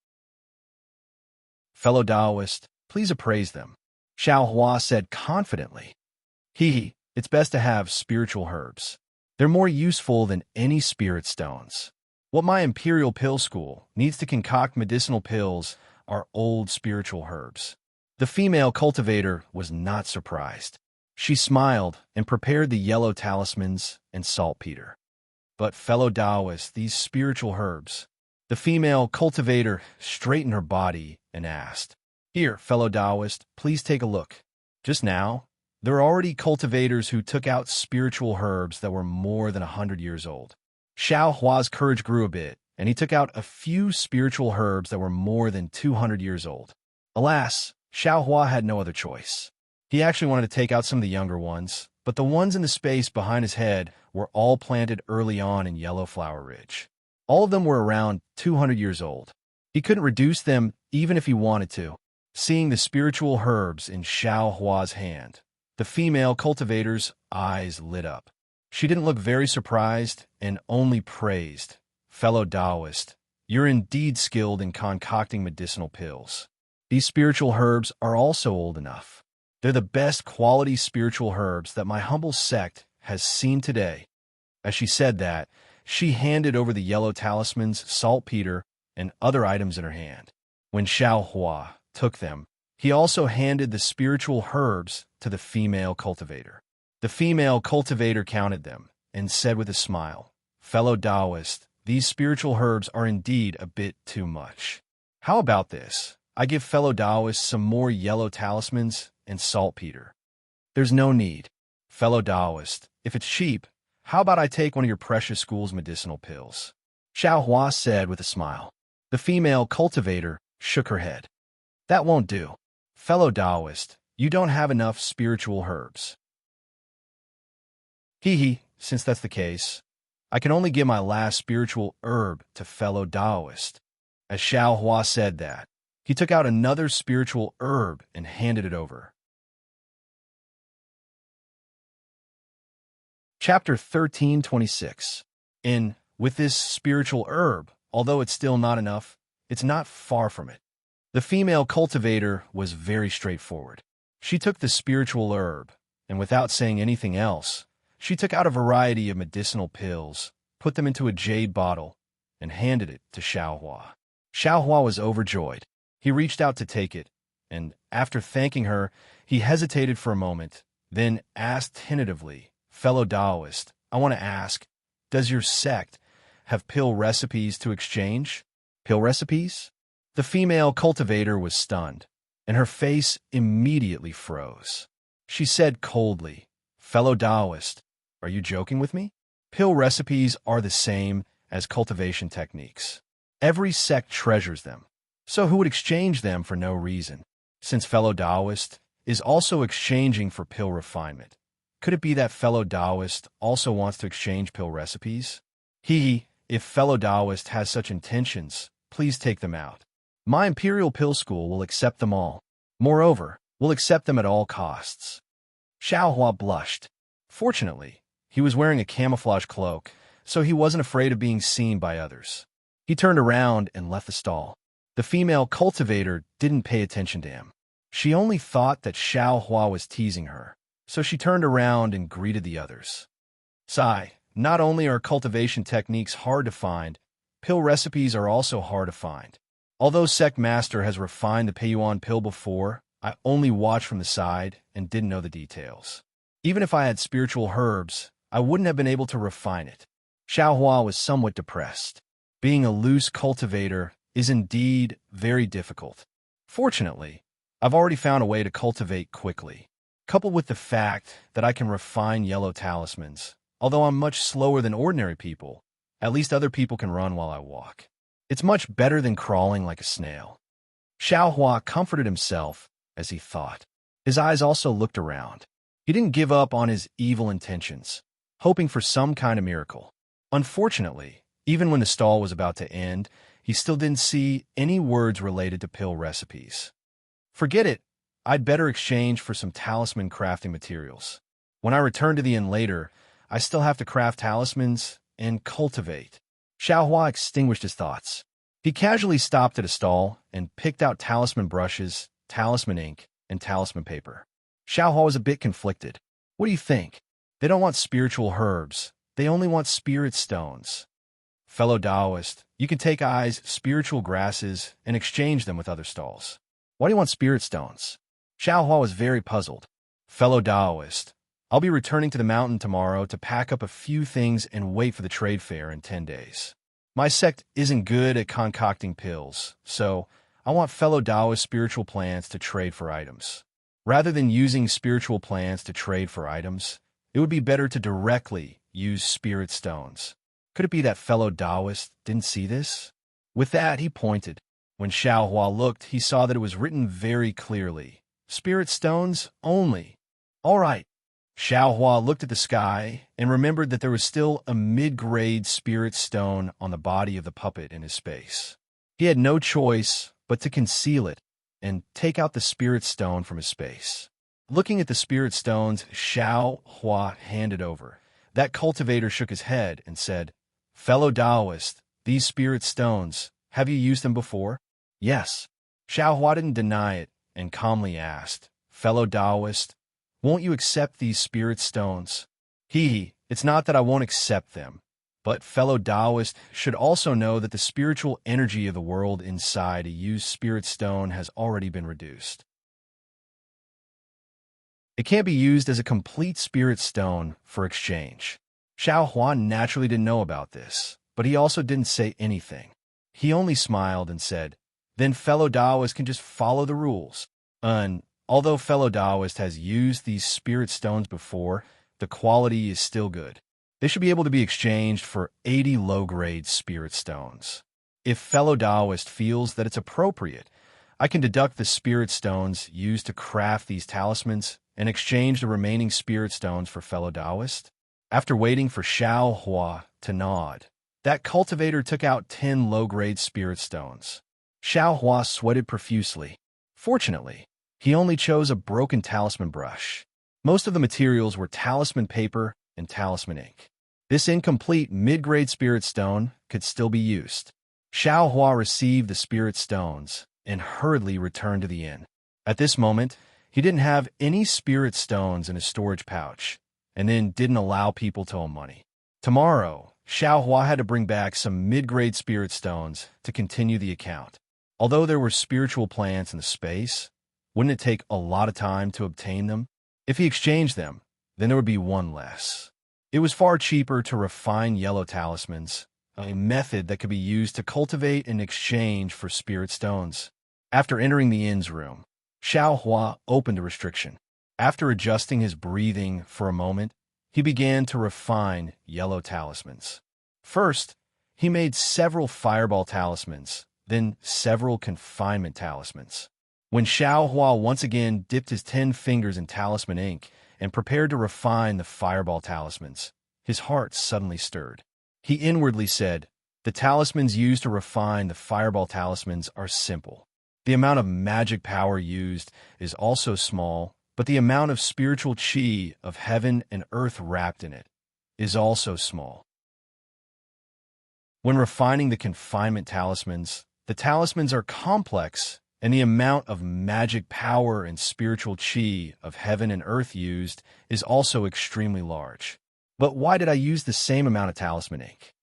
Fellow Taoist, please appraise them," Xiao Hua said confidently. "Hee hee, it's best to have spiritual herbs. They're more useful than any spirit stones. What my imperial pill school needs to concoct medicinal pills are old spiritual herbs." The female cultivator was not surprised. She smiled and prepared the yellow talismans and saltpeter. "But fellow Taoists, these spiritual herbs..." The female cultivator straightened her body and asked, "Here, fellow Taoist, please take a look. Just now, there are already cultivators who took out spiritual herbs that were more than 100 years old." Xiao Hua's courage grew a bit, and he took out a few spiritual herbs that were more than 200 years old. Alas, Xiao Hua had no other choice. He actually wanted to take out some of the younger ones, but the ones in the space behind his head were all planted early on in Yellow Flower Ridge. All of them were around 200 years old. He couldn't reduce them even if he wanted to. Seeing the spiritual herbs in Xiao Hua's hand, the female cultivator's eyes lit up. She didn't look very surprised and only praised, "Fellow Taoist, you're indeed skilled in concocting medicinal pills. These spiritual herbs are also old enough. They're the best quality spiritual herbs that my humble sect has seen today." As she said that, she handed over the yellow talismans, saltpeter, and other items in her hand. When Xiao Hua took them, he also handed the spiritual herbs to the female cultivator. The female cultivator counted them and said with a smile, "Fellow Taoist, these spiritual herbs are indeed a bit too much. How about this? I give fellow Taoists some more yellow talismans and saltpeter." "There's no need. Fellow Taoist, if it's cheap, how about I take one of your precious school's medicinal pills?" Xiao Hua said with a smile. The female cultivator shook her head. "That won't do. Fellow Taoist, you don't have enough spiritual herbs." "Hee hee, since that's the case, I can only give my last spiritual herb to fellow Taoist." As Xiao Hua said that, he took out another spiritual herb and handed it over. Chapter 13:26. With this spiritual herb, although it's still not enough, it's not far from it. The female cultivator was very straightforward. She took the spiritual herb, and without saying anything else, she took out a variety of medicinal pills, put them into a jade bottle, and handed it to Xiao Hua. Xiao Hua was overjoyed. He reached out to take it, and after thanking her, he hesitated for a moment, then asked tentatively, "Fellow Taoist, I want to ask, does your sect have pill recipes to exchange?" "Pill recipes?" The female cultivator was stunned, and her face immediately froze. She said coldly, "Fellow Taoist, are you joking with me? Pill recipes are the same as cultivation techniques. Every sect treasures them, so who would exchange them for no reason? Since fellow Taoist is also exchanging for pill refinement, could it be that fellow Taoist also wants to exchange pill recipes? If fellow Taoist has such intentions, please take them out. My Imperial Pill School will accept them all. Moreover, we'll accept them at all costs." Xiao Hua blushed. Fortunately, he was wearing a camouflage cloak, so he wasn't afraid of being seen by others. He turned around and left the stall. The female cultivator didn't pay attention to him. She only thought that Xiao Hua was teasing her, so she turned around and greeted the others. Sigh, not only are cultivation techniques hard to find, pill recipes are also hard to find. Although Sect Master has refined the Peiyuan pill before, I only watched from the side and didn't know the details. Even if I had spiritual herbs, I wouldn't have been able to refine it. Xiao Hua was somewhat depressed. Being a loose cultivator is indeed very difficult. Fortunately, I've already found a way to cultivate quickly. Coupled with the fact that I can refine yellow talismans, although I'm much slower than ordinary people, at least other people can run while I walk. It's much better than crawling like a snail. Xiao Hua comforted himself as he thought. His eyes also looked around. He didn't give up on his evil intentions, hoping for some kind of miracle. Unfortunately, even when the stall was about to end, he still didn't see any words related to pill recipes. Forget it. I'd better exchange for some talisman crafting materials. When I return to the inn later, I still have to craft talismans and cultivate. Xiao Hua extinguished his thoughts. He casually stopped at a stall and picked out talisman brushes, talisman ink, and talisman paper. Xiao Hua was a bit conflicted. What do you think? They don't want spiritual herbs. They only want spirit stones. Fellow Taoist, you can take Ai's spiritual grasses and exchange them with other stalls. Why do you want spirit stones? Xiao Hua was very puzzled. Fellow Taoist, I'll be returning to the mountain tomorrow to pack up a few things and wait for the trade fair in 10 days. My sect isn't good at concocting pills, so I want fellow Taoist spiritual plants to trade for items. Rather than using spiritual plants to trade for items, it would be better to directly use spirit stones. Could it be that fellow Taoist didn't see this? With that, he pointed. When Xiao Hua looked, he saw that it was written very clearly. Spirit stones only. All right. Xiao Hua looked at the sky and remembered that there was still a mid-grade spirit stone on the body of the puppet in his space. He had no choice but to conceal it and take out the spirit stone from his space. Looking at the spirit stones, Xiao Hua handed over. That cultivator shook his head and said, Fellow Taoist, these spirit stones, have you used them before? Yes. Xiao Hua didn't deny it and calmly asked, Fellow Taoist, won't you accept these spirit stones? It's not that I won't accept them, but fellow Taoist should also know that the spiritual energy of the world inside a used spirit stone has already been reduced. It can't be used as a complete spirit stone for exchange. Xiao Hua naturally didn't know about this, but he also didn't say anything. He only smiled and said, Then fellow Taoist can just follow the rules. Although fellow Taoist has used these spirit stones before, the quality is still good. They should be able to be exchanged for 80 low-grade spirit stones. If fellow Taoist feels that it's appropriate, I can deduct the spirit stones used to craft these talismans and exchange the remaining spirit stones for fellow Taoist. After waiting for Xiao Hua to nod, that cultivator took out 10 low-grade spirit stones. Xiao Hua sweated profusely. Fortunately, he only chose a broken talisman brush. Most of the materials were talisman paper and talisman ink. This incomplete mid-grade spirit stone could still be used. Xiao Hua received the spirit stones and hurriedly returned to the inn. At this moment, he didn't have any spirit stones in his storage pouch, and then didn't allow people to owe money. Tomorrow, Xiao Hua had to bring back some mid-grade spirit stones to continue the account. Although there were spiritual plants in the space, wouldn't it take a lot of time to obtain them? If he exchanged them, then there would be one less. It was far cheaper to refine yellow talismans, a method that could be used to cultivate in exchange for spirit stones. After entering the inn's room, Xiao Hua opened a restriction. After adjusting his breathing for a moment, he began to refine yellow talismans. First, he made several fireball talismans, then several confinement talismans. When Xiao Hua once again dipped his 10 fingers in talisman ink and prepared to refine the fireball talismans, his heart suddenly stirred. He inwardly said, The talismans used to refine the fireball talismans are simple. The amount of magic power used is also small, but the amount of spiritual chi of heaven and earth wrapped in it is also small. When refining the confinement talismans, the talismans are complex and the amount of magic power and spiritual chi of heaven and earth used is also extremely large. But why did I use the same amount of talisman ink?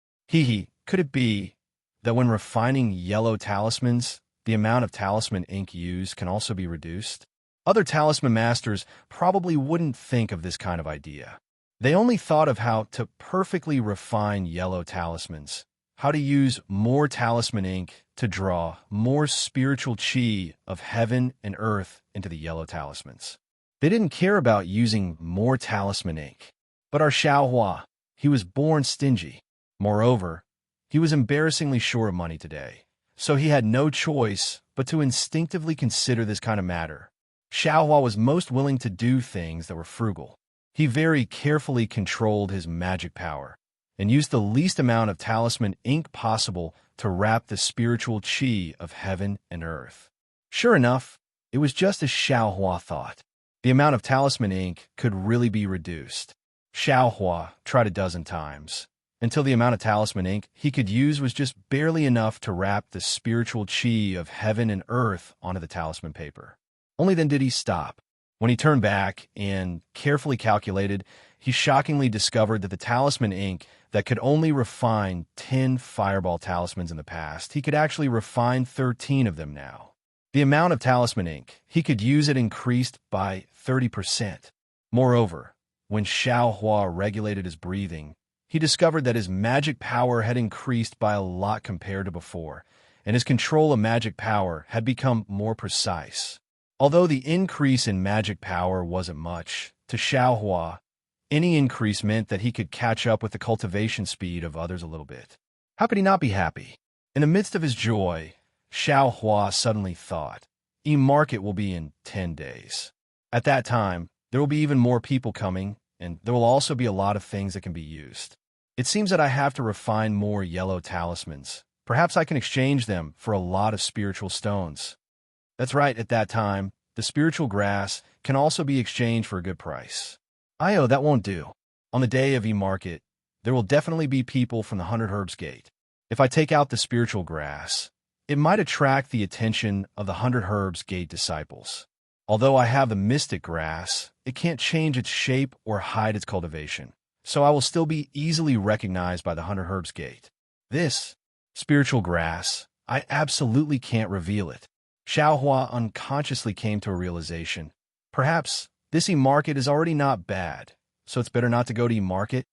Could it be that when refining yellow talismans, the amount of talisman ink used can also be reduced? Other talisman masters probably wouldn't think of this kind of idea. They only thought of how to perfectly refine yellow talismans, how to use more talisman ink to draw more spiritual chi of heaven and earth into the yellow talismans. They didn't care about using more talisman ink. But our Xiaohua, he was born stingy. Moreover, he was embarrassingly short of money today, so he had no choice but to instinctively consider this kind of matter. Xiaohua was most willing to do things that were frugal. He very carefully controlled his magic power and used the least amount of talisman ink possible to wrap the spiritual chi of heaven and earth. Sure enough, it was just as Xiaohua thought. The amount of talisman ink could really be reduced. Xiaohua tried a dozen times, until the amount of talisman ink he could use was just barely enough to wrap the spiritual chi of heaven and earth onto the talisman paper. Only then did he stop. When he turned back and carefully calculated, he shockingly discovered that the talisman ink that could only refine 10 fireball talismans in the past, he could actually refine 13 of them now. The amount of talisman ink he could use had increased by 30%. Moreover, when Xiaohua regulated his breathing, he discovered that his magic power had increased by a lot compared to before, and his control of magic power had become more precise. Although the increase in magic power wasn't much, to Xiaohua, any increase meant that he could catch up with the cultivation speed of others a little bit. How could he not be happy? In the midst of his joy, Xiaohua suddenly thought, "E-market will be in 10 days. At that time, there will be even more people coming, and there will also be a lot of things that can be used. It seems that I have to refine more yellow talismans. Perhaps I can exchange them for a lot of spiritual stones." That's right, at that time, the spiritual grass can also be exchanged for a good price. That won't do. On the day of E-market, there will definitely be people from the 100 Herbs Gate. If I take out the spiritual grass, it might attract the attention of the 100 Herbs Gate disciples. Although I have the mystic grass, it can't change its shape or hide its cultivation, so I will still be easily recognized by the 100 Herbs Gate. This spiritual grass, I absolutely can't reveal it. Xiaohua unconsciously came to a realization. Perhaps this E-market is already not bad, so it's better not to go to E-market.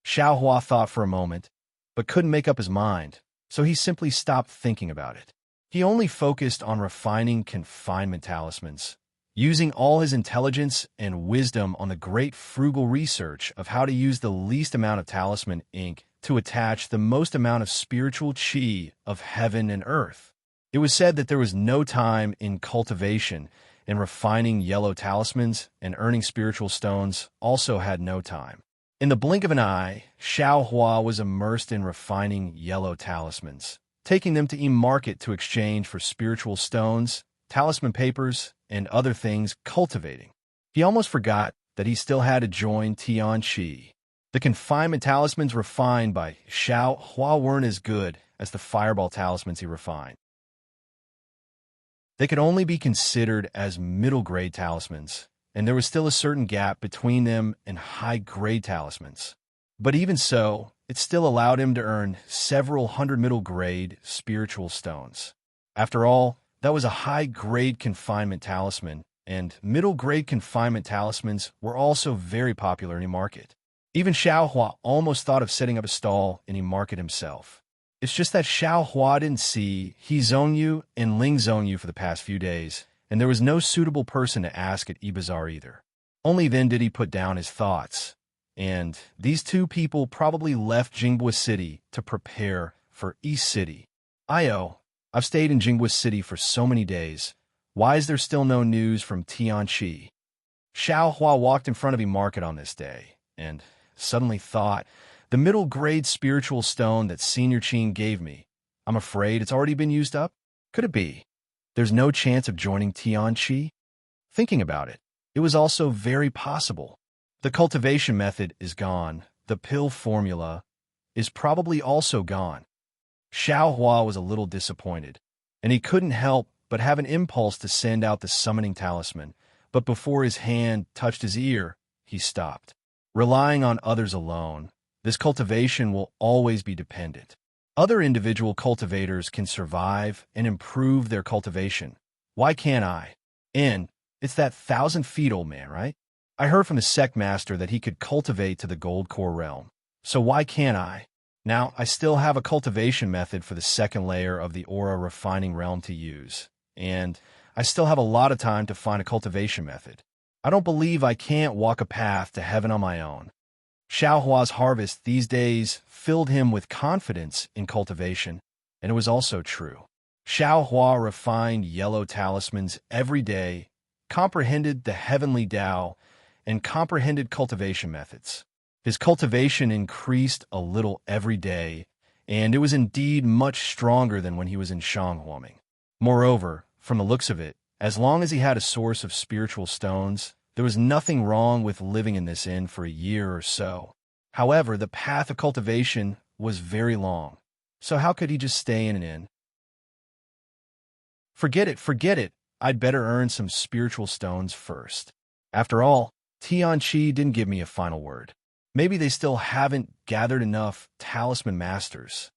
Xiaohua thought for a moment, but couldn't make up his mind, so he simply stopped thinking about it. He only focused on refining confinement talismans, using all his intelligence and wisdom on the great frugal research of how to use the least amount of talisman ink to attach the most amount of spiritual chi of heaven and earth. It was said that there was no time in cultivation, and refining yellow talismans and earning spiritual stones also had no time. In the blink of an eye, Xiaohua was immersed in refining yellow talismans, taking them to E-market to exchange for spiritual stones, talisman papers, and other things cultivating. He almost forgot that he still had to join Tianqi. The confinement talismans refined by Xiaohua weren't as good as the fireball talismans he refined. They could only be considered as middle-grade talismans, and there was still a certain gap between them and high-grade talismans. But even so, it still allowed him to earn several hundred middle-grade spiritual stones. After all, that was a high-grade confinement talisman, and middle-grade confinement talismans were also very popular in E-market. Even Xiaohua almost thought of setting up a stall in E-market himself. It's just that Xiaohua didn't see He Zhongyu and Ling Zhongyu for the past few days, and there was no suitable person to ask at E-Bazaar either. Only then did he put down his thoughts. And these two people probably left Jinghua City to prepare for East City. I've stayed in Jinghua City for so many days. Why is there still no news from Tianqi? Xiaohua walked in front of E-market on this day, and suddenly thought, the middle-grade spiritual stone that Senior Qin gave me, I'm afraid it's already been used up? Could it be? There's no chance of joining Tianqi? Thinking about it, it was also very possible. The cultivation method is gone. The pill formula is probably also gone. Xiaohua was a little disappointed, and he couldn't help but have an impulse to send out the summoning talisman. But before his hand touched his ear, he stopped. Relying on others alone, this cultivation will always be dependent. Other individual cultivators can survive and improve their cultivation. Why can't I? And it's that 1,000 feet old man, right? I heard from the sect master that he could cultivate to the gold core realm. So why can't I? Now, I still have a cultivation method for the second layer of the aura refining realm to use, and I still have a lot of time to find a cultivation method. I don't believe I can't walk a path to heaven on my own. Xiaohua's harvest these days filled him with confidence in cultivation, and it was also true. Xiaohua refined yellow talismans every day, comprehended the heavenly Tao, and comprehended cultivation methods. His cultivation increased a little every day, and it was indeed much stronger than when he was in Shanghuaming. Moreover, from the looks of it, as long as he had a source of spiritual stones, there was nothing wrong with living in this inn for a year or so. However, the path of cultivation was very long, so how could he just stay in an inn? Forget it. I'd better earn some spiritual stones first. After all, Tianqi didn't give me a final word. Maybe they still haven't gathered enough talisman masters.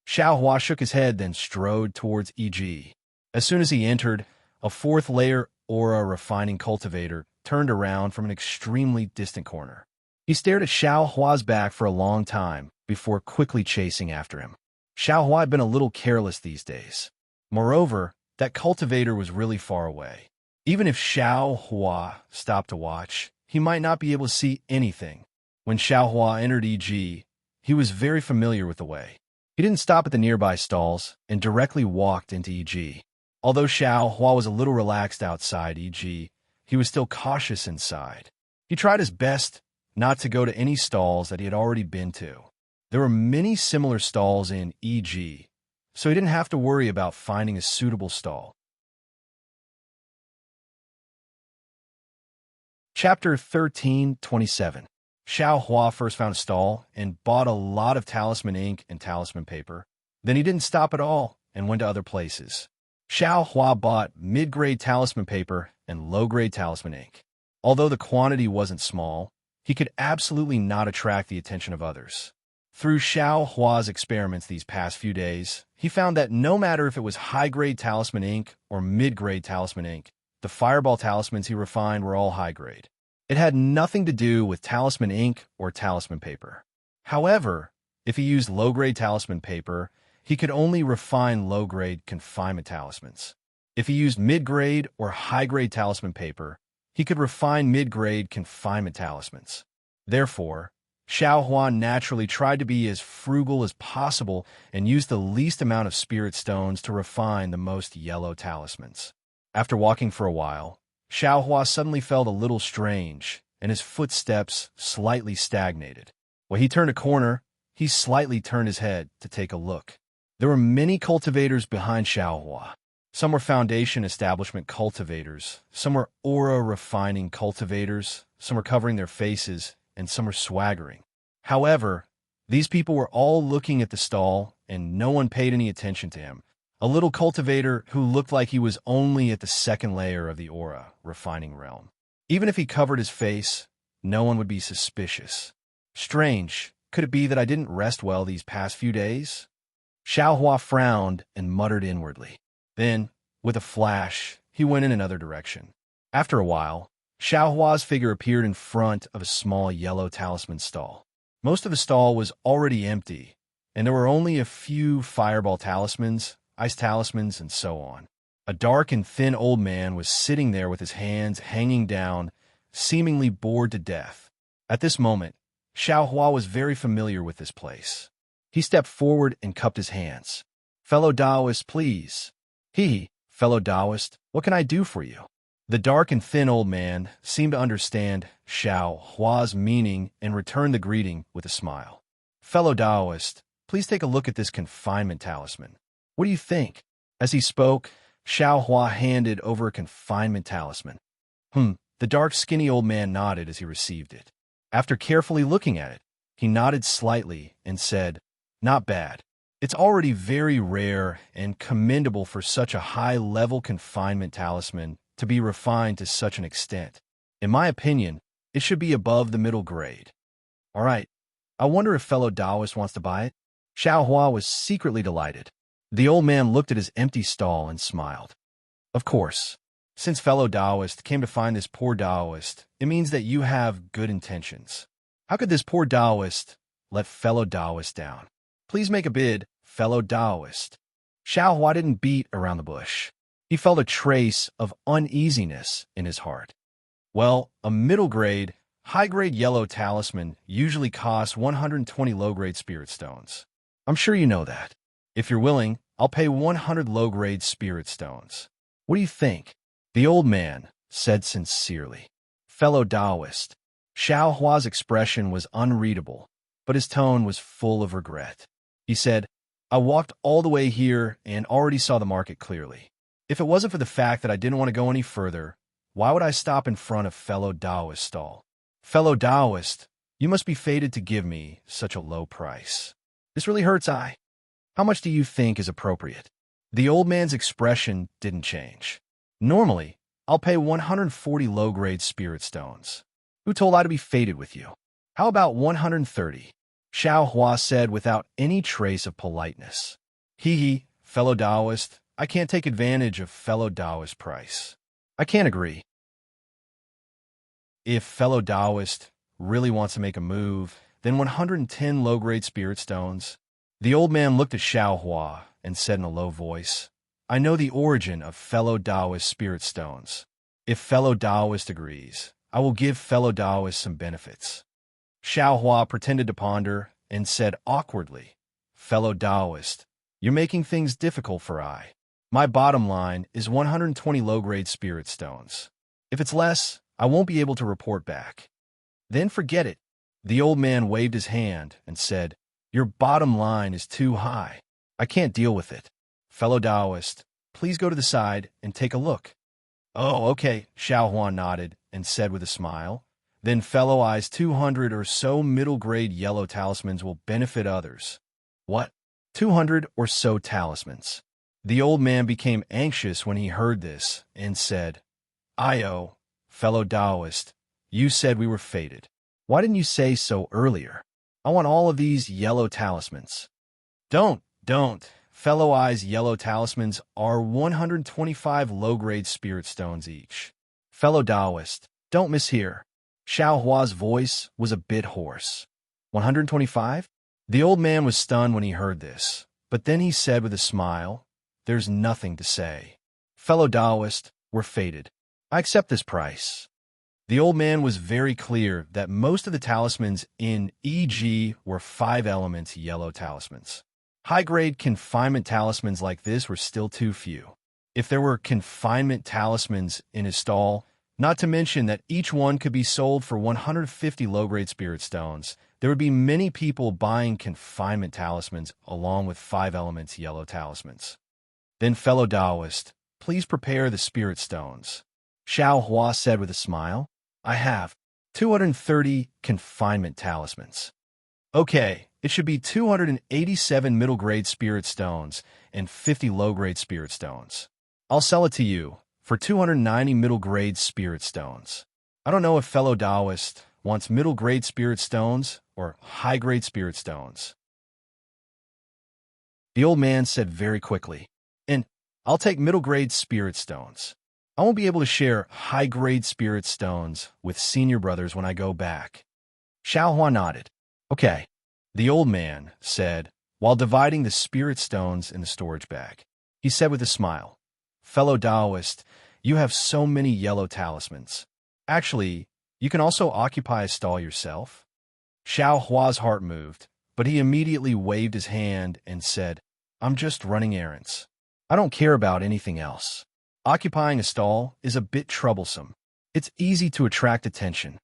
Xiaohua shook his head, then strode towards EG. As soon as he entered, a fourth-layer aura refining cultivator turned around from an extremely distant corner. He stared at Xiaohua's back for a long time before quickly chasing after him. Xiaohua had been a little careless these days. Moreover, that cultivator was really far away. Even if Xiaohua stopped to watch, he might not be able to see anything. When Xiaohua entered EG, he was very familiar with the way. He didn't stop at the nearby stalls and directly walked into EG. Although Xiaohua was a little relaxed outside EG, he was still cautious inside. He tried his best not to go to any stalls that he had already been to. There were many similar stalls in EG, so he didn't have to worry about finding a suitable stall. Chapter 13:27. Xiaohua first found a stall and bought a lot of talisman ink and talisman paper. Then he didn't stop at all and went to other places. Xiaohua bought mid-grade talisman paper and low-grade talisman ink. Although the quantity wasn't small, he could absolutely not attract the attention of others. Through Xiaohua's experiments these past few days, he found that no matter if it was high-grade talisman ink or mid-grade talisman ink, the fireball talismans he refined were all high-grade. It had nothing to do with talisman ink or talisman paper. However, if he used low-grade talisman paper, he could only refine low-grade confinement talismans. If he used mid-grade or high-grade talisman paper, he could refine mid-grade confinement talismans. Therefore, Xiaohua naturally tried to be as frugal as possible and used the least amount of spirit stones to refine the most yellow talismans. After walking for a while, Xiaohua suddenly felt a little strange, and his footsteps slightly stagnated. When he turned a corner, he slightly turned his head to take a look. There were many cultivators behind Xiaohua. Some were foundation establishment cultivators, some were aura refining cultivators, some were covering their faces, and some were swaggering. However, these people were all looking at the stall, and no one paid any attention to him. A little cultivator who looked like he was only at the second layer of the aura refining realm. Even if he covered his face, no one would be suspicious. Strange, could it be that I didn't rest well these past few days? Xiaohua frowned and muttered inwardly. Then, with a flash, he went in another direction. After a while, Xiaohua's figure appeared in front of a small yellow talisman stall. Most of the stall was already empty, and there were only a few fireball talismans, ice talismans, and so on. A dark and thin old man was sitting there with his hands hanging down, seemingly bored to death. At this moment, Xiaohua was very familiar with this place. He stepped forward and cupped his hands. "Fellow Taoist, please." Fellow Taoist, what can I do for you?" The dark and thin old man seemed to understand Xiaohua's meaning and returned the greeting with a smile. "Fellow Taoist, please take a look at this confinement talisman. What do you think?" As he spoke, Xiaohua handed over a confinement talisman. The dark, skinny old man nodded as he received it. After carefully looking at it, he nodded slightly and said, "Not bad. It's already very rare and commendable for such a high-level confinement talisman to be refined to such an extent. In my opinion, it should be above the middle grade. All right, I wonder if fellow Taoist wants to buy it? Xiao Hua was secretly delighted. The old man looked at his empty stall and smiled. Of course. Since fellow Taoist came to find this poor Taoist, it means that you have good intentions. How could this poor Taoist let fellow Taoist down? Please make a bid, fellow Taoist. Xiao Hua didn't beat around the bush. He felt a trace of uneasiness in his heart. Well, a middle-grade, high-grade yellow talisman usually costs 120 low-grade spirit stones. I'm sure you know that. If you're willing, I'll pay 100 low-grade spirit stones. What do you think? The old man said sincerely. Fellow Taoist. Xiao Hua's expression was unreadable, but his tone was full of regret. He said, I walked all the way here and already saw the market clearly. If it wasn't for the fact that I didn't want to go any further, why would I stop in front of fellow Taoist's stall? Fellow Taoist, you must be fated to give me such a low price. This really hurts. How much do you think is appropriate? The old man's expression didn't change. Normally, I'll pay 140 low-grade spirit stones. Who told I to be fated with you? How about 130? Xiao Hua said without any trace of politeness. Hee, fellow Taoist, I can't take advantage of fellow Taoist price. I can't agree. If fellow Taoist really wants to make a move, then 110 low-grade spirit stones. The old man looked at Xiao Hua and said in a low voice, I know the origin of fellow Taoist spirit stones. If fellow Taoist agrees, I will give fellow Taoist some benefits. Xiao Hua pretended to ponder and said awkwardly, fellow Taoist, you're making things difficult for I. My bottom line is 120 low-grade spirit stones. If it's less, I won't be able to report back. Then forget it. The old man waved his hand and said, your bottom line is too high. I can't deal with it. Fellow Taoist, please go to the side and take a look. Oh, okay, Xiao Hua nodded and said with a smile. Then fellow eyes 200 or so middle-grade yellow talismans will benefit others. What? 200 or so talismans. The old man became anxious when he heard this and said, Io, fellow Taoist, you said we were fated. Why didn't you say so earlier? I want all of these yellow talismans. Don't. Fellow eyes yellow talismans are 125 low-grade spirit stones each. Fellow Taoist, don't mishear. Xiao Hua's voice was a bit hoarse. 125? The old man was stunned when he heard this, but then he said with a smile, there's nothing to say. Fellow Taoist, we're fated. I accept this price. The old man was very clear that most of the talismans in EG were 5 elements yellow talismans. High-grade confinement talismans like this were still too few. If there were confinement talismans in his stall, not to mention that each one could be sold for 150 low-grade spirit stones, there would be many people buying confinement talismans along with 5 elements yellow talismans. Then, fellow Taoist, please prepare the spirit stones. Xiao Hua said with a smile. I have 230 confinement talismans. Okay, it should be 287 middle-grade spirit stones and 50 low-grade spirit stones. I'll sell it to you for 290 middle-grade spirit stones. I don't know if fellow Taoist wants middle-grade spirit stones or high-grade spirit stones. The old man said very quickly, and I'll take middle-grade spirit stones. I won't be able to share high-grade spirit stones with senior brothers when I go back. Xiao Hua nodded. Okay, the old man said, while dividing the spirit stones in the storage bag. He said with a smile, fellow Taoist, you have so many yellow talismans. Actually, you can also occupy a stall yourself. Xiao Hua's heart moved, but he immediately waved his hand and said, I'm just running errands. I don't care about anything else. Occupying a stall is a bit troublesome. It's easy to attract attention.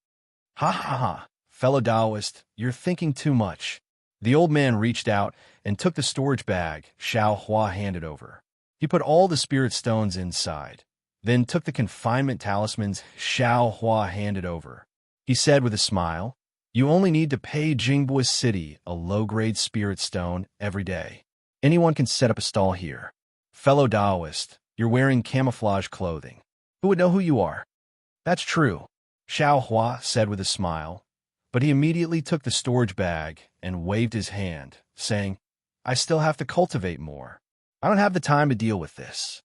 Ha ha ha, fellow Taoist, you're thinking too much. The old man reached out and took the storage bag Xiao Hua handed over. He put all the spirit stones inside, then took the confinement talismans Xiao Hua handed over. He said with a smile, you only need to pay Jingbo City a low-grade spirit stone every day. Anyone can set up a stall here. Fellow Taoist, you're wearing camouflage clothing. Who would know who you are? That's true, Xiao Hua said with a smile, but he immediately took the storage bag and waved his hand, saying, I still have to cultivate more. I don't have the time to deal with this.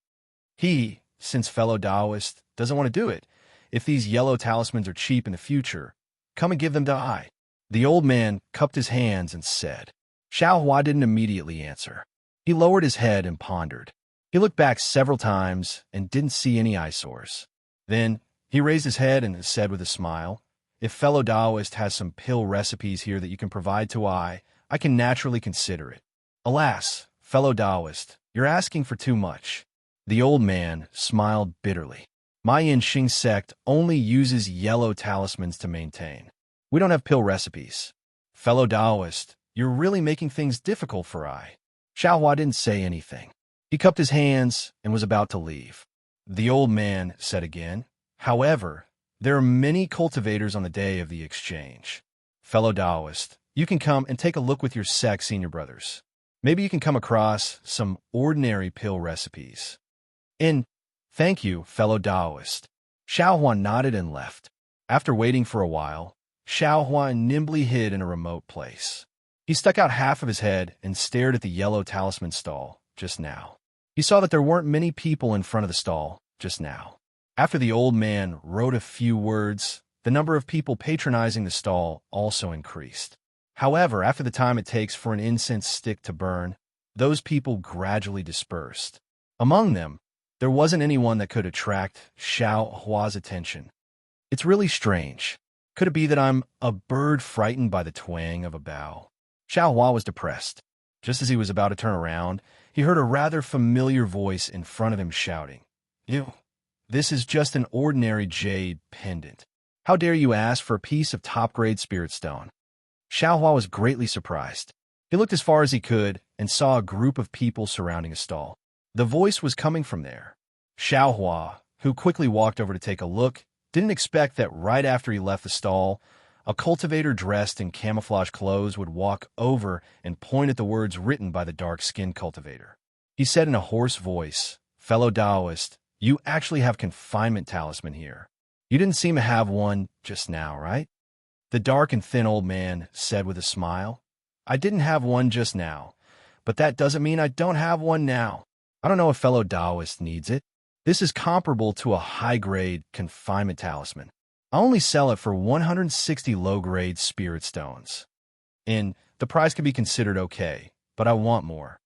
He, since fellow Taoist, doesn't want to do it. If these yellow talismans are cheap in the future, come and give them to I. The old man cupped his hands and said. Xiao Hua didn't immediately answer. He lowered his head and pondered. He looked back several times and didn't see any eyesores. Then he raised his head and said with a smile, if fellow Taoist has some pill recipes here that you can provide to I can naturally consider it. Alas, fellow Taoist, you're asking for too much. The old man smiled bitterly. My Yinxing sect only uses yellow talismans to maintain. We don't have pill recipes. Fellow Taoist, you're really making things difficult for I. Xiao Hua didn't say anything. He cupped his hands and was about to leave. The old man said again, however, there are many cultivators on the day of the exchange. Fellow Taoist, you can come and take a look with your sect senior brothers. Maybe you can come across some ordinary pill recipes. Thank you, fellow Taoist. Xiao Hua nodded and left. After waiting for a while, Xiao Hua nimbly hid in a remote place. He stuck out half of his head and stared at the yellow talisman stall just now. He saw that there weren't many people in front of the stall just now. After the old man wrote a few words, the number of people patronizing the stall also increased. However, after the time it takes for an incense stick to burn, those people gradually dispersed. Among them, there wasn't anyone that could attract Xiao Hua's attention. It's really strange. Could it be that I'm a bird frightened by the twang of a bough? Xiao Hua was depressed. Just as he was about to turn around, he heard a rather familiar voice in front of him shouting, "You, this is just an ordinary jade pendant. How dare you ask for a piece of top-grade spirit stone?" Xiao Hua was greatly surprised. He looked as far as he could and saw a group of people surrounding a stall. The voice was coming from there. Xiao Hua, who quickly walked over to take a look, didn't expect that right after he left the stall, a cultivator dressed in camouflage clothes would walk over and point at the words written by the dark-skinned cultivator. He said in a hoarse voice, "Fellow Taoist, you actually have confinement talisman here. You didn't seem to have one just now, right?" The dark and thin old man said with a smile, "I didn't have one just now, but that doesn't mean I don't have one now. I don't know if fellow Taoist needs it. This is comparable to a high-grade confinement talisman. I only sell it for 160 low-grade spirit stones. And the price can be considered okay, but I want more.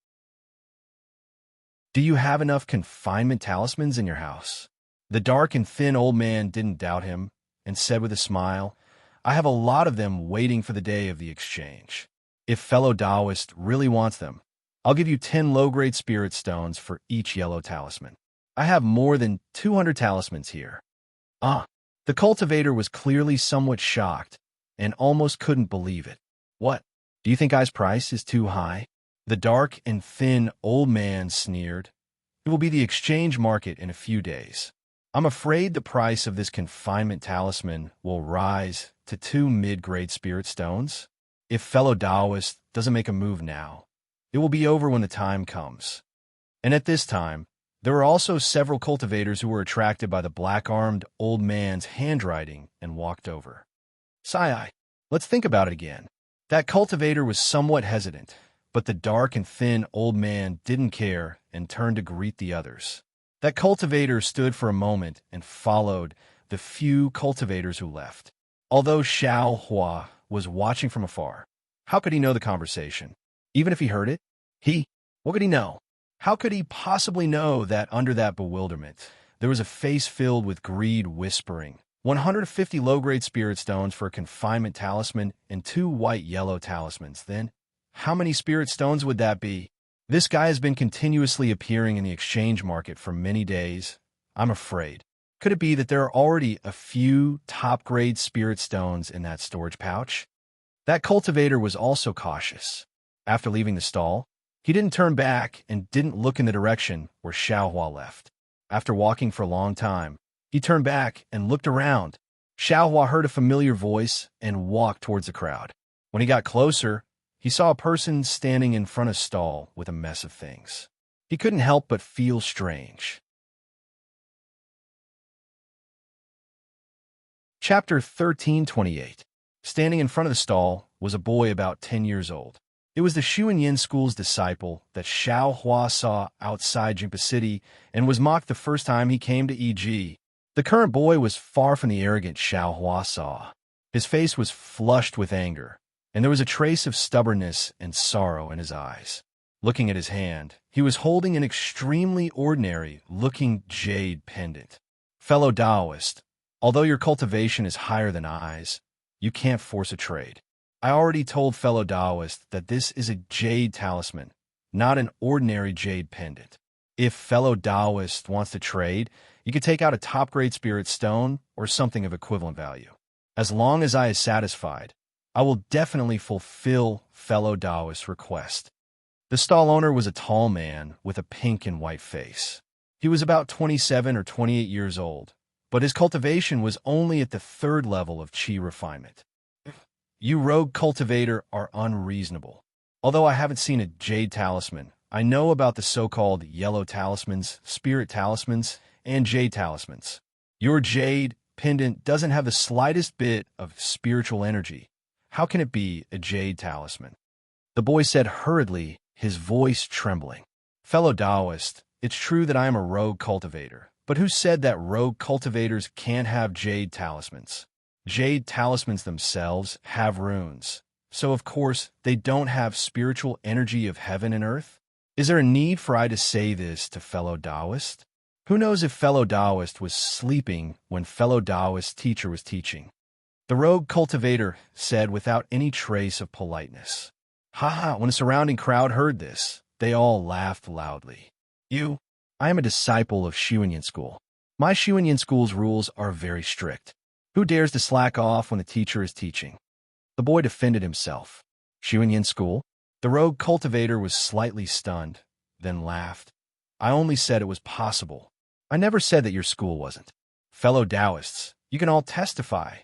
Do you have enough confinement talismans in your house?" The dark and thin old man didn't doubt him and said with a smile, "I have a lot of them waiting for the day of the exchange. If fellow Taoist really wants them, I'll give you 10 low-grade spirit stones for each yellow talisman. I have more than 200 talismans here." The cultivator was clearly somewhat shocked and almost couldn't believe it. "What? Do you think I's price is too high?" The dark and thin old man sneered. "It will be the exchange market in a few days. I'm afraid the price of this confinement talisman will rise to 2 mid-grade spirit stones. If fellow Taoist doesn't make a move now, it will be over when the time comes." And at this time, there were also several cultivators who were attracted by the black-armed old man's handwriting and walked over. "Sai, let's think about it again." That cultivator was somewhat hesitant, but the dark and thin old man didn't care and turned to greet the others. That cultivator stood for a moment and followed the few cultivators who left. Although Xiao Hua was watching from afar, how could he know the conversation? Even if he heard it, what could he know? How could he possibly know that under that bewilderment, there was a face filled with greed whispering, 150 low-grade spirit stones for a confinement talisman and 2 white-yellow talismans? Then, how many spirit stones would that be? This guy has been continuously appearing in the exchange market for many days. I'm afraid. Could it be that there are already a few top-grade spirit stones in that storage pouch? That cultivator was also cautious. After leaving the stall, he didn't turn back and didn't look in the direction where Xiao Hua left. After walking for a long time, he turned back and looked around. Xiao Hua heard a familiar voice and walked towards the crowd. When he got closer, he saw a person standing in front of a stall with a mess of things. He couldn't help but feel strange. Chapter 1328. Standing in front of the stall was a boy about 10 years old. It was the Xuanyin School's disciple that Xiao Hua saw outside Jinpa City and was mocked the first time he came to EG. The current boy was far from the arrogant Xiao Hua saw. His face was flushed with anger, and there was a trace of stubbornness and sorrow in his eyes. Looking at his hand, he was holding an extremely ordinary-looking jade pendant. Fellow Taoist, although your cultivation is higher than eyes, you can't force a trade. I already told fellow Taoist that this is a jade talisman, not an ordinary jade pendant. If fellow Taoist wants to trade, you could take out a top-grade spirit stone or something of equivalent value. As long as I is satisfied, I will definitely fulfill fellow Taoist's request. The stall owner was a tall man with a pink and white face. He was about 27 or 28 years old, but his cultivation was only at the 3rd level of Qi refinement. You rogue cultivator are unreasonable. Although I haven't seen a jade talisman, I know about the so-called yellow talismans, spirit talismans, and jade talismans. Your jade pendant doesn't have the slightest bit of spiritual energy. How can it be a jade talisman? The boy said hurriedly, his voice trembling. Fellow Taoist, it's true that I am a rogue cultivator, but who said that rogue cultivators can't have jade talismans? Jade talismans themselves have runes, so of course they don't have spiritual energy of heaven and earth. Is there a need for I to say this to fellow Taoist? Who knows if fellow Taoist was sleeping when fellow Taoist teacher was teaching? The rogue cultivator said without any trace of politeness. Ha! When the surrounding crowd heard this, they all laughed loudly. I am a disciple of Xuanyin School. My Xuanyin School's rules are very strict. Who dares to slack off when the teacher is teaching? The boy defended himself. Xuanyin School? The rogue cultivator was slightly stunned, then laughed. I only said it was possible. I never said that your school wasn't. Fellow Taoists, you can all testify.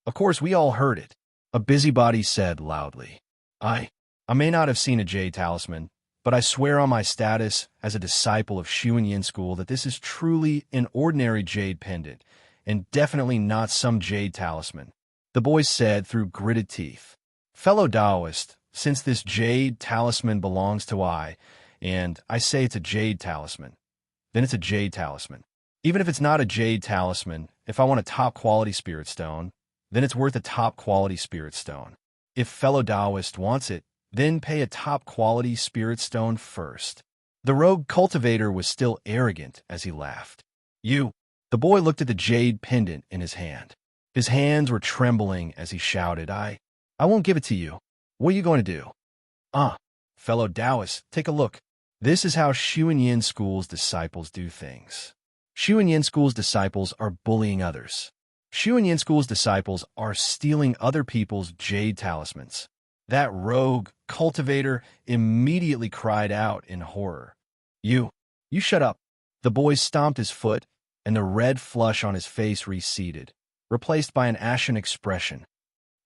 Of course, we all heard it. A busybody said loudly. I may not have seen a jade talisman, but I swear on my status as a disciple of Xuanyin School that this is truly an ordinary jade pendant, and definitely not some jade talisman. The boy said through gritted teeth. Fellow Taoist, since this jade talisman belongs to and I say it's a jade talisman, then it's a jade talisman. Even if it's not a jade talisman, if I want a top-quality spirit stone, then it's worth a top-quality spirit stone. If fellow Taoist wants it, then pay a top-quality spirit stone first. The rogue cultivator was still arrogant as he laughed. The boy looked at the jade pendant in his hand. His hands were trembling as he shouted, I won't give it to you. What are you going to do? Fellow Taoists, take a look. This is how Xuanyin School's disciples do things. Xuanyin School's disciples are bullying others. Xuanyin School's disciples are stealing other people's jade talismans. That rogue cultivator immediately cried out in horror. You shut up. The boy stomped his foot, and the red flush on his face receded, replaced by an ashen expression.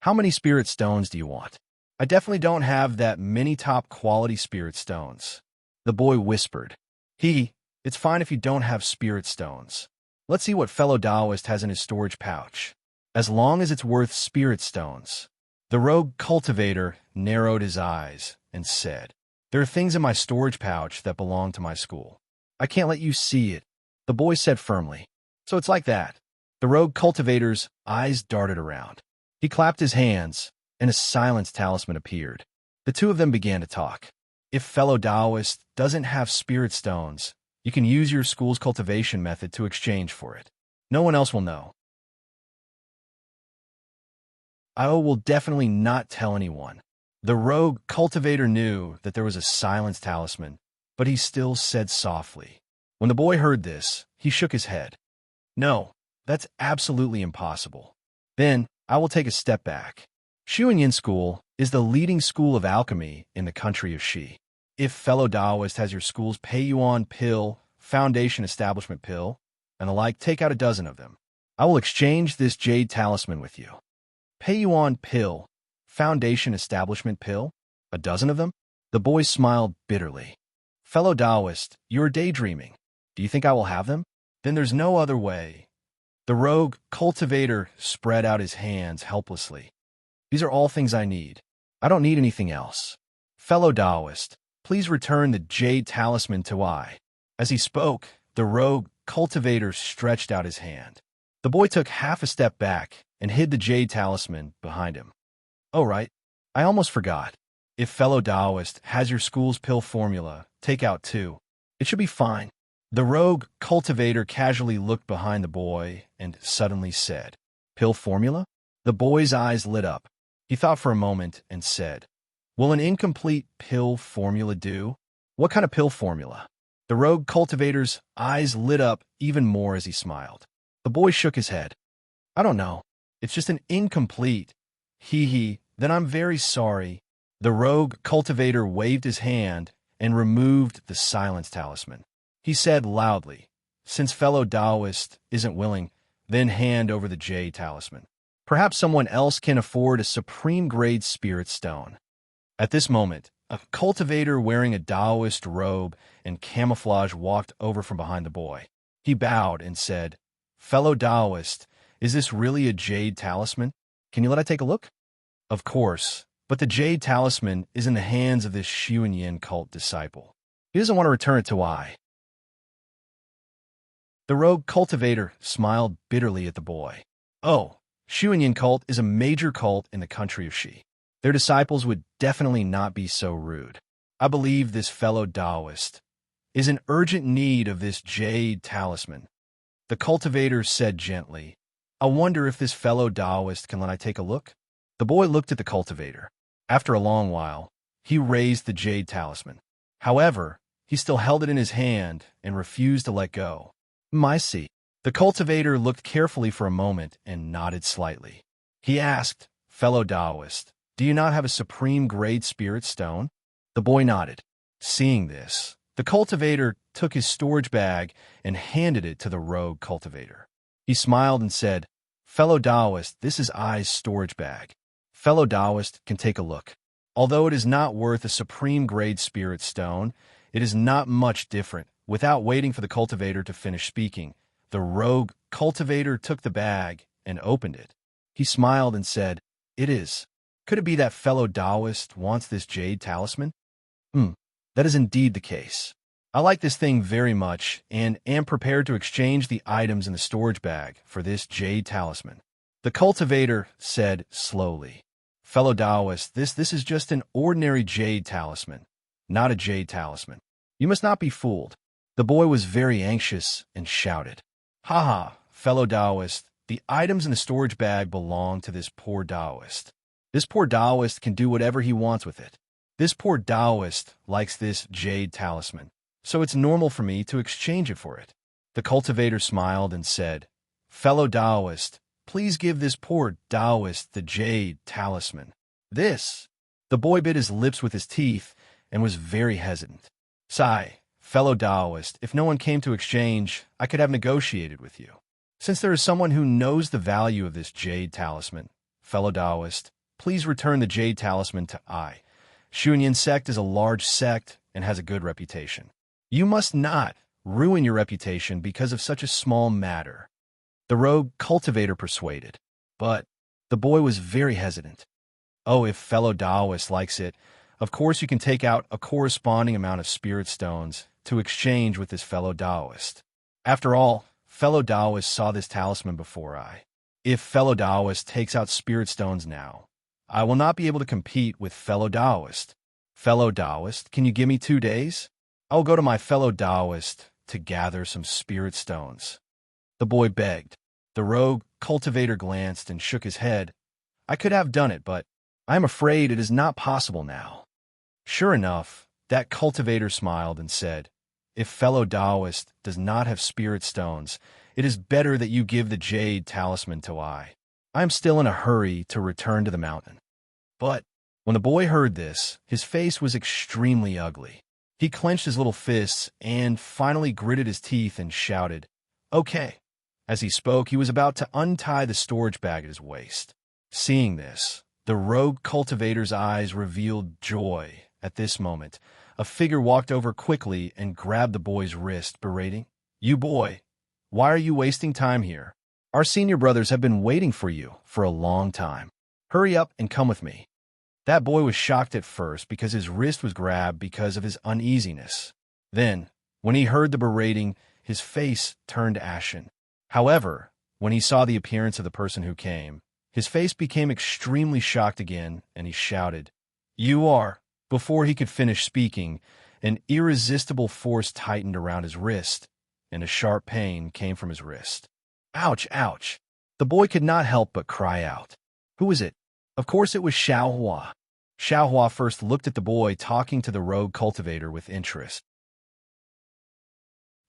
How many spirit stones do you want? I definitely don't have that many top-quality spirit stones. The boy whispered. It's fine if you don't have spirit stones. Let's see what fellow Taoist has in his storage pouch. As long as it's worth spirit stones. The rogue cultivator narrowed his eyes and said, There are things in my storage pouch that belong to my school. I can't let you see it. The boy said firmly. So it's like that. The rogue cultivator's eyes darted around. He clapped his hands, and a silence talisman appeared. The two of them began to talk. If fellow Taoist doesn't have spirit stones, you can use your school's cultivation method to exchange for it. No one else will know. I will definitely not tell anyone. The rogue cultivator knew that there was a silence talisman, but he still said softly. When the boy heard this, he shook his head. No, that's absolutely impossible. Then, I will take a step back. Xuanyin School is the leading school of alchemy in the country of Xi. If fellow Taoist has your school's pay-you-on pill, foundation establishment pill, and the like, take out a dozen of them. I will exchange this jade talisman with you. Pay-you-on pill, foundation establishment pill? A dozen of them? The boy smiled bitterly. Fellow Taoist, you're daydreaming. Do you think I will have them? Then there's no other way. The rogue cultivator spread out his hands helplessly. These are all things I need. I don't need anything else. Fellow Taoist, please return the jade talisman to I. As he spoke, the rogue cultivator stretched out his hand. The boy took half a step back and hid the jade talisman behind him. Oh, right. I almost forgot. If fellow Taoist has your school's pill formula, take out 2. It should be fine. The rogue cultivator casually looked behind the boy and suddenly said, Pill formula? The boy's eyes lit up. He thought for a moment and said, Will an incomplete pill formula do? What kind of pill formula? The rogue cultivator's eyes lit up even more as he smiled. The boy shook his head. I don't know. It's just an incomplete. Hee, then I'm very sorry. The rogue cultivator waved his hand and removed the silence talisman. He said loudly, Since fellow Taoist isn't willing, then hand over the jade talisman. Perhaps someone else can afford a supreme-grade spirit stone. At this moment, a cultivator wearing a Taoist robe and camouflage walked over from behind the boy. He bowed and said, Fellow Taoist, is this really a jade talisman? Can you let I take a look? Of course, but the jade talisman is in the hands of this Yin cult disciple. He doesn't want to return it to I. The rogue cultivator smiled bitterly at the boy. Oh, Yin cult is a major cult in the country of Shi. Their disciples would definitely not be so rude. I believe this fellow Taoist is in urgent need of this jade talisman. The cultivator said gently, I wonder if this fellow Taoist can let I take a look? The boy looked at the cultivator. After a long while, he raised the jade talisman. However, he still held it in his hand and refused to let go. I see. The cultivator looked carefully for a moment and nodded slightly. He asked, Fellow Taoist, do you not have a supreme-grade spirit stone? The boy nodded. Seeing this, the cultivator took his storage bag and handed it to the rogue cultivator. He smiled and said, Fellow Taoist, this is I's storage bag. Fellow Taoist can take a look. Although it is not worth a supreme-grade spirit stone, it is not much different. Without waiting for the cultivator to finish speaking, the rogue cultivator took the bag and opened it. He smiled and said, It is. Could it be that fellow Taoist wants this jade talisman? That is indeed the case. I like this thing very much and am prepared to exchange the items in the storage bag for this jade talisman. The cultivator said slowly, Fellow Taoist, this is just an ordinary jade talisman, not a jade talisman. You must not be fooled. The boy was very anxious and shouted, Haha, fellow Taoist, the items in the storage bag belong to this poor Taoist. This poor Taoist can do whatever he wants with it. This poor Taoist likes this jade talisman, so it's normal for me to exchange it for it. The cultivator smiled and said, Fellow Taoist, please give this poor Taoist the jade talisman. This. The boy bit his lips with his teeth and was very hesitant. Sigh, fellow Taoist, if no one came to exchange, I could have negotiated with you. Since there is someone who knows the value of this jade talisman, fellow Taoist, please return the jade talisman to I. Yin sect is a large sect and has a good reputation. You must not ruin your reputation because of such a small matter. The rogue cultivator persuaded, but the boy was very hesitant. Oh, if fellow Taoist likes it, of course you can take out a corresponding amount of spirit stones to exchange with this fellow Taoist. After all, fellow Taoist saw this talisman before I. If fellow Taoist takes out spirit stones now, I will not be able to compete with fellow Taoist. Fellow Taoist, can you give me 2 days? I will go to my fellow Taoist to gather some spirit stones. The boy begged. The rogue cultivator glanced and shook his head. I could have done it, but I am afraid it is not possible now. Sure enough, that cultivator smiled and said, If fellow Taoist does not have spirit stones, it is better that you give the jade talisman to I. I am still in a hurry to return to the mountain. But when the boy heard this, his face was extremely ugly. He clenched his little fists and finally gritted his teeth and shouted, Okay. As he spoke, he was about to untie the storage bag at his waist. Seeing this, The rogue cultivator's eyes revealed joy. At this moment, a figure walked over quickly and grabbed the boy's wrist, berating, "You boy, why are you wasting time here? Our senior brothers have been waiting for you for a long time. Hurry up and come with me." That boy was shocked at first because his wrist was grabbed because of his uneasiness. Then, when he heard the berating, his face turned ashen. However, when he saw the appearance of the person who came, his face became extremely shocked again, and he shouted, "You are!" Before he could finish speaking, an irresistible force tightened around his wrist, and a sharp pain came from his wrist. Ouch, ouch! The boy could not help but cry out. Who was it? Of course it was Xiaohua. Xiaohua first looked at the boy talking to the rogue cultivator with interest.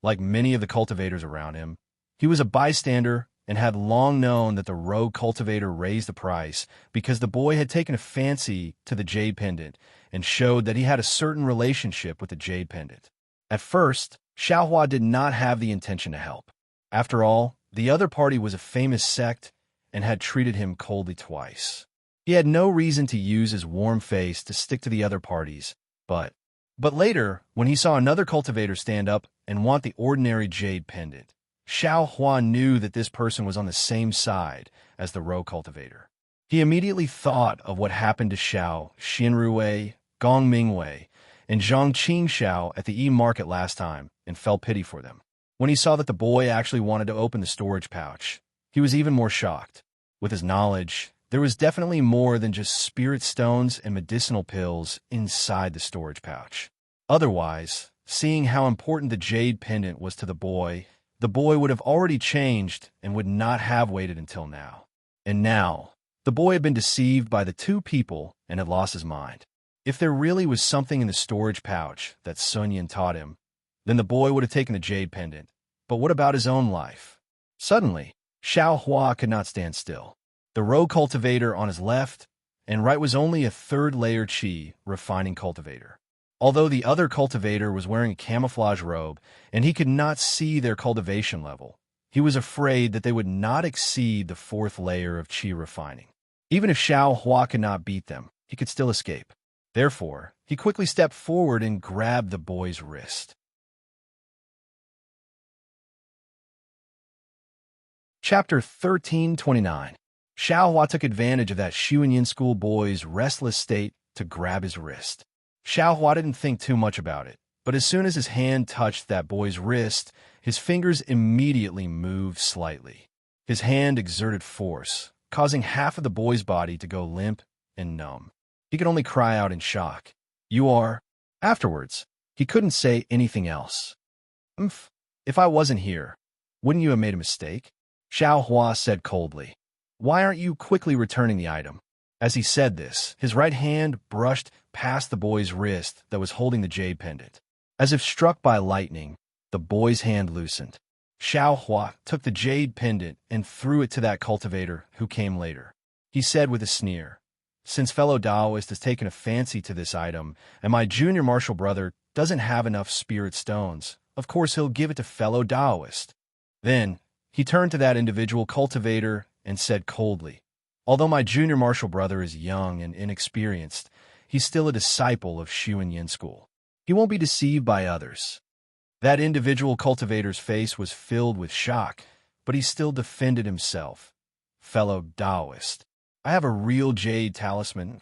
Like many of the cultivators around him, he was a bystander and had long known that the rogue cultivator raised the price because the boy had taken a fancy to the jade pendant and showed that he had a certain relationship with the jade pendant. At first, Xiaohua did not have the intention to help. After all, the other party was a famous sect and had treated him coldly twice. He had no reason to use his warm face to stick to the other parties, but later, when he saw another cultivator stand up and want the ordinary jade pendant, Xiaohua knew that this person was on the same side as the rogue cultivator. He immediately thought of what happened to Xiao Xinruwei, Gong Mingwei, and Zhang Qingxiao at the E-market last time and felt pity for them. When he saw that the boy actually wanted to open the storage pouch, he was even more shocked. With his knowledge, there was definitely more than just spirit stones and medicinal pills inside the storage pouch. Otherwise, seeing how important the jade pendant was to the boy would have already changed and would not have waited until now. And now, the boy had been deceived by the two people and had lost his mind. If there really was something in the storage pouch that Sun Yin taught him, then the boy would have taken the jade pendant. But what about his own life? Suddenly, Xiaohua could not stand still. The rogue cultivator on his left and right was only a third-layer qi refining cultivator. Although the other cultivator was wearing a camouflage robe and he could not see their cultivation level, he was afraid that they would not exceed the fourth layer of qi refining. Even if Xiaohua could not beat them, he could still escape. Therefore, he quickly stepped forward and grabbed the boy's wrist. Chapter 1329. Xiaohua took advantage of that Xuanyin school boy's restless state to grab his wrist. Xiaohua didn't think too much about it, but as soon as his hand touched that boy's wrist, his fingers immediately moved slightly. His hand exerted force, causing half of the boy's body to go limp and numb. He could only cry out in shock. "You are..." Afterwards, he couldn't say anything else. If I wasn't here, wouldn't you have made a mistake?" Xiaohua said coldly. "Why aren't you quickly returning the item?" As he said this, his right hand brushed past the boy's wrist that was holding the jade pendant. As if struck by lightning, the boy's hand loosened. Xiaohua took the jade pendant and threw it to that cultivator who came later. He said with a sneer, "Since fellow Taoist has taken a fancy to this item, and my junior martial brother doesn't have enough spirit stones, of course he'll give it to fellow Taoist." Then, he turned to that individual cultivator and said coldly, "Although my junior martial brother is young and inexperienced, he's still a disciple of Xuanyin school. He won't be deceived by others." That individual cultivator's face was filled with shock, but he still defended himself. "Fellow Taoist, I have a real jade talisman."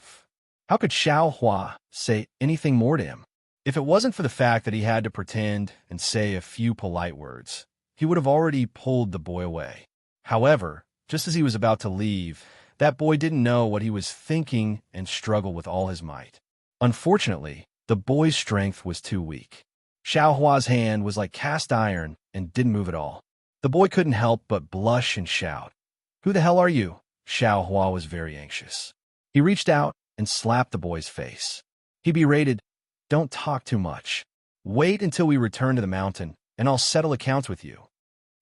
How could Xiaohua say anything more to him? If it wasn't for the fact that he had to pretend and say a few polite words, he would have already pulled the boy away. However, just as he was about to leave, that boy didn't know what he was thinking and struggled with all his might. Unfortunately, the boy's strength was too weak. Xiaohua's hand was like cast iron and didn't move at all. The boy couldn't help but blush and shout, "Who the hell are you?" Xiaohua was very anxious. He reached out and slapped the boy's face. He berated, "Don't talk too much. Wait until we return to the mountain, and I'll settle accounts with you.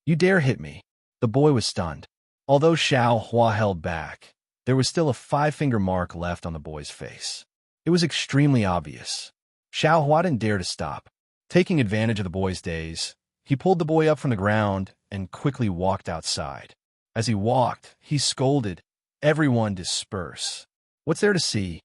You dare hit me." The boy was stunned. Although Xiaohua held back, there was still a 5-finger mark left on the boy's face. It was extremely obvious. Xiaohua didn't dare to stop. Taking advantage of the boy's daze, he pulled the boy up from the ground and quickly walked outside. As he walked, he scolded, "Everyone disperse." What's there to see?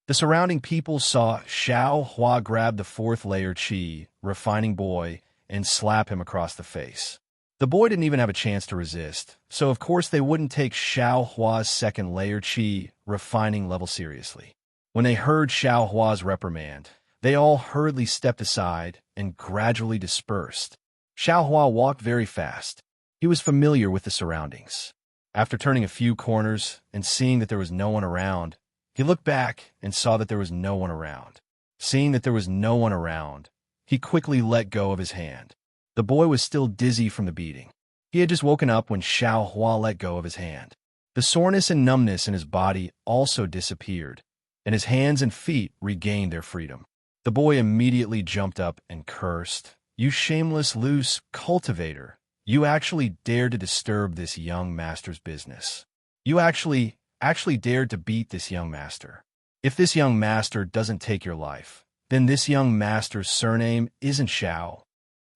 The surrounding people saw Xiao Hua grab the fourth layer Qi, refining boy, and slap him across the face. The boy didn't even have a chance to resist, so of course they wouldn't take Xiao Hua's second layer Qi, refining level seriously. When they heard Xiao Hua's reprimand, they all hurriedly stepped aside and gradually dispersed. Xiao Hua walked very fast. He was familiar with the surroundings. After turning a few corners and seeing that there was no one around, he looked back and saw that there was no one around. Seeing that there was no one around, he quickly let go of his hand. The boy was still dizzy from the beating. He had just woken up when Xiao Hua let go of his hand. The soreness and numbness in his body also disappeared, and his hands and feet regained their freedom. The boy immediately jumped up and cursed, "You shameless loose cultivator! You actually dared to disturb this young master's business. You actually dared to beat this young master. If this young master doesn't take your life, then this young master's surname isn't Xiao."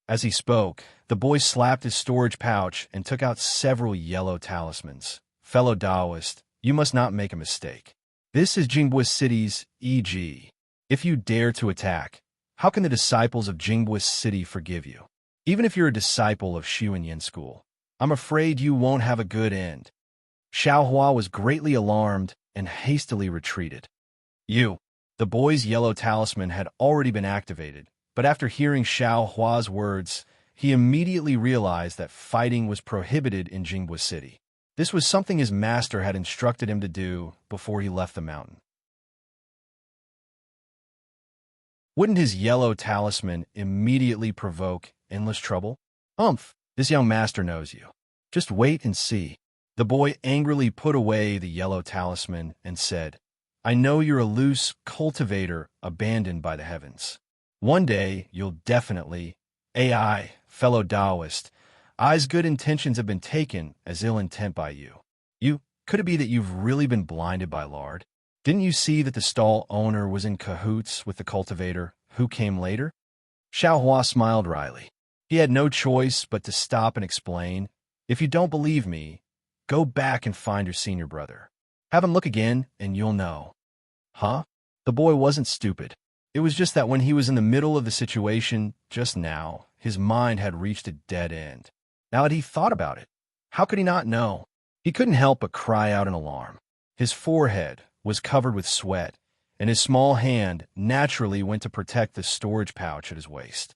As he spoke, the boy slapped his storage pouch and took out several yellow talismans. "Fellow Taoist, you must not make a mistake. This is Jingbo City's e.g. If you dare to attack, how can the disciples of Jingbo City forgive you? Even if you're a disciple of Xuanyan School, I'm afraid you won't have a good end." Xiao Hua was greatly alarmed and hastily retreated. The boy's yellow talisman had already been activated, but after hearing Xiao Hua's words, he immediately realized that fighting was prohibited in Jingbo City. This was something his master had instructed him to do before he left the mountain. Wouldn't his yellow talisman immediately provoke endless trouble? This young master knows you. Just wait and see. The boy angrily put away the yellow talisman and said, "I know you're a loose cultivator abandoned by the heavens. One day you'll definitely, fellow Taoist, I's good intentions have been taken as ill intent by you. Could it be that you've really been blinded by lard? Didn't you see that the stall owner was in cahoots with the cultivator who came later?" Xiao Hua smiled wryly. He had no choice but to stop and explain, "If you don't believe me, go back and find your senior brother. Have him look again and you'll know." Huh? The boy wasn't stupid. It was just that when he was in the middle of the situation just now, his mind had reached a dead end. Now that he thought about it, how could he not know? He couldn't help but cry out in alarm. His forehead was covered with sweat, and his small hand naturally went to protect the storage pouch at his waist.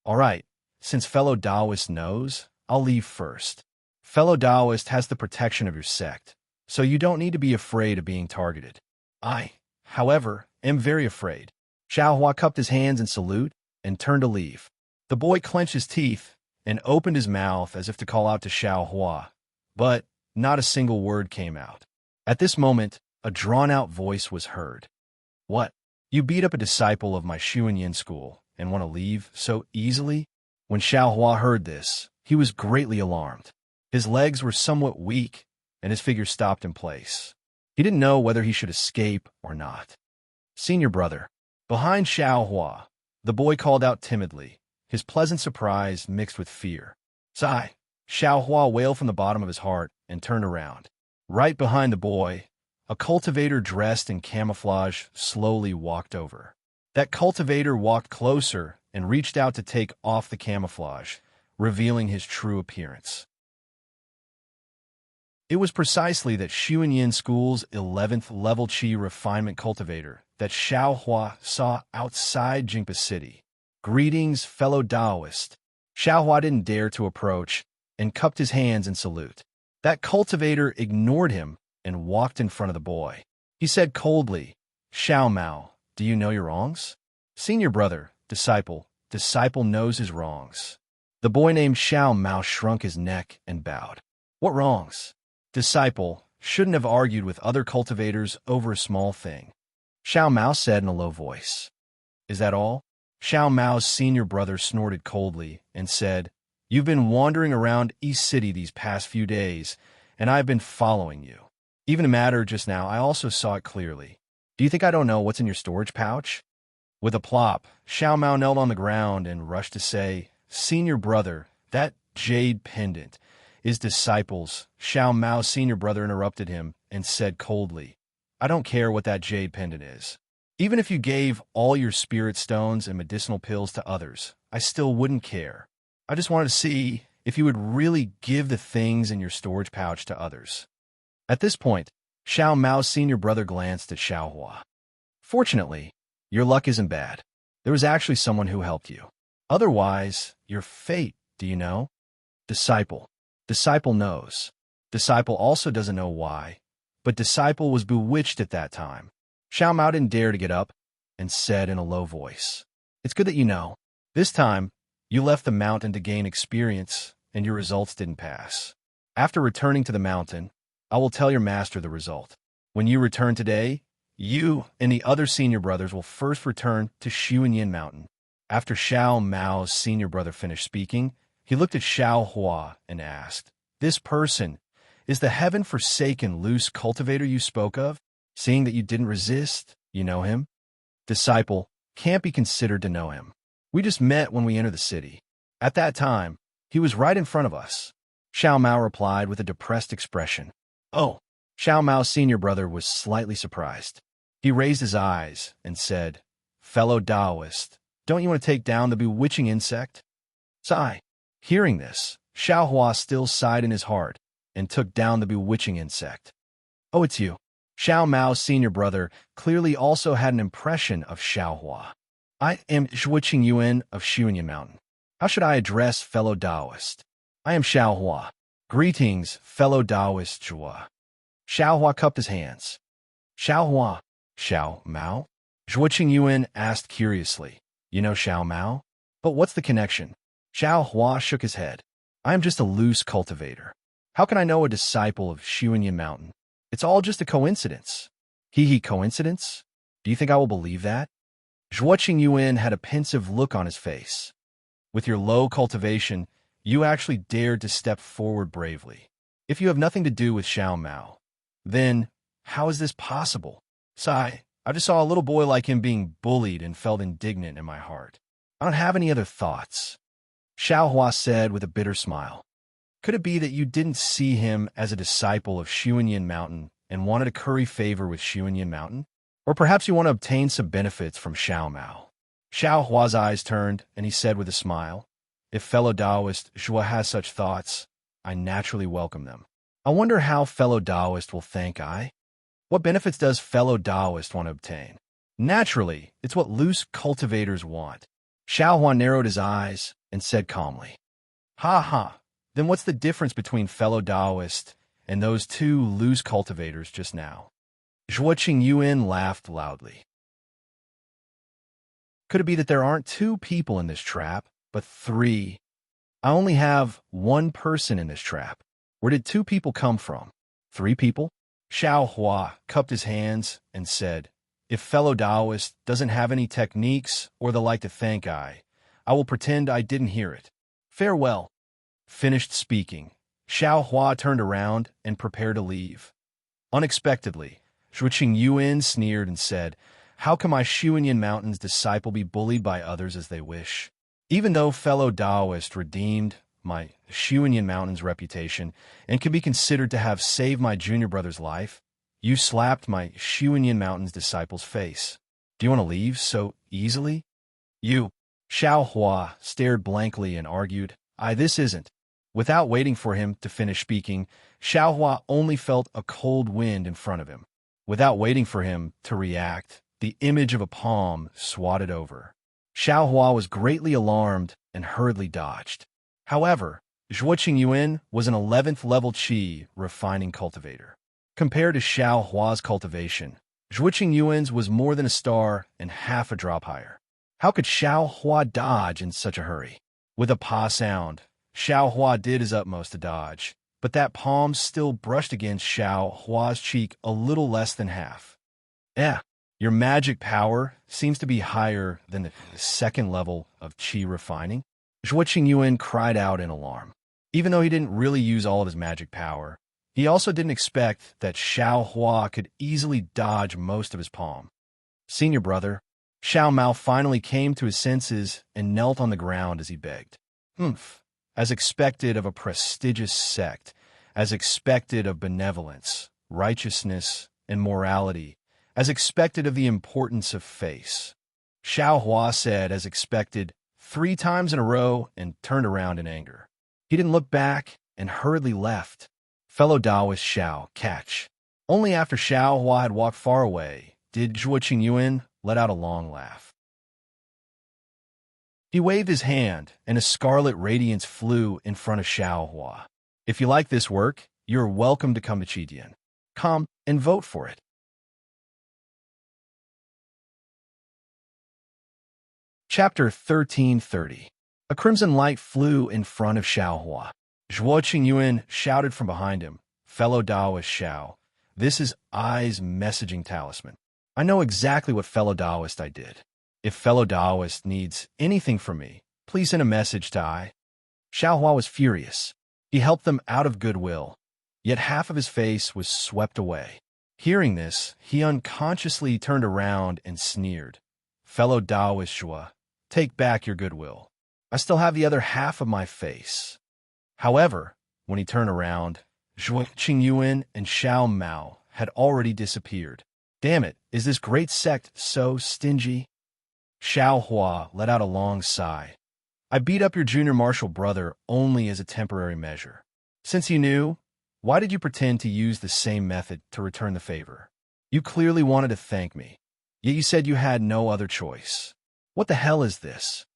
"All right, since fellow Taoist knows, I'll leave first. Fellow Taoist has the protection of your sect, so you don't need to be afraid of being targeted. I, however, am very afraid." Xiao Hua cupped his hands in salute and turned to leave. The boy clenched his teeth and opened his mouth as if to call out to Xiao Hua, but not a single word came out. At this moment, a drawn-out voice was heard. "What? You beat up a disciple of my Xuanyan school and want to leave so easily?" When Xiao Hua heard this, he was greatly alarmed. His legs were somewhat weak, and his figure stopped in place. He didn't know whether he should escape or not. "Senior brother." Behind Xiao Hua, the boy called out timidly, his pleasant surprise mixed with fear. "Sigh!" Xiao Hua wailed from the bottom of his heart and turned around. Right behind the boy, a cultivator dressed in camouflage slowly walked over. That cultivator walked closer and reached out to take off the camouflage, revealing his true appearance. It was precisely that Xuanyan School's 11th level Qi refinement cultivator that Xiao Hua saw outside Jingpa City. "Greetings, fellow Taoist." Xiao Hua didn't dare to approach and cupped his hands in salute. That cultivator ignored him and walked in front of the boy. He said coldly, "Xiao Mao, do you know your wrongs?" "Senior brother, disciple knows his wrongs." The boy named Xiao Mao shrunk his neck and bowed. "What wrongs?" "Disciple shouldn't have argued with other cultivators over a small thing," Xiao Mao said in a low voice. "Is that all?" Xiao Mao's senior brother snorted coldly and said, "You've been wandering around East City these past few days, and I've been following you. Even the matter just now, I also saw it clearly. Do you think I don't know what's in your storage pouch?" With a plop, Xiao Mao knelt on the ground and rushed to say, "Senior brother, that jade pendant is disciples." Xiao Mao's senior brother interrupted him and said coldly, I don't care what that jade pendant is. Even if you gave all your spirit stones and medicinal pills to others, I still wouldn't care. I just wanted to see if you would really give the things in your storage pouch to others. At this point, Xiao Mao's senior brother glanced at Xiao Hua. Fortunately, your luck isn't bad. There was actually someone who helped you. Otherwise, your fate, do you know? Disciple. Disciple knows. Disciple also doesn't know why, but Disciple was bewitched at that time. Xiao Mao didn't dare to get up and said in a low voice, "It's good that you know. This time, you left the mountain to gain experience, and your results didn't pass. After returning to the mountain, I will tell your master the result. When you return today, you and the other senior brothers will first return to Xuanyin Mountain." After Xiao Mao's senior brother finished speaking, he looked at Xiao Hua and asked, "This person is the heaven-forsaken loose cultivator you spoke of? Seeing that you didn't resist, you know him?" Disciple can't be considered to know him. We just met when we entered the city. At that time, he was right in front of us. Xiao Mao replied with a depressed expression. Oh, Xiao Mao's senior brother was slightly surprised. He raised his eyes and said, "Fellow Taoist, don't you want to take down the bewitching insect?" Sigh. Hearing this, Xiao Hua still sighed in his heart and took down the bewitching insect. Oh, it's you. Xiao Mao's senior brother clearly also had an impression of Xiao Hua. I am Zhuqing Yuan of Xuanyin Mountain. How should I address fellow Taoist? I am Xiao Hua. Greetings, fellow Taoist Zhua. Xiao Hua cupped his hands. Xiao Hua, Xiao Mao? Zhuqing Yuan asked curiously. You know Xiao Mao? But what's the connection? Xiao Hua shook his head. I am just a loose cultivator. How can I know a disciple of Xuanyin Mountain? It's all just a coincidence. Coincidence? Do you think I will believe that? Zhuqing Yuan had a pensive look on his face. With your low cultivation, you actually dared to step forward bravely. If you have nothing to do with Xiao Mao, then how is this possible? Sigh, I just saw a little boy like him being bullied and felt indignant in my heart. I don't have any other thoughts. Xiao Hua said with a bitter smile. Could it be that you didn't see him as a disciple of Xuanyin Mountain and wanted to curry favor with Xuanyin Mountain? Or perhaps you want to obtain some benefits from Xiao Mao? Xiao Hua's eyes turned, and he said with a smile, If fellow Taoist Zhua has such thoughts, I naturally welcome them. I wonder how fellow Taoist will thank I? What benefits does fellow Taoist want to obtain? Naturally, it's what loose cultivators want. Xiao Hua narrowed his eyes and said calmly, Ha ha. Then what's the difference between fellow Taoist and those two loose cultivators just now? Zhuqing Yuan laughed loudly. Could it be that there aren't two people in this trap, but three? I only have one person in this trap. Where did two people come from? Three people? Xiao Hua cupped his hands and said, If fellow Taoist doesn't have any techniques or the like to thank I will pretend I didn't hear it. Farewell. Finished speaking, Xiao Hua turned around and prepared to leave. Unexpectedly, Zhuqing Yuan sneered and said, How can my Xuanyin Mountain's disciple be bullied by others as they wish? Even though fellow Taoist redeemed my Xuanyin Mountain's reputation and can be considered to have saved my junior brother's life, you slapped my Xuanyin Mountain's disciple's face. Do you want to leave so easily? You. Xiao Hua stared blankly and argued, This isn't. Without waiting for him to finish speaking, Xiao Hua only felt a cold wind in front of him. Without waiting for him to react, the image of a palm swatted over. Xiao Hua was greatly alarmed and hurriedly dodged. However, Zhuqing Yuan was an 11th level Qi refining cultivator. Compared to Xiao Hua's cultivation, Zhuqing Yuan's was more than a star and half a drop higher. How could Xiao Hua dodge in such a hurry? With a pa sound, Xiao Hua did his utmost to dodge, but that palm still brushed against Xiao Hua's cheek a little less than half. Your magic power seems to be higher than the second level of Qi refining. Zhuqing Yuan cried out in alarm. Even though he didn't really use all of his magic power, he also didn't expect that Xiao Hua could easily dodge most of his palm. Senior brother, Xiao Mao finally came to his senses and knelt on the ground as he begged. As expected of a prestigious sect, as expected of benevolence, righteousness, and morality, as expected of the importance of face. Xiao Hua said, as expected, 3 times in a row and turned around in anger. He didn't look back and hurriedly left. Fellow Taoist Xiao, catch. Only after Xiao Hua had walked far away did Zhuo Qingyuan let out a long laugh. He waved his hand, and a scarlet radiance flew in front of Xiao Hua. If you like this work, you're welcome to come to Qidian. Come and vote for it. Chapter 1330. A crimson light flew in front of Xiao Hua. Zhuo Qingyuan shouted from behind him, "Fellow Taoist Xiao, this is I's messaging talisman. I know exactly what fellow Taoist I did. If fellow Taoist needs anything from me, please send a message to I." Xiao Hua was furious. He helped them out of goodwill, yet half of his face was swept away. Hearing this, he unconsciously turned around and sneered, "Fellow Taoist Zhuo, take back your goodwill. I still have the other half of my face." However, when he turned around, Zhuo Qingyuan and Xiao Mao had already disappeared. Damn it, is this great sect so stingy? Xiao Hua let out a long sigh. I beat up your junior martial brother only as a temporary measure. Since you knew, why did you pretend to use the same method to return the favor? You clearly wanted to thank me, yet you said you had no other choice. What the hell is this?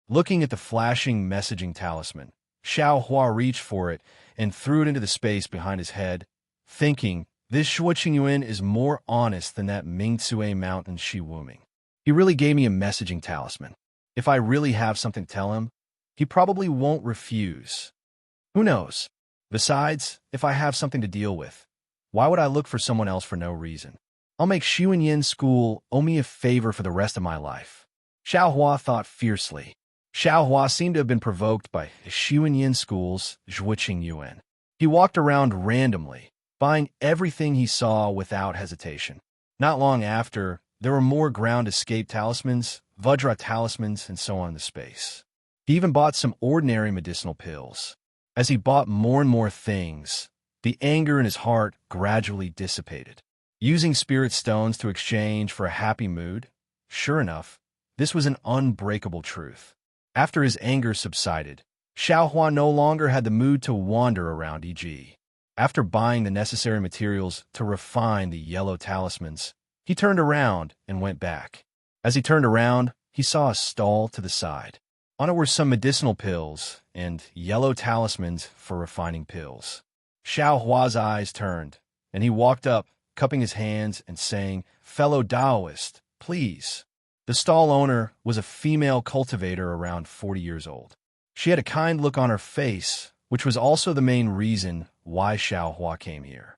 Looking at the flashing messaging talisman, Xiao Hua reached for it and threw it into the space behind his head, thinking, this Zhuo Qingyuan is more honest than that Mingcue mountain Shi Wuming. He really gave me a messaging talisman. If I really have something to tell him, he probably won't refuse. Who knows? Besides, if I have something to deal with, why would I look for someone else for no reason? I'll make Xuanyin School owe me a favor for the rest of my life. Xiao Hua thought fiercely. Xiao Hua seemed to have been provoked by Xuanyin School's Zhuo Qingyuan. He walked around randomly, buying everything he saw without hesitation. Not long after, there were more ground escape talismans, Vajra talismans, and so on in the space. He even bought some ordinary medicinal pills. As he bought more and more things, the anger in his heart gradually dissipated. Using spirit stones to exchange for a happy mood, sure enough, this was an unbreakable truth. After his anger subsided, Xiao Hua no longer had the mood to wander around e.g. After buying the necessary materials to refine the yellow talismans, he turned around and went back. As he turned around, he saw a stall to the side. On it were some medicinal pills and yellow talismans for refining pills. Xiao Hua's eyes turned, and he walked up, cupping his hands and saying, "Fellow Taoist, please." The stall owner was a female cultivator around 40 years old. She had a kind look on her face, which was also the main reason why Xiao Hua came here.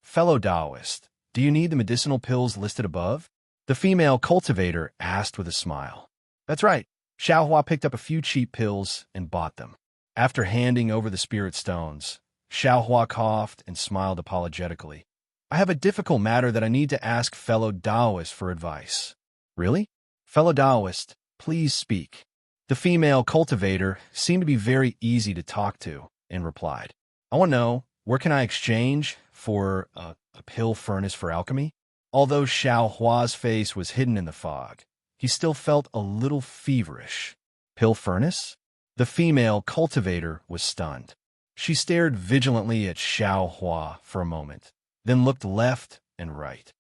"Fellow Taoist, do you need the medicinal pills listed above?" The female cultivator asked with a smile. That's right. Xiao Hua picked up a few cheap pills and bought them. After handing over the spirit stones, Xiao Hua coughed and smiled apologetically. "I have a difficult matter that I need to ask fellow Taoist for advice." "Really? Fellow Taoist, please speak." The female cultivator seemed to be very easy to talk to and replied, "I want to know, where can I exchange for a pill furnace for alchemy?" Although Xiao Hua's face was hidden in the fog, he still felt a little feverish. Pill furnace? The female cultivator was stunned. She stared vigilantly at Xiao Hua for a moment, then looked left and right.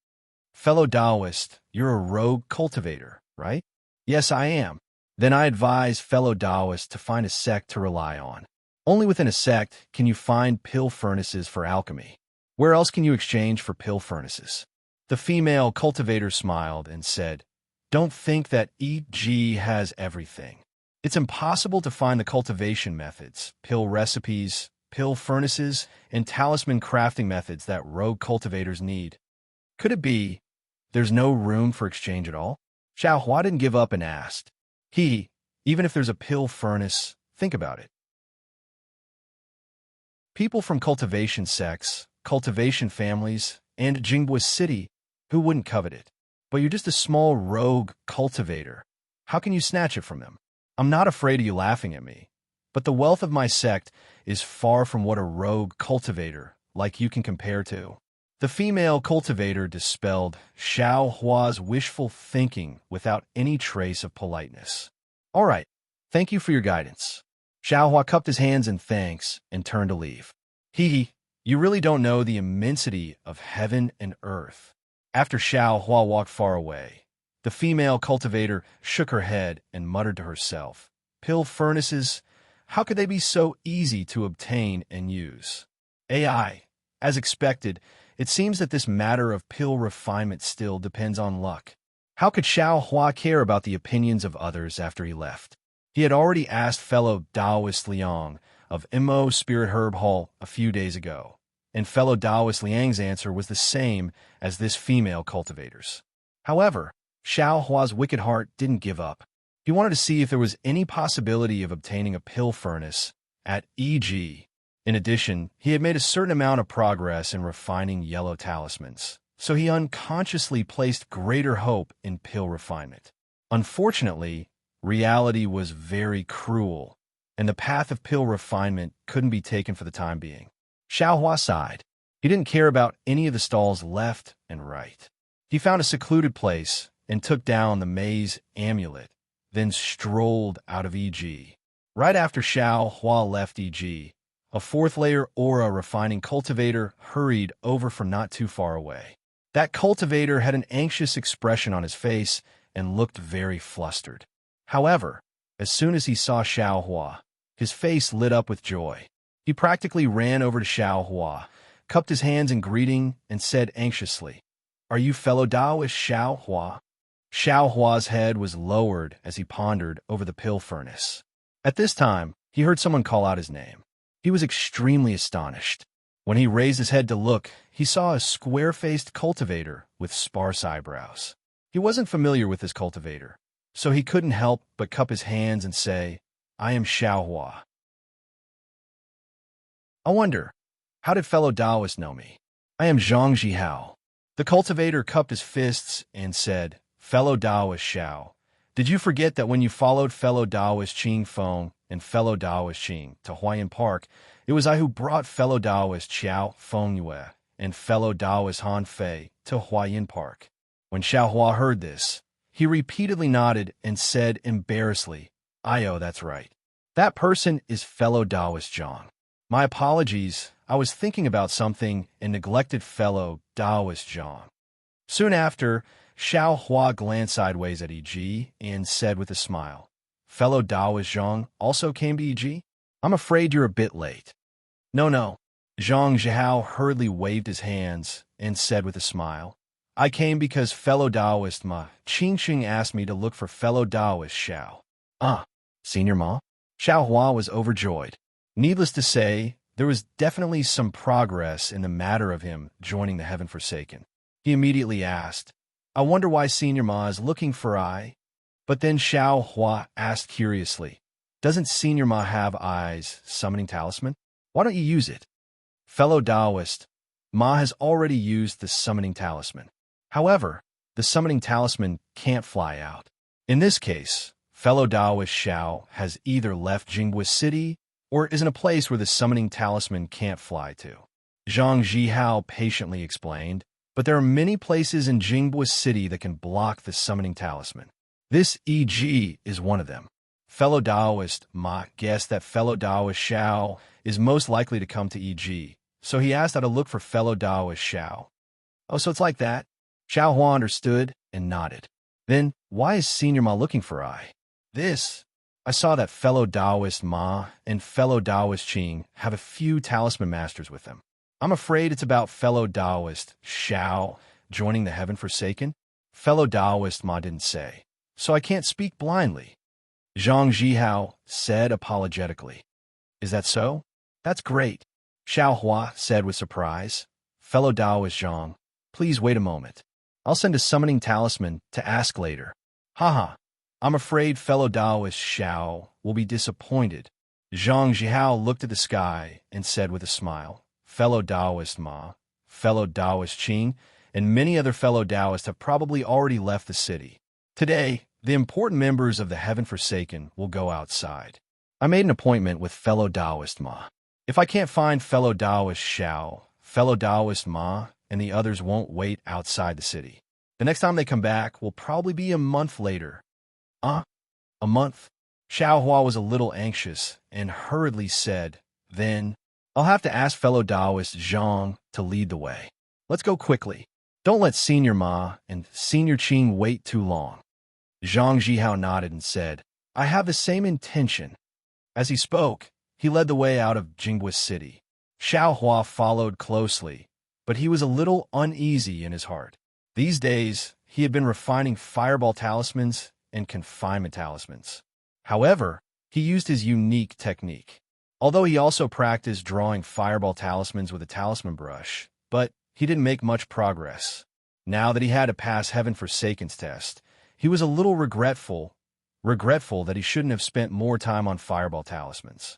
"Fellow Taoist, you're a rogue cultivator, right?" "Yes, I am." "Then I advise fellow Taoist to find a sect to rely on. Only within a sect can you find pill furnaces for alchemy. Where else can you exchange for pill furnaces?" The female cultivator smiled and said, "Don't think that EG has everything. It's impossible to find the cultivation methods, pill recipes, pill furnaces, and talisman crafting methods that rogue cultivators need. Could it be there's no room for exchange at all?" Xiao Hua didn't give up and asked, "Even if there's a pill furnace, think about it. People from cultivation sects, cultivation families, and Jingbua City, who wouldn't covet it? But you're just a small rogue cultivator. How can you snatch it from them? I'm not afraid of you laughing at me, but the wealth of my sect is far from what a rogue cultivator like you can compare to." The female cultivator dispelled Xiao Hua's wishful thinking without any trace of politeness. All right, thank you for your guidance. Xiao Hua cupped his hands in thanks and turned to leave. Hee, you really don't know the immensity of heaven and earth. After Xiao Hua walked far away, the female cultivator shook her head and muttered to herself, pill furnaces, how could they be so easy to obtain and use? AI, as expected, it seems that this matter of pill refinement still depends on luck. How could Xiao Hua care about the opinions of others after he left? He had already asked fellow Taoist Liang of Immerse Spirit Herb Hall a few days ago, and fellow Taoist Liang's answer was the same as this female cultivator's. However, Xiao Hua's wicked heart didn't give up. He wanted to see if there was any possibility of obtaining a pill furnace at EG. In addition, he had made a certain amount of progress in refining yellow talismans, so he unconsciously placed greater hope in pill refinement. Unfortunately, reality was very cruel, and the path of pill refinement couldn't be taken for the time being. Xiao Hua sighed. He didn't care about any of the stalls left and right. He found a secluded place and took down the maze amulet, then strolled out of EG. Right after Xiao Hua left EG, a fourth-layer aura refining cultivator hurried over from not too far away. That cultivator had an anxious expression on his face and looked very flustered. However, as soon as he saw Xiao Hua, his face lit up with joy. He practically ran over to Xiao Hua, cupped his hands in greeting, and said anxiously, "Are you fellow Taoist Xiao Hua?" Xiao Hua's head was lowered as he pondered over the pill furnace. At this time, he heard someone call out his name. He was extremely astonished. When he raised his head to look, he saw a square-faced cultivator with sparse eyebrows. He wasn't familiar with this cultivator, so he couldn't help but cup his hands and say, "I am Xiao Hua." I wonder, how did fellow Taoist know me? I am Zhang Jihao. The cultivator cupped his fists and said, "Fellow Taoist Xiao, did you forget that when you followed fellow Taoist Qing Feng and fellow Taoist Qing to Huayan Park, it was I who brought fellow Taoist Xiao Fengyue and fellow Taoist Han Fei to Huayan Park?" When Xiao Hua heard this, he repeatedly nodded and said embarrassedly, that's right. That person is fellow Taoist Zhang. My apologies, I was thinking about something and neglected fellow Taoist Zhang." Soon after, Xiao Hua glanced sideways at EG and said with a smile, "Fellow Taoist Zhang also came to EG? I'm afraid you're a bit late." No. Zhang Zhihao hurriedly waved his hands and said with a smile, "I came because fellow Taoist Ma Qingxing asked me to look for fellow Taoist Xiao." Senior Ma? Xiao Hua was overjoyed. Needless to say, there was definitely some progress in the matter of him joining the Heaven Forsaken. He immediately asked, "I wonder why Senior Ma is looking for I?" But then Xiao Hua asked curiously, "Doesn't Senior Ma have I's summoning talisman? Why don't you use it?" Fellow Taoist, Ma has already used the summoning talisman. However, the summoning talisman can't fly out. In this case, fellow Taoist Xiao has either left Jingbo City or is in a place where the summoning talisman can't fly to. Zhang Jihao patiently explained, but there are many places in Jingbo City that can block the summoning talisman. This EG is one of them. Fellow Taoist Ma guessed that fellow Taoist Xiao is most likely to come to EG, so he asked how to look for fellow Taoist Xiao. "Oh, so it's like that?" Xiao Hua understood and nodded. "Then, why is Senior Ma looking for I?" I saw that fellow Taoist Ma and fellow Taoist Qing have a few talisman masters with them. I'm afraid it's about fellow Taoist Xiao joining the Heaven Forsaken. Fellow Taoist Ma didn't say, so I can't speak blindly." Zhang Jihao said apologetically. "Is that so? That's great," Xiao Hua said with surprise. "Fellow Taoist Zhang, please wait a moment. I'll send a summoning talisman to ask later." Haha. I'm afraid fellow Taoist Xiao will be disappointed. Zhang Jihao looked at the sky and said with a smile, "Fellow Taoist Ma, fellow Taoist Qing, and many other fellow Taoists have probably already left the city. Today, the important members of the Heaven Forsaken will go outside. I made an appointment with fellow Taoist Ma. If I can't find fellow Taoist Xiao, fellow Taoist Ma, and the others won't wait outside the city. The next time they come back will probably be a month later. A month? Xiao Hua was a little anxious and hurriedly said, then, I'll have to ask fellow Taoist Zhang to lead the way. Let's go quickly. Don't let Senior Ma and Senior Qing wait too long. Zhang Zhihao nodded and said, I have the same intention. As he spoke, he led the way out of Jingguo City. Xiao Hua followed closely, but he was a little uneasy in his heart. These days, he had been refining fireball talismans and confinement talismans. However, he used his unique technique. Although he also practiced drawing fireball talismans with a talisman brush, but he didn't make much progress. Now that he had to pass Heaven Forsaken's test, he was a little regretful that he shouldn't have spent more time on fireball talismans.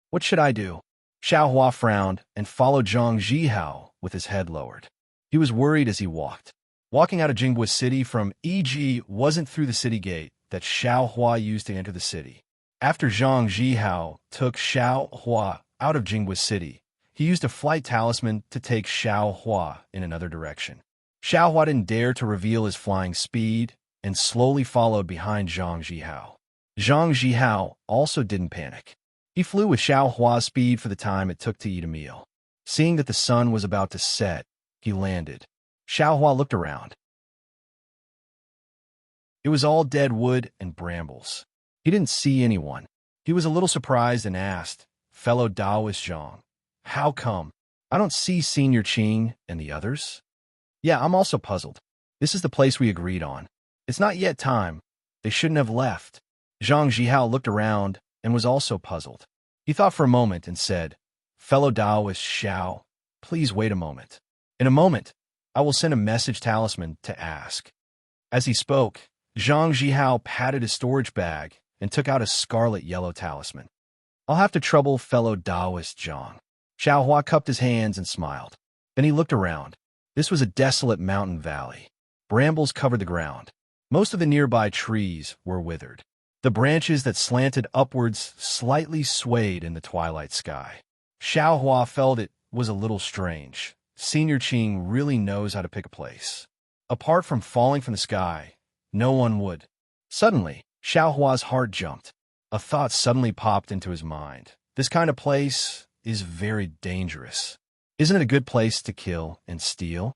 What should I do? Xiao Hua frowned and followed Zhang Zhihao with his head lowered. He was worried as he walked. Walking out of Jingguo City from E.G. wasn't through the city gate that Xiao Hua used to enter the city. After Zhang Zhihao took Xiao Hua out of Jingguo City, he used a flight talisman to take Xiao Hua in another direction. Xiao Hua didn't dare to reveal his flying speed and slowly followed behind Zhang Zhihao. Zhang Zhihao also didn't panic. He flew with Xiao Hua's speed for the time it took to eat a meal. Seeing that the sun was about to set, he landed. Xiao Hua looked around. It was all dead wood and brambles. He didn't see anyone. He was a little surprised and asked, fellow Taoist Zhang, how come? I don't see Senior Qing and the others. Yeah, I'm also puzzled. This is the place we agreed on. It's not yet time. They shouldn't have left. Zhang Zhihao looked around and was also puzzled. He thought for a moment and said, fellow Taoist Xiao, please wait a moment. In a moment, I will send a message talisman to ask. As he spoke, Zhang Zhihao patted his storage bag and took out a scarlet yellow talisman. I'll have to trouble fellow Taoist Zhang. Xiao Hua cupped his hands and smiled. Then he looked around. This was a desolate mountain valley. Brambles covered the ground. Most of the nearby trees were withered. The branches that slanted upwards slightly swayed in the twilight sky. Xiao Hua felt it was a little strange. Senior Qing really knows how to pick a place. Apart from falling from the sky, no one would. Suddenly, Xiao Hua's heart jumped. A thought suddenly popped into his mind. This kind of place is very dangerous. Isn't it a good place to kill and steal?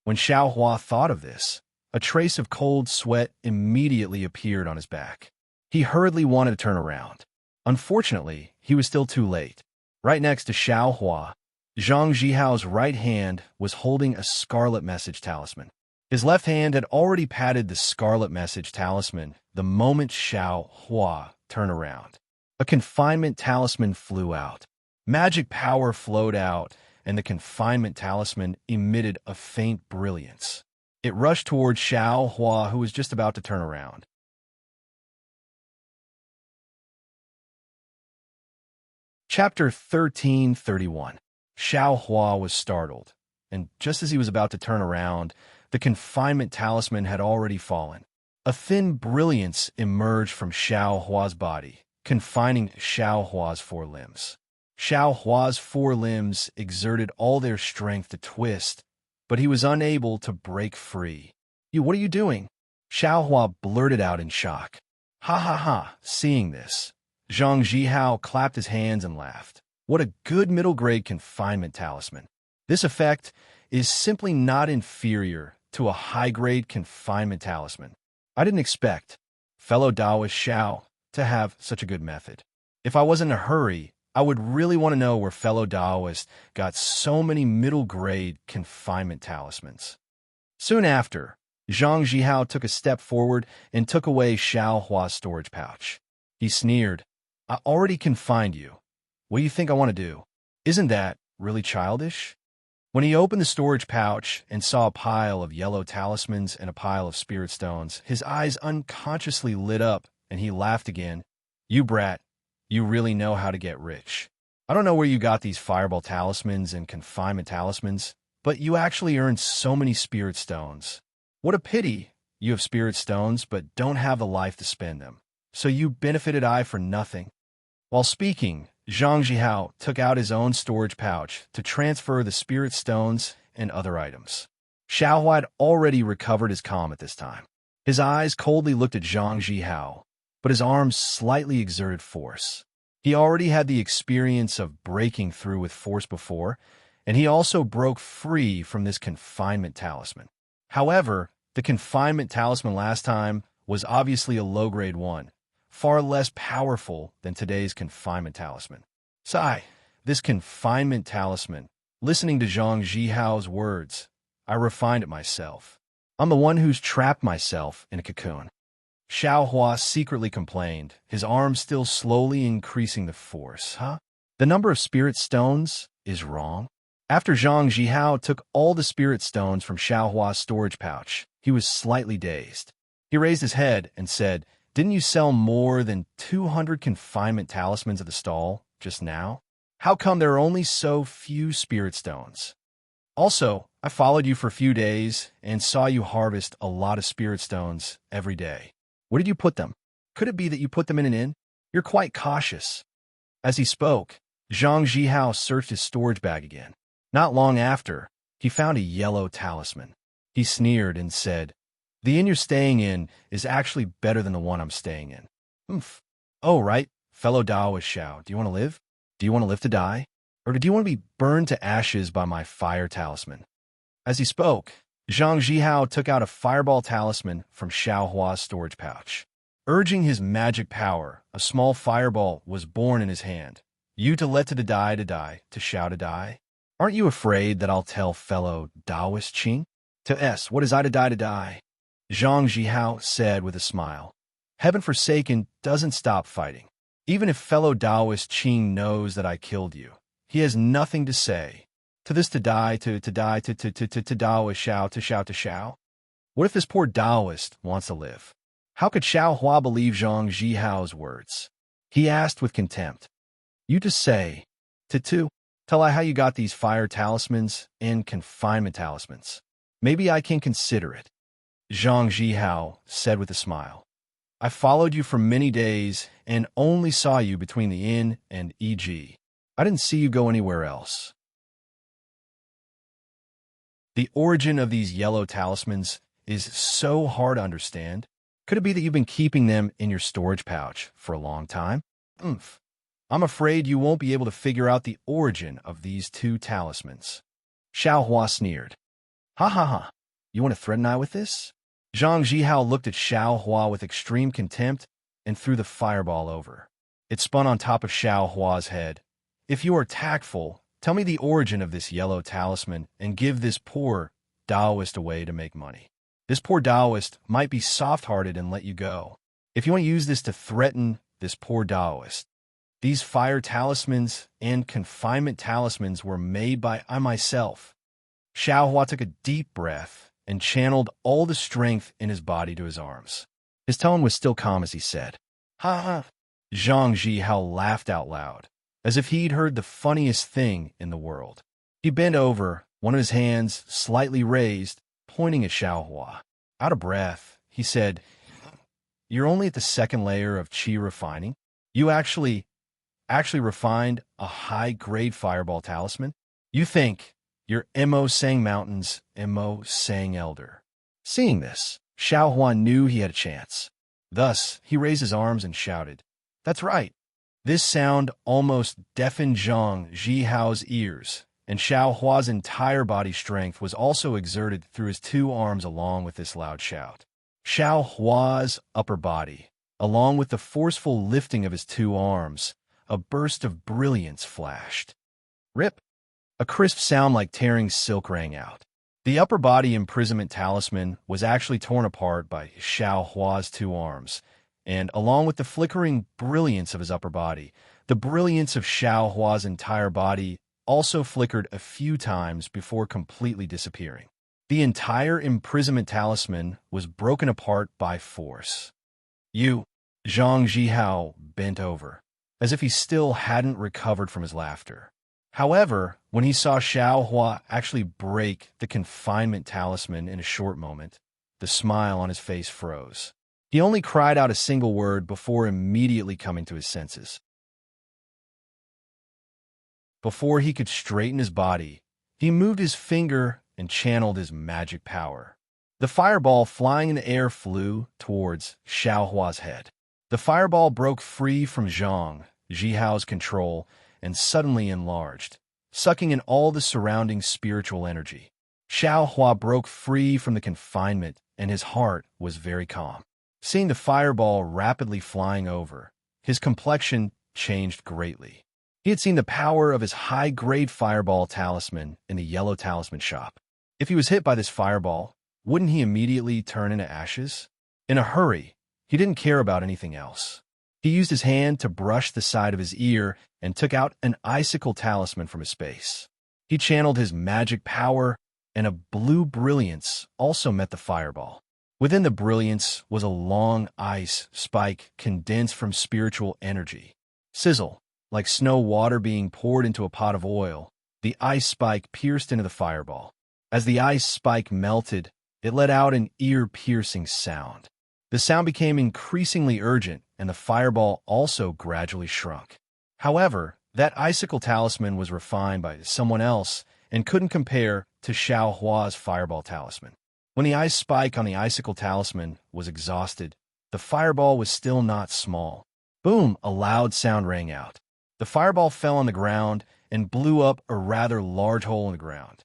When Xiao Hua thought of this, a trace of cold sweat immediately appeared on his back. He hurriedly wanted to turn around. Unfortunately, he was still too late. Right next to Xiao Hua, Zhang Zhihao's right hand was holding a scarlet message talisman. His left hand had already patted the scarlet message talisman the moment Xiao Hua turned around. A confinement talisman flew out. Magic power flowed out, and the confinement talisman emitted a faint brilliance. It rushed towards Xiao Hua, who was just about to turn around. Chapter 1331. Xiao Hua was startled, and just as he was about to turn around, the confinement talisman had already fallen. A thin brilliance emerged from Xiao Hua's body, confining Xiao Hua's four limbs. Xiao Hua's four limbs exerted all their strength to twist, but he was unable to break free. What are you doing? Xiao Hua blurted out in shock. Ha ha ha, seeing this, Zhang Zhihao clapped his hands and laughed. What a good middle-grade confinement talisman. This effect is simply not inferior to a high-grade confinement talisman. I didn't expect, fellow Taoist Xiao, to have such a good method. If I was in a hurry, I would really want to know where fellow Taoists got so many middle-grade confinement talismans. Soon after, Zhang Zhihao took a step forward and took away Xiao Hua's storage pouch. He sneered, I already confined you. What do you think I want to do? Isn't that really childish? When he opened the storage pouch and saw a pile of yellow talismans and a pile of spirit stones, his eyes unconsciously lit up and he laughed again. You brat, you really know how to get rich. I don't know where you got these fireball talismans and confinement talismans, but you actually earned so many spirit stones. What a pity you have spirit stones but don't have the life to spend them. So you benefited I for nothing. While speaking, Zhang Zhihao took out his own storage pouch to transfer the spirit stones and other items. Xiaohua had already recovered his calm at this time. His eyes coldly looked at Zhang Zhihao, but his arms slightly exerted force. He already had the experience of breaking through with force before, and he also broke free from this confinement talisman. However, the confinement talisman last time was obviously a low-grade one, far less powerful than today's confinement talisman. Sigh, this confinement talisman, listening to Zhang Zhihao's words, I refined it myself. I'm the one who's trapped myself in a cocoon. Xiaohua secretly complained, his arms still slowly increasing the force. The number of spirit stones is wrong. After Zhang Zhihao took all the spirit stones from Xiaohua's storage pouch, he was slightly dazed. He raised his head and said, "Didn't you sell more than 200 confinement talismans at the stall just now? How come there are only so few spirit stones? Also, I followed you for a few days and saw you harvest a lot of spirit stones every day. Where did you put them? Could it be that you put them in an inn? You're quite cautious." As he spoke, Zhang Zhihao searched his storage bag again. Not long after, he found a yellow talisman. He sneered and said, "The inn you're staying in is actually better than the one I'm staying in." "Oomph. Oh, right, fellow Daoist Xiao, do you want to live? Do you want to live to die? Or do you want to be burned to ashes by my fire talisman?" As he spoke, Zhang Zhihao took out a fireball talisman from Xiaohua's storage pouch. Urging his magic power, a small fireball was born in his hand. "You to let to die, to Xiao to die? Aren't you afraid that I'll tell fellow Daoist Qing? To S, what is I to die? Zhang Zhihao said with a smile. Heaven forsaken doesn't stop fighting. Even if fellow Daoist Qing knows that I killed you, he has nothing to say. To this to die, to Daoist Xiao, to Xiao. What if this poor Daoist wants to live? How could Xiaohua believe Zhang Zhihao's words? He asked with contempt. You just say, tell I how you got these fire talismans and confinement talismans. Maybe I can consider it. Zhang Zhihao said with a smile. I followed you for many days and only saw you between the inn and e.g. I didn't see you go anywhere else. The origin of these yellow talismans is so hard to understand. Could it be that you've been keeping them in your storage pouch for a long time? I'm afraid you won't be able to figure out the origin of these two talismans. Xiaohua sneered. Ha. You want to threaten I with this? Zhang Zhihao looked at Xiaohua with extreme contempt and threw the fireball over. It spun on top of Xiaohua's head. If you are tactful, tell me the origin of this yellow talisman and give this poor Daoist away to make money. This poor Daoist might be soft-hearted and let you go. If you want to use this to threaten this poor Daoist, these fire talismans and confinement talismans were made by I myself. Xiaohua took a deep breath and channeled all the strength in his body to his arms. His tone was still calm as he said, Ha. Zhang Zhihao laughed out loud, as if he'd heard the funniest thing in the world. He bent over, one of his hands slightly raised, pointing at Xiaohua. Out of breath, he said, You're only at the second layer of qi refining? You actually refined a high-grade fireball talisman? You think you're Mo Sang Mountain's Mo Sang Elder. Seeing this, Xiaohua knew he had a chance. Thus, he raised his arms and shouted, That's right. This sound almost deafened Zhang Zhihao's ears, and Xiaohua's entire body strength was also exerted through his two arms along with this loud shout. Xiaohua's upper body, along with the forceful lifting of his two arms, a burst of brilliance flashed. Rip! A crisp sound like tearing silk rang out. The upper body imprisonment talisman was actually torn apart by Xiaohua's two arms, and along with the flickering brilliance of his upper body, the brilliance of Xiaohua's entire body also flickered a few times before completely disappearing. The entire imprisonment talisman was broken apart by force. Zhang Zhihao bent over, as if he still hadn't recovered from his laughter. However, when he saw Xiaohua actually break the confinement talisman in a short moment, the smile on his face froze. He only cried out a single word before immediately coming to his senses. Before he could straighten his body, he moved his finger and channeled his magic power. The fireball flying in the air flew towards Xiaohua's head. The fireball broke free from Zhang Jihao's control and suddenly enlarged, sucking in all the surrounding spiritual energy. Xiaohua broke free from the confinement, and his heart was very calm. Seeing the fireball rapidly flying over, his complexion changed greatly. He had seen the power of his high-grade fireball talisman in the yellow talisman shop. If he was hit by this fireball, wouldn't he immediately turn into ashes? In a hurry, he didn't care about anything else. He used his hand to brush the side of his ear and took out an icicle talisman from his space. He channeled his magic power, and a blue brilliance also met the fireball. Within the brilliance was a long ice spike condensed from spiritual energy. Sizzle, like snow water being poured into a pot of oil, the ice spike pierced into the fireball. As the ice spike melted, it let out an ear-piercing sound. The sound became increasingly urgent, and the fireball also gradually shrunk. However, that icicle talisman was refined by someone else and couldn't compare to Xiaohua's fireball talisman. When the ice spike on the icicle talisman was exhausted, the fireball was still not small. Boom! A loud sound rang out. The fireball fell on the ground and blew up a rather large hole in the ground.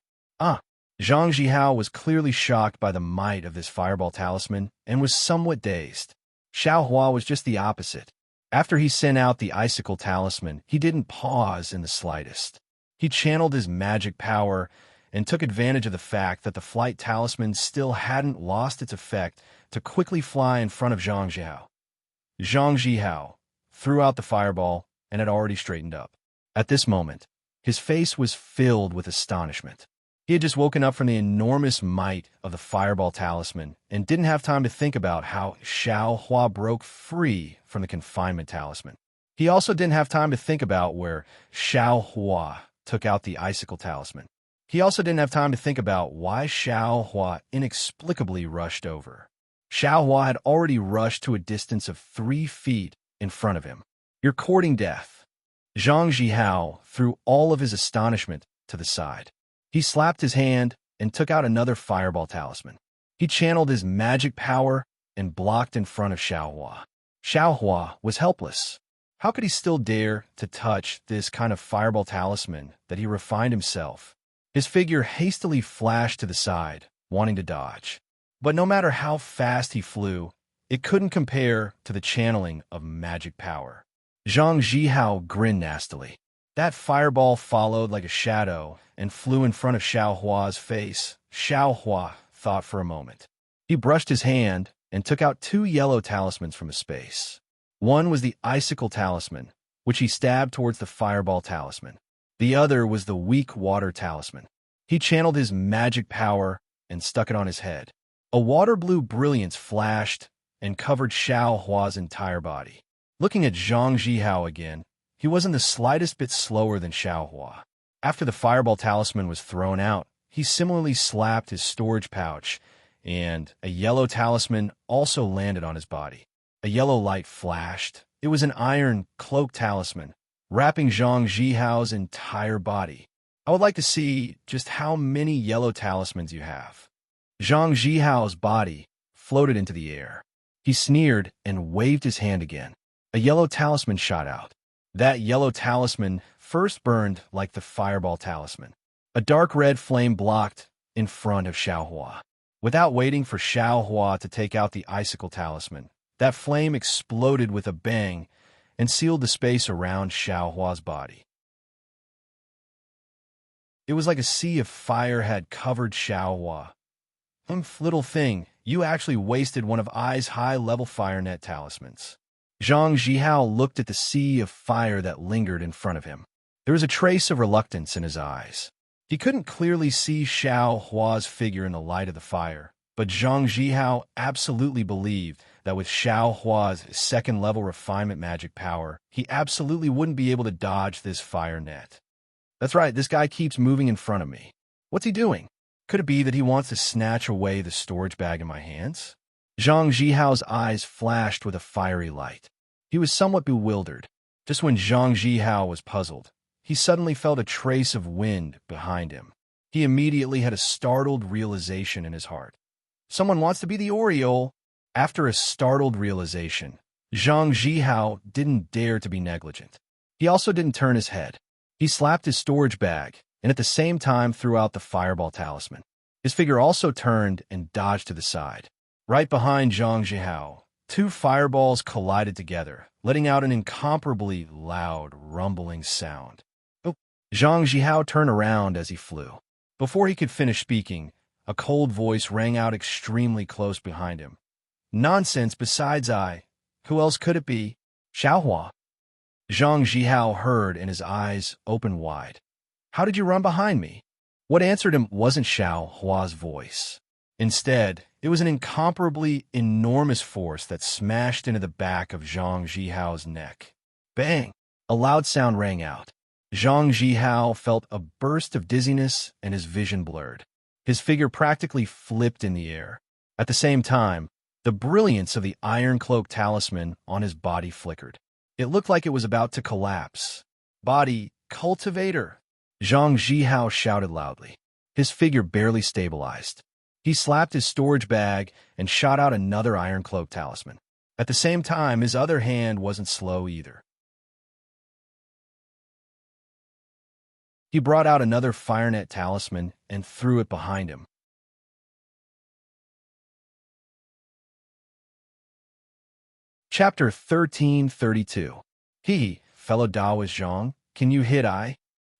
Zhang Jihao was clearly shocked by the might of this fireball talisman and was somewhat dazed. Xiaohua was just the opposite. After he sent out the icicle talisman, he didn't pause in the slightest. He channeled his magic power and took advantage of the fact that the flight talisman still hadn't lost its effect to quickly fly in front of Zhang Jihao. Zhang Jihao threw out the fireball and had already straightened up. At this moment, his face was filled with astonishment. He had just woken up from the enormous might of the fireball talisman and didn't have time to think about how Xiaohua broke free from the confinement talisman. He also didn't have time to think about where Xiaohua took out the icicle talisman. He also didn't have time to think about why Xiaohua inexplicably rushed over. Xiaohua had already rushed to a distance of 3 feet in front of him. "You're courting death." Zhang Jihao threw all of his astonishment to the side. He slapped his hand and took out another fireball talisman. He channeled his magic power and blocked in front of Xiaohua. Xiaohua was helpless. How could he still dare to touch this kind of fireball talisman that he refined himself? His figure hastily flashed to the side, wanting to dodge. But no matter how fast he flew, it couldn't compare to the channeling of magic power. Zhang Jihao grinned nastily. That fireball followed like a shadow and flew in front of Xiaohua's face. Xiaohua thought for a moment. He brushed his hand and took out 2 yellow talismans from his space. One was the icicle talisman, which he stabbed towards the fireball talisman. The other was the weak water talisman. He channeled his magic power and stuck it on his head. A water blue brilliance flashed and covered Xiaohua's entire body. Looking at Zhang Jihao again, he wasn't the slightest bit slower than Xiaohua. After the fireball talisman was thrown out, he similarly slapped his storage pouch, and a yellow talisman also landed on his body. A yellow light flashed. It was an iron cloak talisman, wrapping Zhang Jihao's entire body. "I would like to see just how many yellow talismans you have." Zhang Jihao's body floated into the air. He sneered and waved his hand again. A yellow talisman shot out. That yellow talisman first burned like the fireball talisman. A dark red flame blocked in front of Xiaohua. Without waiting for Xiaohua to take out the icicle talisman, that flame exploded with a bang and sealed the space around Xiaohua's body. It was like a sea of fire had covered Xiaohua. Little thing, you actually wasted one of I's high-level fire net talismans." Zhang Jihao looked at the sea of fire that lingered in front of him. There was a trace of reluctance in his eyes. He couldn't clearly see Xiaohua's figure in the light of the fire, but Zhang Jihao absolutely believed that with Xiaohua's 2nd-level refinement magic power, he absolutely wouldn't be able to dodge this fire net. "That's right, this guy keeps moving in front of me. What's he doing? Could it be that he wants to snatch away the storage bag in my hands?" Zhang Jihao's eyes flashed with a fiery light. He was somewhat bewildered. Just when Zhang Jihao was puzzled, he suddenly felt a trace of wind behind him. He immediately had a startled realization in his heart. Someone wants to be the Oriole. After a startled realization, Zhang Zhihao didn't dare to be negligent. He also didn't turn his head. He slapped his storage bag and at the same time threw out the fireball talisman. His figure also turned and dodged to the side. Right behind Zhang Zhihao, two fireballs collided together, letting out an incomparably loud, rumbling sound. Zhang Zhihao turned around as he flew. Before he could finish speaking, a cold voice rang out extremely close behind him. Nonsense, besides I. Who else could it be? Xiaohua. Zhang Zhihao heard and his eyes opened wide. How did you run behind me? What answered him wasn't Xiaohua's voice. Instead, it was an incomparably enormous force that smashed into the back of Zhang Zhihao's neck. Bang! A loud sound rang out. Zhang Zhihao felt a burst of dizziness and his vision blurred. His figure practically flipped in the air. At the same time, the brilliance of the iron cloak talisman on his body flickered. It looked like it was about to collapse. Body, cultivator! Zhang Zhihao shouted loudly. His figure barely stabilized. He slapped his storage bag and shot out another iron cloak talisman. At the same time, his other hand wasn't slow either. He brought out another firenet talisman and threw it behind him. Chapter 1332. Fellow Daoist Zhang, can you hit I?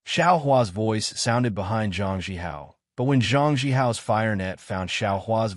Xiaohua's voice sounded behind Zhang Zhihao, but when Zhang Zhihao's firenet found Xiaohua's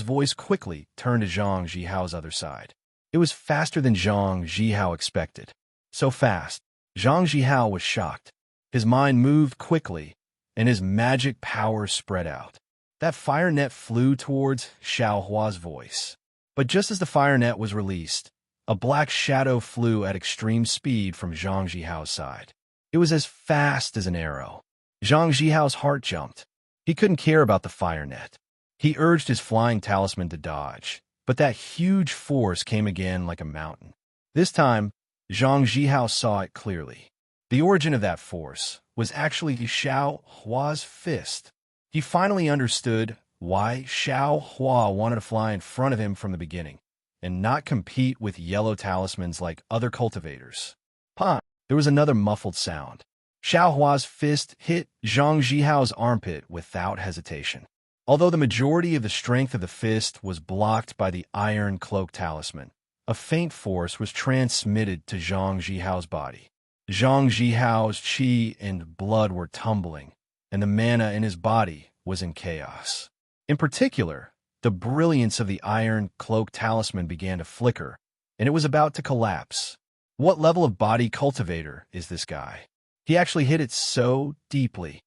voice quickly turned to Zhang Zhihao's other side. It was faster than Zhang Zhihao expected. So fast, Zhang Zhihao was shocked. His mind moved quickly, and his magic power spread out. That fire net flew towards Xiaohua's voice. But just as the fire net was released, a black shadow flew at extreme speed from Zhang Zhihao's side. It was as fast as an arrow. Zhang Zhihao's heart jumped. He couldn't care about the fire net. He urged his flying talisman to dodge, but that huge force came again like a mountain. This time, Zhang Zhihao saw it clearly. The origin of that force was actually Xiaohua's fist. He finally understood why Xiaohua wanted to fly in front of him from the beginning, and not compete with yellow talismans like other cultivators. There was another muffled sound. Xiaohua's fist hit Zhang Zhihao's armpit without hesitation. Although the majority of the strength of the fist was blocked by the iron cloak talisman, a faint force was transmitted to Zhang Zhihao's body. Zhang Zhihao's qi and blood were tumbling, and the mana in his body was in chaos. In particular, the brilliance of the iron cloak talisman began to flicker, and it was about to collapse. What level of body cultivator is this guy? He actually hit it so deeply.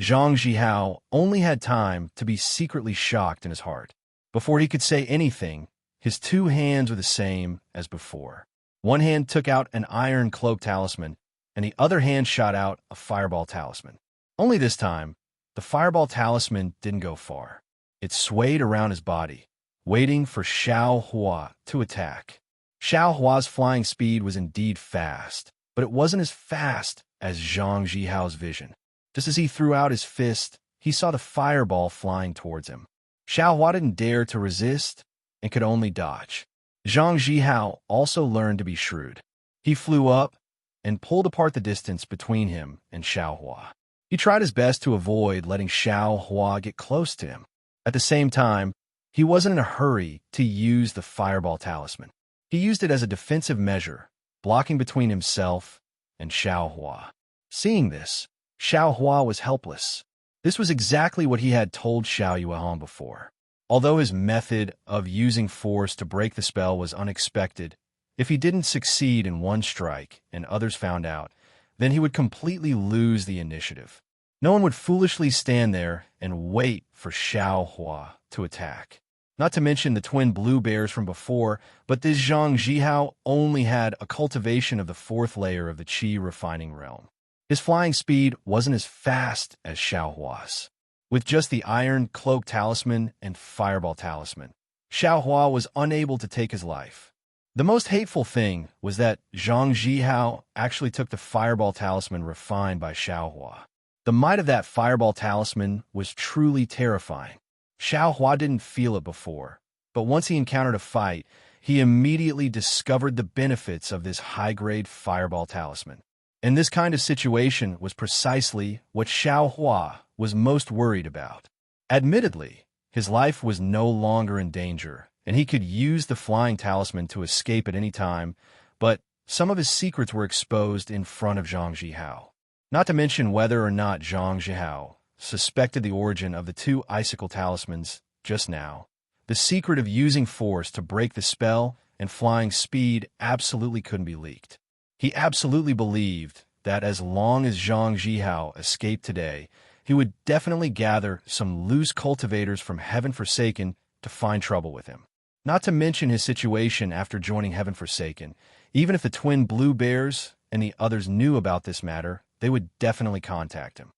Zhang Zhihao only had time to be secretly shocked in his heart. Before he could say anything, his two hands were the same as before. One hand took out an iron cloak talisman, and the other hand shot out a fireball talisman. Only this time, the fireball talisman didn't go far. It swayed around his body, waiting for Xiaohua to attack. Xiaohua's flying speed was indeed fast, but it wasn't as fast as Zhang Zhihao's vision. Just as he threw out his fist, he saw the fireball flying towards him. Xiaohua didn't dare to resist and could only dodge. Zhang Zhihao also learned to be shrewd. He flew up and pulled apart the distance between him and Xiaohua. He tried his best to avoid letting Xiaohua get close to him. At the same time, he wasn't in a hurry to use the fireball talisman. He used it as a defensive measure, blocking between himself and Xiaohua. Seeing this, Xiaohua was helpless. This was exactly what he had told Xiao Yuan before. Although his method of using force to break the spell was unexpected, if he didn't succeed in one strike and others found out, then he would completely lose the initiative. No one would foolishly stand there and wait for Xiaohua to attack. Not to mention the twin blue bears from before, but this Zhang Zhihao only had a cultivation of the fourth layer of the qi refining realm. His flying speed wasn't as fast as Xiaohua's. With just the iron cloak talisman and fireball talisman, Xiaohua was unable to take his life. The most hateful thing was that Zhang Zhihao actually took the fireball talisman refined by Xiaohua. The The might of that fireball talisman was truly terrifying. Xiao Hua didn't feel it before, but once he encountered a fight, he immediately discovered the benefits of this high-grade fireball talisman. And this kind of situation was precisely what Xiao Hua was most worried about. Admittedly, his life was no longer in danger, and he could use the flying talisman to escape at any time, but some of his secrets were exposed in front of Zhang Zhihao. Not to mention whether or not Zhang Zhihao suspected the origin of the two icicle talismans just now. The secret of using force to break the spell and flying speed absolutely couldn't be leaked. He absolutely believed that as long as Zhang Zhihao escaped today, he would definitely gather some loose cultivators from Heaven Forsaken to find trouble with him. Not to mention his situation after joining Heaven Forsaken. Even if the twin blue bears and the others knew about this matter, they would definitely contact him.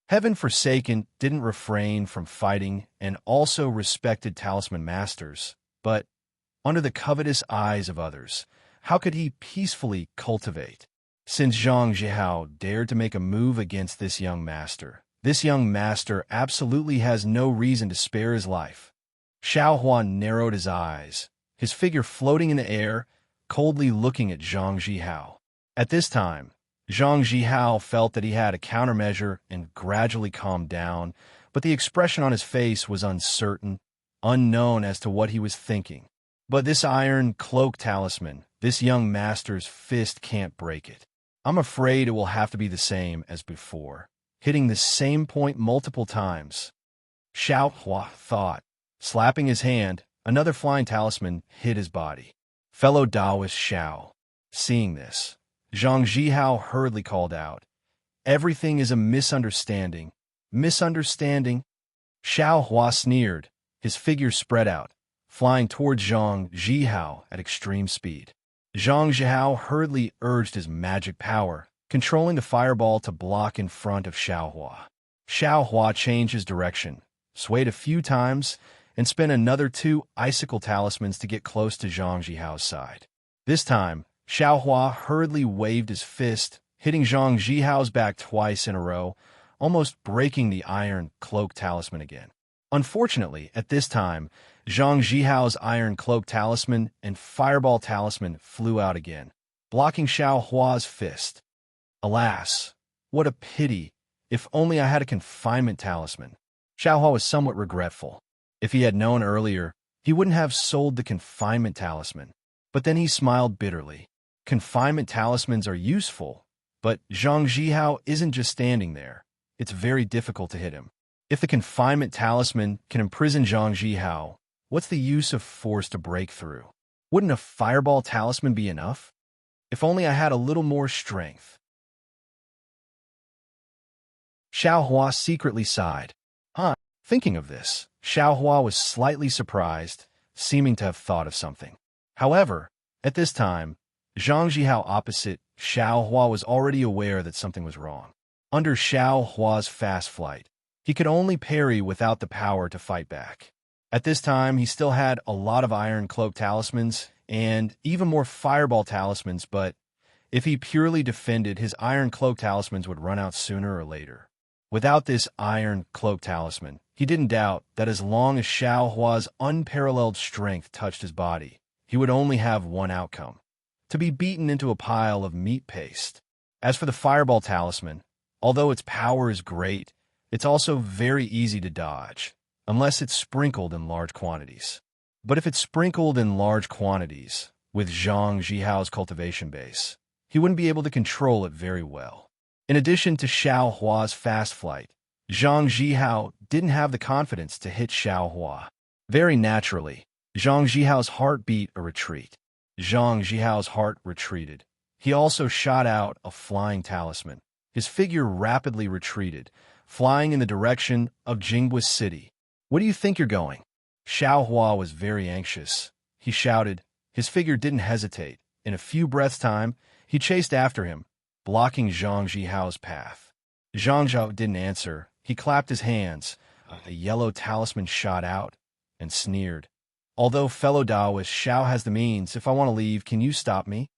Heaven Forsaken didn't refrain from fighting and also respected talisman masters, but under the covetous eyes of others, how could he peacefully cultivate? Since Zhang Zhihao dared to make a move against this young master absolutely has no reason to spare his life. Xiao Huan narrowed his eyes, his figure floating in the air, coldly looking at Zhang Zhihao. At this time, Zhang Zhihao felt that he had a countermeasure and gradually calmed down, but the expression on his face was uncertain, unknown as to what he was thinking. But this iron cloak talisman, this young master's fist can't break it. I'm afraid it will have to be the same as before, hitting the same point multiple times. Xiao Hua thought. Slapping his hand, another flying talisman hit his body. Fellow Taoist Xiao. Seeing this, Zhang Zhihao hurriedly called out, "Everything is a misunderstanding. Misunderstanding?" Xiao Hua sneered, his figure spread out, flying towards Zhang Zhihao at extreme speed. Zhang Zhihao hurriedly urged his magic power, controlling the fireball to block in front of Xiao Hua. Xiao Hua changed his direction, swayed a few times, and spent another two icicle talismans to get close to Zhang Zhihao's side. This time, Xiao Hua hurriedly waved his fist, hitting Zhang Zhihao's back twice in a row, almost breaking the iron cloak talisman again. Unfortunately, at this time, Zhang Zhihao's iron cloak talisman and fireball talisman flew out again, blocking Xiao Hua's fist. Alas, what a pity! If only I had a confinement talisman. Xiao Hua was somewhat regretful. If he had known earlier, he wouldn't have sold the confinement talisman. But then he smiled bitterly. Confinement talismans are useful, but Zhang Zhihao isn't just standing there. It's very difficult to hit him. If the confinement talisman can imprison Zhang Zhihao, what's the use of force to break through? Wouldn't a fireball talisman be enough? If only I had a little more strength. Xiao Hua secretly sighed. Thinking of this, Xiao Hua was slightly surprised, seeming to have thought of something. However, at this time, Zhang Zhihao opposite Xiao Hua was already aware that something was wrong. Under Xiao Hua's fast flight, he could only parry without the power to fight back. At this time, he still had a lot of iron cloak talismans and even more fireball talismans, but if he purely defended, his iron cloak talismans would run out sooner or later. Without this iron cloak talisman, he didn't doubt that as long as Xiao Hua's unparalleled strength touched his body, he would only have one outcome: to be beaten into a pile of meat paste. As for the fireball talisman, although its power is great, it's also very easy to dodge, unless it's sprinkled in large quantities. But if it's sprinkled in large quantities, with Zhang Zhihao's cultivation base, he wouldn't be able to control it very well. In addition to Xiao Hua's fast flight, Zhang Zhihao didn't have the confidence to hit Xiao Hua. Very naturally, Zhang Zhihao's heart beat a retreat. Zhang Zhihao's heart retreated. He also shot out a flying talisman. His figure rapidly retreated, flying in the direction of Jinghua City. "Where do you think you're going?" Xiao Hua was very anxious. He shouted. His figure didn't hesitate. In a few breaths' time, he chased after him, blocking Zhang Zhihao's path. Zhang Zhihao didn't answer. He clapped his hands. A yellow talisman shot out and sneered. "Although fellow Taoist Xiao has the means, if I want to leave, can you stop me?"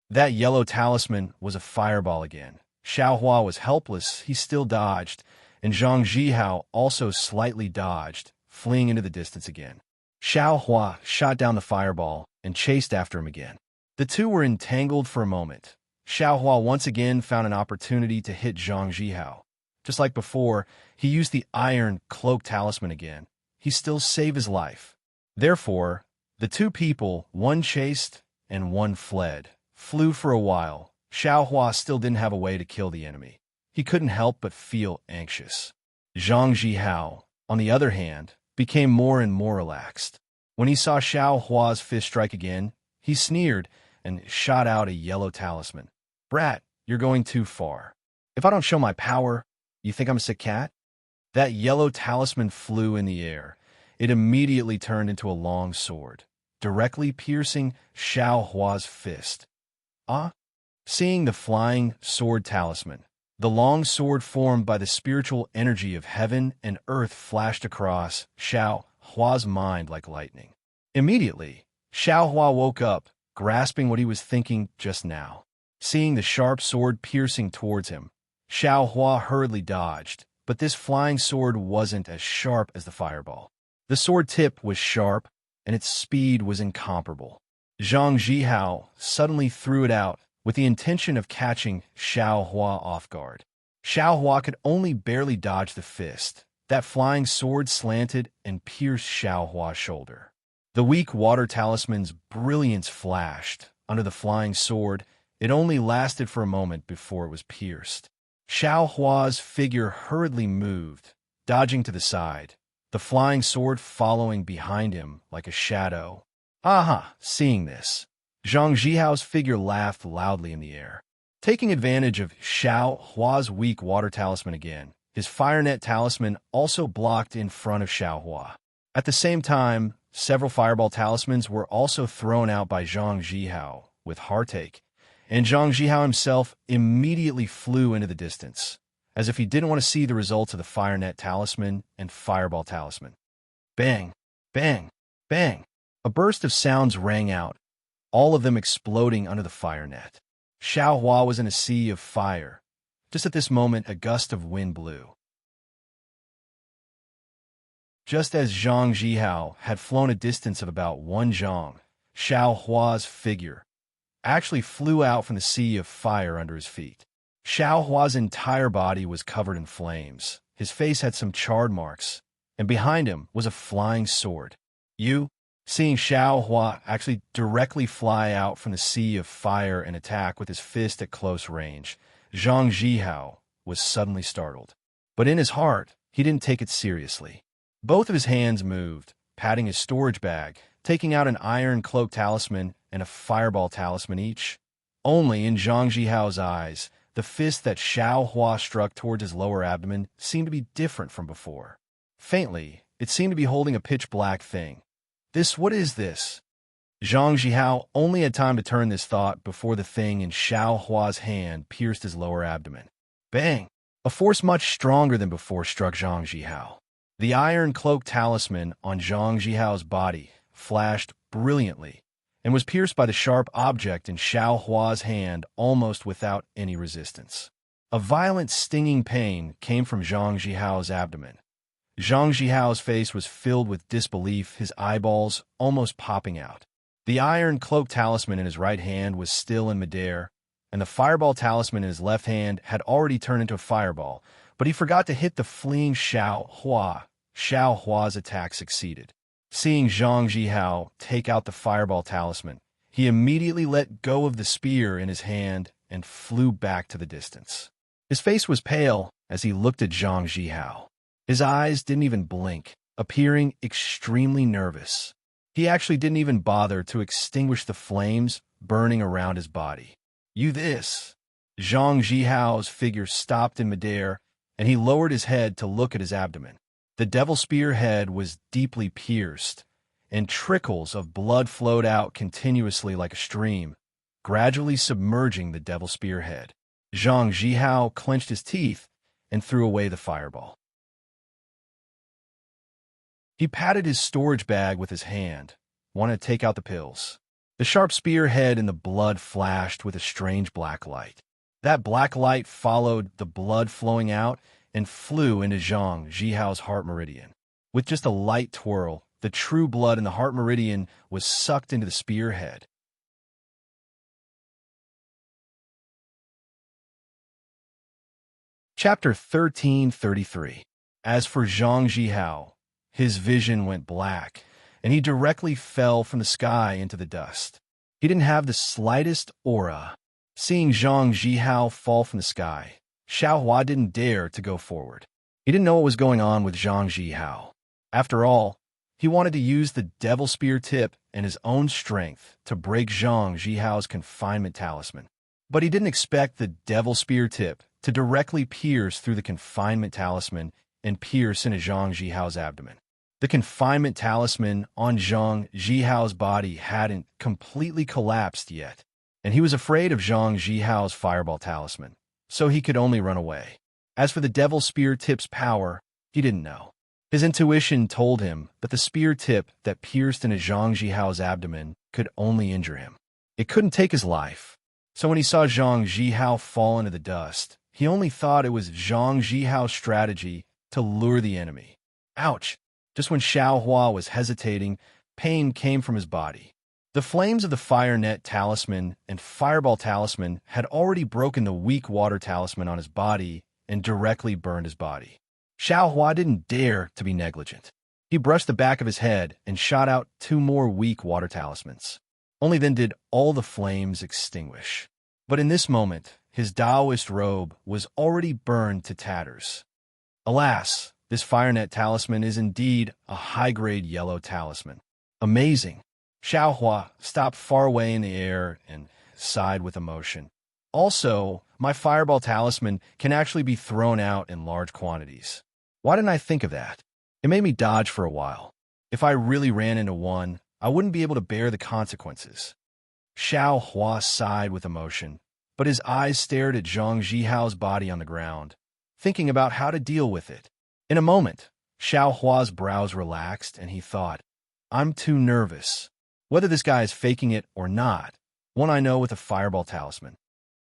That yellow talisman was a fireball again, Xiao Hua was helpless, he still dodged, and Zhang Zhihao also slightly dodged, fleeing into the distance again. Xiao Hua shot down the fireball and chased after him again. The two were entangled for a moment. Xiao Hua once again found an opportunity to hit Zhang Zhihao. Just like before, he used the iron cloak talisman again. He still saved his life. Therefore, the two people, one chased and one fled, flew for a while. Xiao Hua still didn't have a way to kill the enemy. He couldn't help but feel anxious. Zhang Zhihao, on the other hand, became more and more relaxed. When he saw Xiao Hua's fist strike again, he sneered and shot out a yellow talisman. "Brat, you're going too far. If I don't show my power, you think I'm a sick cat?" That yellow talisman flew in the air. It immediately turned into a long sword, directly piercing Xiao Hua's fist. Seeing the flying sword talisman, the long sword formed by the spiritual energy of heaven and earth flashed across Xiao Hua's mind like lightning. Immediately, Xiao Hua woke up, grasping what he was thinking just now. Seeing the sharp sword piercing towards him, Xiao Hua hurriedly dodged, but this flying sword wasn't as sharp as the fireball. The sword tip was sharp, and its speed was incomparable. Zhang Zhihao suddenly threw it out with the intention of catching Xiao Hua off guard. Xiao Hua could only barely dodge the fist. That flying sword slanted and pierced Xiao Hua's shoulder. The weak water talisman's brilliance flashed under the flying sword. It only lasted for a moment before it was pierced. Xiao Hua's figure hurriedly moved, dodging to the side, the flying sword following behind him like a shadow. Seeing this, Zhang Zhihao's figure laughed loudly in the air. Taking advantage of Xiao Hua's weak water talisman again, his fire net talisman also blocked in front of Xiao Hua. At the same time, several fireball talismans were also thrown out by Zhang Zhihao with heartache, and Zhang Zhihao himself immediately flew into the distance, as if he didn't want to see the results of the fire net talisman and fireball talisman. Bang! Bang! Bang! A burst of sounds rang out, all of them exploding under the fire net. Xiao Hua was in a sea of fire. Just at this moment, a gust of wind blew. Just as Zhang Zhihao had flown a distance of about 1 zhang, Xiao Hua's figure actually flew out from the sea of fire under his feet. Xiao Hua's entire body was covered in flames. His face had some charred marks, and behind him was a flying sword. Seeing Xiao Hua actually directly fly out from the sea of fire and attack with his fist at close range, Zhang Zhihao was suddenly startled. But in his heart, he didn't take it seriously. Both of his hands moved, patting his storage bag, taking out an iron cloak talisman and a fireball talisman each. Only in Zhang Zhihao's eyes, the fist that Xiao Hua struck towards his lower abdomen seemed to be different from before. Faintly, it seemed to be holding a pitch-black thing. What is this? Zhang Zhihao only had time to turn this thought before the thing in Xiao Hua's hand pierced his lower abdomen. Bang! A force much stronger than before struck Zhang Zhihao. The iron cloak talisman on Zhang Zhihao's body flashed brilliantly and was pierced by the sharp object in Xiao Hua's hand almost without any resistance. A violent stinging pain came from Zhang Zhihao's abdomen. Zhang Zhihao's face was filled with disbelief, his eyeballs almost popping out. The iron cloak talisman in his right hand was still in midair, and the fireball talisman in his left hand had already turned into a fireball, but he forgot to hit the fleeing Xiao Hua. Xiao Hua's attack succeeded. Seeing Zhang Zhihao take out the fireball talisman, he immediately let go of the spear in his hand and flew back to the distance. His face was pale as he looked at Zhang Zhihao. His eyes didn't even blink, appearing extremely nervous. He actually didn't even bother to extinguish the flames burning around his body. Zhang Zhihao's figure stopped in midair, and he lowered his head to look at his abdomen. The devil spear head was deeply pierced, and trickles of blood flowed out continuously like a stream, gradually submerging the devil spear head. Zhang Zhihao clenched his teeth and threw away the fireball. He patted his storage bag with his hand, wanted to take out the pills. The sharp spearhead and the blood flashed with a strange black light. That black light followed the blood flowing out and flew into Zhang Jihao's heart meridian. With just a light twirl, the true blood in the heart meridian was sucked into the spearhead. Chapter 1333. As for Zhang Jihao, his vision went black, and he directly fell from the sky into the dust. He didn't have the slightest aura. Seeing Zhang Jihao fall from the sky, Xiaohua didn't dare to go forward. He didn't know what was going on with Zhang Jihao. After all, he wanted to use the Devil Spear tip and his own strength to break Zhang Jihao's confinement talisman. But he didn't expect the Devil Spear tip to directly pierce through the confinement talisman and pierce into Zhang Jihao's abdomen. The confinement talisman on Zhang Jihao's body hadn't completely collapsed yet, and he was afraid of Zhang Jihao's fireball talisman, so he could only run away. As for the Devil Spear tip's power, he didn't know. His intuition told him that the spear tip that pierced into Zhang Jihao's abdomen could only injure him. It couldn't take his life. So when he saw Zhang Jihao fall into the dust, he only thought it was Zhang Jihao's strategy to lure the enemy. Ouch! Just when Xiaohua was hesitating, pain came from his body. The flames of the fire net talisman and fireball talisman had already broken the weak water talisman on his body and directly burned his body. Xiaohua didn't dare to be negligent. He brushed the back of his head and shot out 2 more weak water talismans. Only then did all the flames extinguish. But in this moment, his Taoist robe was already burned to tatters. Alas, this fire net talisman is indeed a high-grade yellow talisman. Amazing! Xiaohua stopped far away in the air and sighed with emotion. Also, my fireball talisman can actually be thrown out in large quantities. Why didn't I think of that? It made me dodge for a while. If I really ran into one, I wouldn't be able to bear the consequences. Xiaohua sighed with emotion, but his eyes stared at Zhang Jihao's body on the ground, thinking about how to deal with it. In a moment, Xiaohua's brows relaxed and he thought, I'm too nervous. Whether this guy is faking it or not, won't I know with a fireball talisman?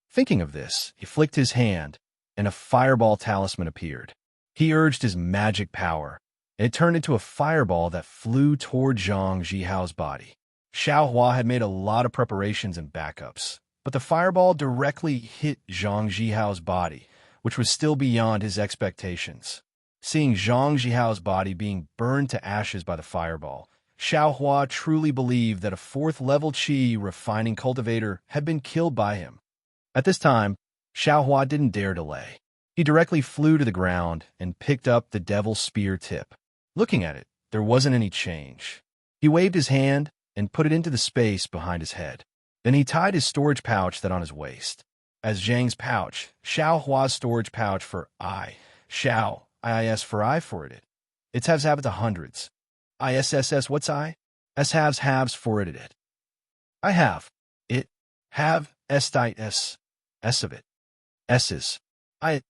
Thinking of this, he flicked his hand, and a fireball talisman appeared. He urged his magic power, and it turned into a fireball that flew toward Zhang Jihao's body. Xiaohua had made a lot of preparations and backups, but the fireball directly hit Zhang Jihao's body, which was still beyond his expectations. Seeing Zhang Jihao's body being burned to ashes by the fireball, Xiaohua truly believed that a 4th-level qi refining cultivator had been killed by him. At this time, Xiaohua didn't dare delay. He directly flew to the ground and picked up the Devil's Spear tip. Looking at it, there wasn't any change. He waved his hand and put it into the space behind his head. Then he tied his storage pouch that on his waist. As Zhang's pouch, Xiaohua's storage pouch for I. Xiao, IIS for I for it. Its halves have it to hundreds. ISSS, what's I? S halves for it. I have. It. Have. S. S of it. S's. It.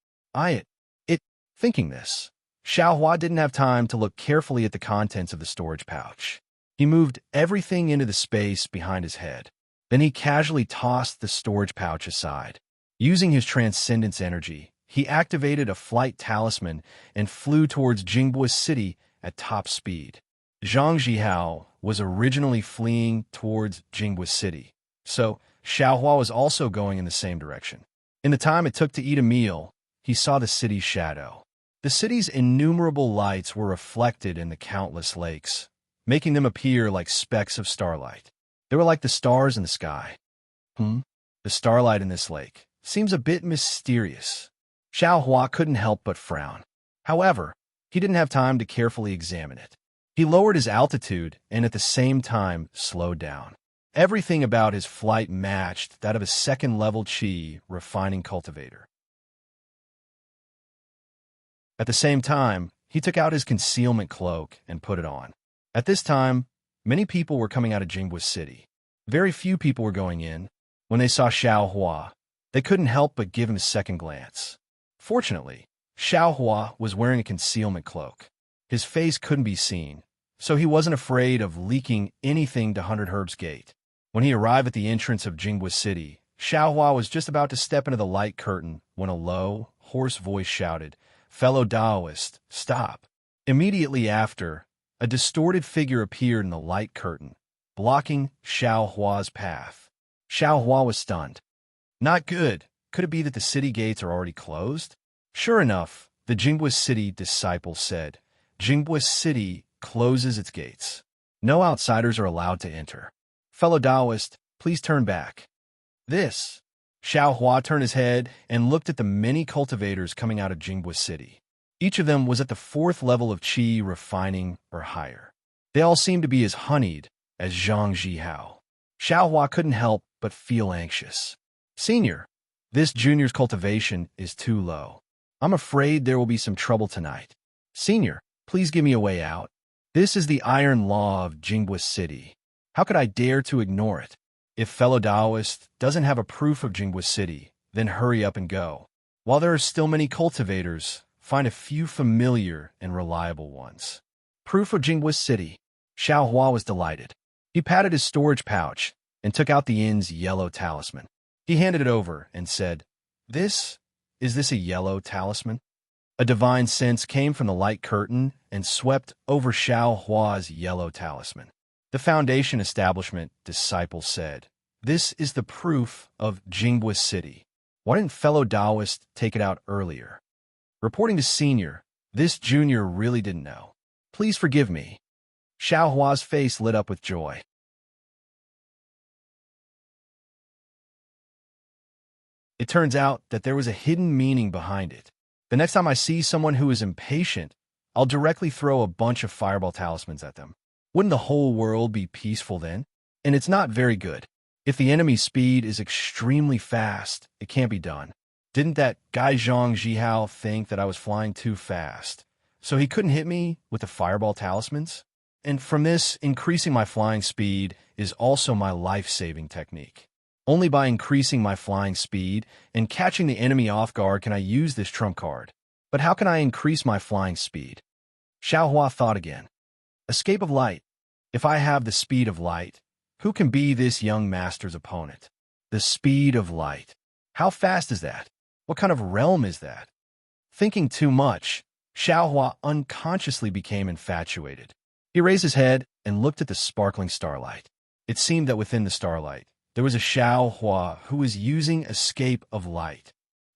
It. Thinking this, Xiaohua didn't have time to look carefully at the contents of the storage pouch. He moved everything into the space behind his head. Then he casually tossed the storage pouch aside. Using his transcendence energy, he activated a flight talisman and flew towards Jingbua City at top speed. Zhang Jihao was originally fleeing towards Jingbua City, so Xiaohua was also going in the same direction. In the time it took to eat a meal, he saw the city's shadow. The city's innumerable lights were reflected in the countless lakes, making them appear like specks of starlight. They were like the stars in the sky. The starlight in this lake seems a bit mysterious. Xiaohua couldn't help but frown. However, he didn't have time to carefully examine it. He lowered his altitude and at the same time slowed down. Everything about his flight matched that of a 2nd-level qi refining cultivator. At the same time, he took out his concealment cloak and put it on. At this time, many people were coming out of Jingbua City. Very few people were going in. When they saw Xiaohua, they couldn't help but give him a second glance. Fortunately, Xiaohua was wearing a concealment cloak. His face couldn't be seen, so he wasn't afraid of leaking anything to 100 Herbs Gate. When he arrived at the entrance of Jingbua City, Xiaohua was just about to step into the light curtain when a low, hoarse voice shouted, "Fellow Taoist, stop." Immediately after, a distorted figure appeared in the light curtain, blocking Xiaohua's path. Xiaohua was stunned. Not good. Could it be that the city gates are already closed? Sure enough, the Jingbo City disciple said, "Jingbo City closes its gates. No outsiders are allowed to enter. Fellow Taoist, please turn back." This. Xiaohua turned his head and looked at the many cultivators coming out of Jingbo City. Each of them was at the 4th level of qi refining or higher. They all seemed to be as honeyed as Zhang Zhihao. Xiaohua couldn't help but feel anxious. "Senior, this junior's cultivation is too low. I'm afraid there will be some trouble tonight. Senior, please give me a way out. This is the iron law of Jingbo City. How could I dare to ignore it? If fellow Taoist doesn't have a proof of Jingbo City, then hurry up and go. While there are still many cultivators, find a few familiar and reliable ones." Proof of Jingbo City. Xiaohua was delighted. He patted his storage pouch and took out the inn's yellow talisman. He handed it over and said, Is this a yellow talisman?" A divine sense came from the light curtain and swept over Xiaohua's yellow talisman. The Foundation Establishment disciple said, "This is the proof of Jingbo City. Why didn't fellow Taoist take it out earlier?" Reporting to Senior, this junior really didn't know. "Please forgive me." Xiaohua's face lit up with joy. It turns out that there was a hidden meaning behind it. The next time I see someone who is impatient, I'll directly throw a bunch of fireball talismans at them. Wouldn't the whole world be peaceful then? And it's not very good. If the enemy's speed is extremely fast, it can't be done. Didn't that guy Zhang Zhihao think that I was flying too fast, so he couldn't hit me with the fireball talismans? And from this, increasing my flying speed is also my life-saving technique. Only by increasing my flying speed and catching the enemy off guard can I use this trump card. But how can I increase my flying speed? Xiaohua thought again. Escape of light. If I have the speed of light, who can be this young master's opponent? The speed of light. How fast is that? What kind of realm is that? Thinking too much, Xiaohua unconsciously became infatuated. He raised his head and looked at the sparkling starlight. It seemed that within the starlight, there was a Xiaohua who was using escape of light.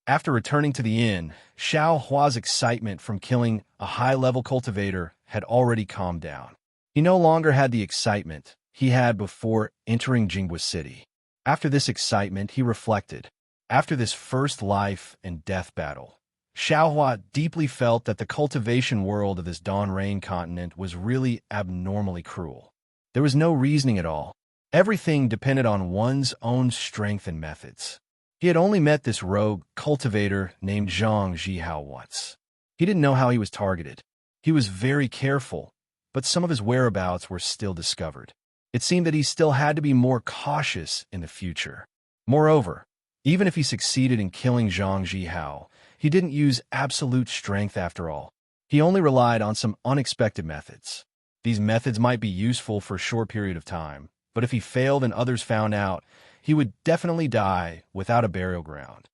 After returning to the inn, Xiaohua's excitement from killing a high-level cultivator had already calmed down. He no longer had the excitement he had before entering Jingbo City. After this excitement, he reflected. After this first life and death battle, Xiaohua deeply felt that the cultivation world of this Dawn Rain continent was really abnormally cruel. There was no reasoning at all. Everything depended on one's own strength and methods. He had only met this rogue cultivator named Zhang Zhihao once. He didn't know how he was targeted. He was very careful, but some of his whereabouts were still discovered. It seemed that he still had to be more cautious in the future. Moreover, even if he succeeded in killing Zhang Zhihao, he didn't use absolute strength after all. He only relied on some unexpected methods. These methods might be useful for a short period of time, but if he failed and others found out, he would definitely die without a burial ground.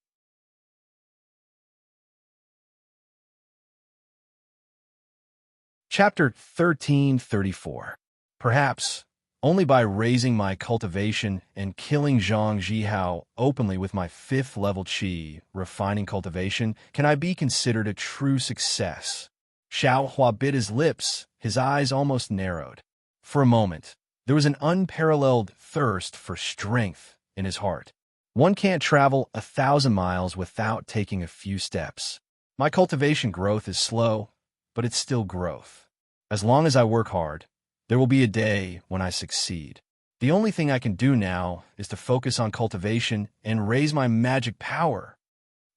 Chapter 1334. Perhaps, only by raising my cultivation and killing Zhang Zhihao openly with my 5th level qi, refining cultivation, can I be considered a true success. Xiaohua bit his lips, his eyes almost narrowed. For a moment, there was an unparalleled thirst for strength in his heart. One can't travel 1,000 miles without taking a few steps. My cultivation growth is slow, but it's still growth. As long as I work hard, there will be a day when I succeed. The only thing I can do now is to focus on cultivation and raise my magic power.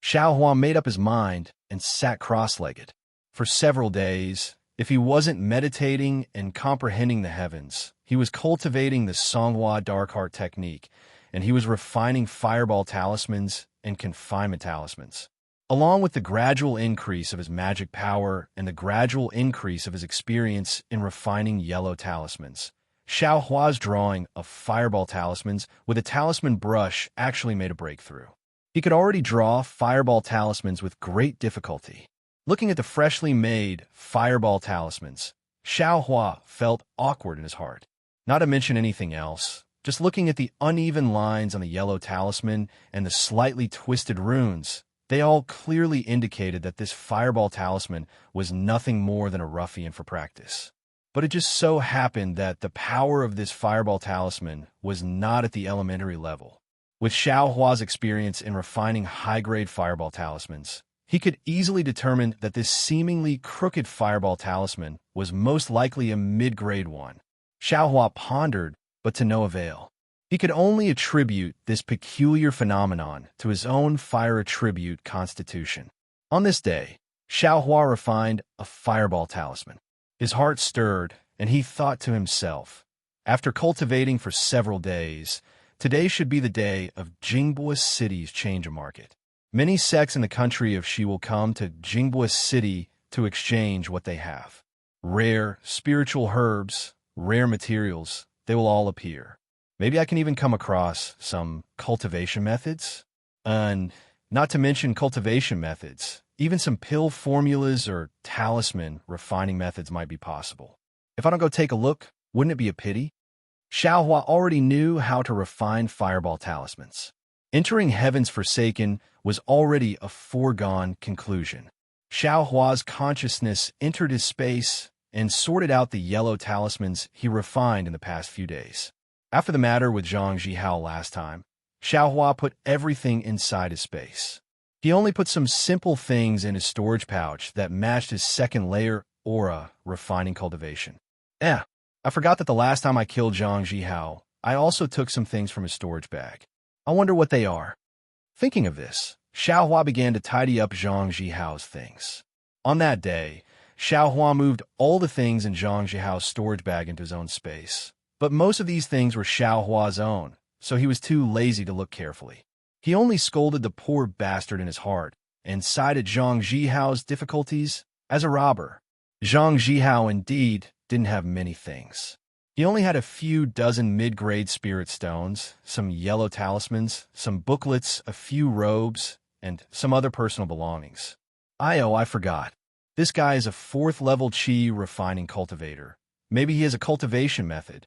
Xiaohua made up his mind and sat cross-legged. For several days, if he wasn't meditating and comprehending the heavens, he was cultivating the Songhua Dark Heart technique, and he was refining fireball talismans and confinement talismans. Along with the gradual increase of his magic power and the gradual increase of his experience in refining yellow talismans, Xiao Hua's drawing of fireball talismans with a talisman brush actually made a breakthrough. He could already draw fireball talismans with great difficulty. Looking at the freshly made fireball talismans, Xiao Hua felt awkward in his heart. Not to mention anything else, just looking at the uneven lines on the yellow talisman and the slightly twisted runes, they all clearly indicated that this fireball talisman was nothing more than a ruffian for practice. But it just so happened that the power of this fireball talisman was not at the elementary level. With Xiao Hua's experience in refining high-grade fireball talismans, he could easily determine that this seemingly crooked fireball talisman was most likely a mid-grade one. Xiao Hua pondered, but to no avail. He could only attribute this peculiar phenomenon to his own fire attribute constitution. On this day, Xiao Hua refined a fireball talisman. His heart stirred, and he thought to himself, after cultivating for several days, today should be the day of Jingbua City's change of market. Many sects in the country of Xi will come to Jingbua City to exchange what they have. Rare, spiritual herbs, rare materials, they will all appear. Maybe I can even come across some cultivation methods? And not to mention cultivation methods, even some pill formulas or talisman refining methods might be possible. If I don't go take a look, wouldn't it be a pity? Xiao Hua already knew how to refine fireball talismans. Entering Heaven's Forsaken was already a foregone conclusion. Xiao Hua's consciousness entered his space and sorted out the yellow talismans he refined in the past few days. After the matter with Zhang Zhihao last time, Xiao Hua put everything inside his space. He only put some simple things in his storage pouch that matched his second layer aura refining cultivation. I forgot that the last time I killed Zhang Zhihao, I also took some things from his storage bag. I wonder what they are. Thinking of this, Xiao Hua began to tidy up Zhang Zhihao's things. On that day, Xiao Hua moved all the things in Zhang Zhihao's storage bag into his own space. But most of these things were Xiao Hua's own, so he was too lazy to look carefully. He only scolded the poor bastard in his heart and cited Zhang Zhihao's difficulties as a robber. Zhang Zhihao indeed didn't have many things. He only had a few dozen mid-grade spirit stones, some yellow talismans, some booklets, a few robes, and some other personal belongings. I forgot. This guy is a 4th-level Qi refining cultivator. Maybe he has a cultivation method.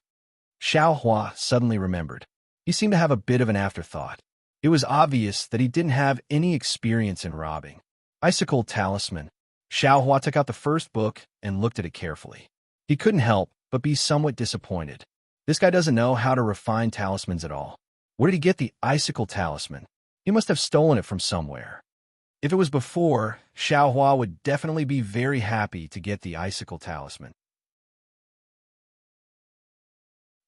Xiao Hua suddenly remembered. He seemed to have a bit of an afterthought. It was obvious that he didn't have any experience in robbing. Icicle Talisman. Xiao Hua took out the first book and looked at it carefully. He couldn't help but be somewhat disappointed. This guy doesn't know how to refine talismans at all. Where did he get the Icicle Talisman? He must have stolen it from somewhere. If it was before, Xiao Hua would definitely be very happy to get the Icicle Talisman.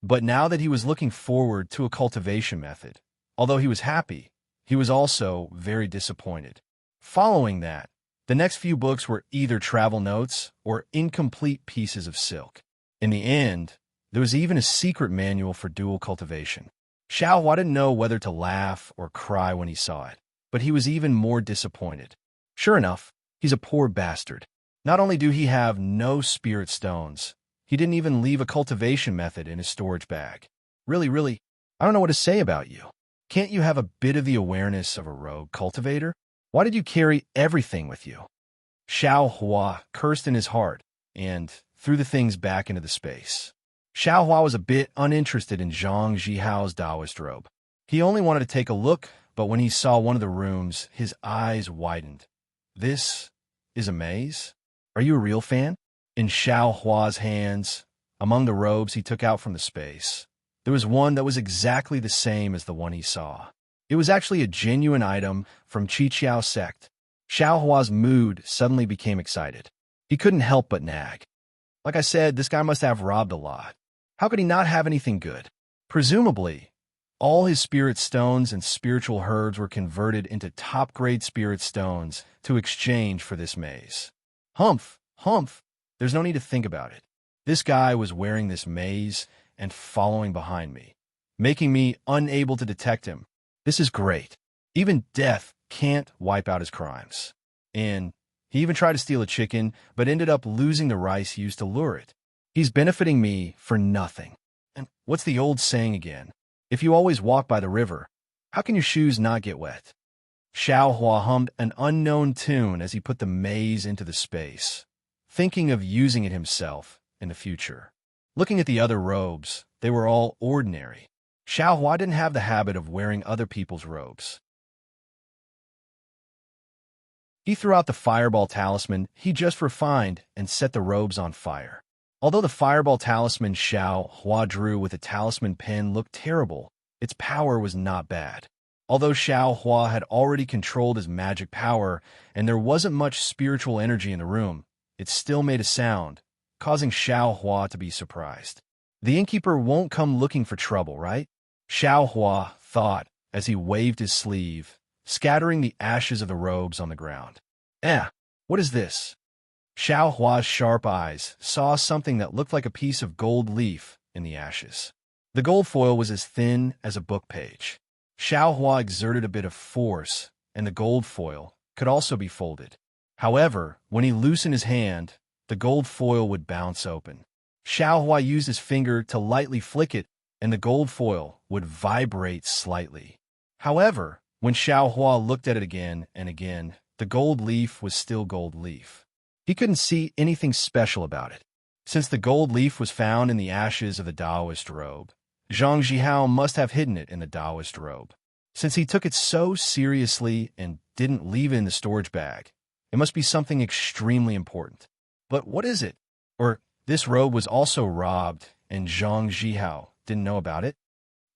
But now that he was looking forward to a cultivation method, although he was happy, he was also very disappointed. Following that, the next few books were either travel notes or incomplete pieces of silk. In the end, there was even a secret manual for dual cultivation. Xiao Hua didn't know whether to laugh or cry when he saw it, but he was even more disappointed. Sure enough, he's a poor bastard. Not only do he have no spirit stones, he didn't even leave a cultivation method in his storage bag. Really, I don't know what to say about you. Can't you have a bit of the awareness of a rogue cultivator? Why did you carry everything with you? Xiao Hua cursed in his heart and threw the things back into the space. Xiao Hua was a bit uninterested in Zhang Zhihao's Taoist robe. He only wanted to take a look, but when he saw one of the rooms, his eyes widened. This is a maze? Are you a real fan? In Xiao Hua's hands, among the robes he took out from the space, there was one that was exactly the same as the one he saw. It was actually a genuine item from Qiqiao sect. Xiao Hua's mood suddenly became excited. He couldn't help but nag. Like I said, this guy must have robbed a lot. How could he not have anything good? Presumably, all his spirit stones and spiritual herbs were converted into top-grade spirit stones to exchange for this maze. Humph. There's no need to think about it. This guy was wearing this maze and following behind me, making me unable to detect him. This is great. Even death can't wipe out his crimes. And he even tried to steal a chicken, but ended up losing the rice he used to lure it. He's benefiting me for nothing. And what's the old saying again? If you always walk by the river, how can your shoes not get wet? Xiao Hua hummed an unknown tune as he put the maze into the space, thinking of using it himself in the future. Looking at the other robes, they were all ordinary. Xiao Hua didn't have the habit of wearing other people's robes. He threw out the fireball talisman he just refined and set the robes on fire. Although the fireball talisman Xiao Hua drew with a talisman pen looked terrible, its power was not bad. Although Xiao Hua had already controlled his magic power and there wasn't much spiritual energy in the room, it still made a sound, causing Xiao Hua to be surprised. The innkeeper won't come looking for trouble, right? Xiao Hua thought as he waved his sleeve, scattering the ashes of the robes on the ground. What is this? Xiao Hua's sharp eyes saw something that looked like a piece of gold leaf in the ashes. The gold foil was as thin as a book page. Xiao Hua exerted a bit of force, and the gold foil could also be folded. However, when he loosened his hand, the gold foil would bounce open. Xiao Hua used his finger to lightly flick it, and the gold foil would vibrate slightly. However, when Xiao Hua looked at it again and again, the gold leaf was still gold leaf. He couldn't see anything special about it. Since the gold leaf was found in the ashes of the Taoist robe, Zhang Zhihao must have hidden it in the Taoist robe. Since he took it so seriously and didn't leave it in the storage bag, it must be something extremely important. But what is it? Or this robe was also robbed and Zhang Zhihao didn't know about it?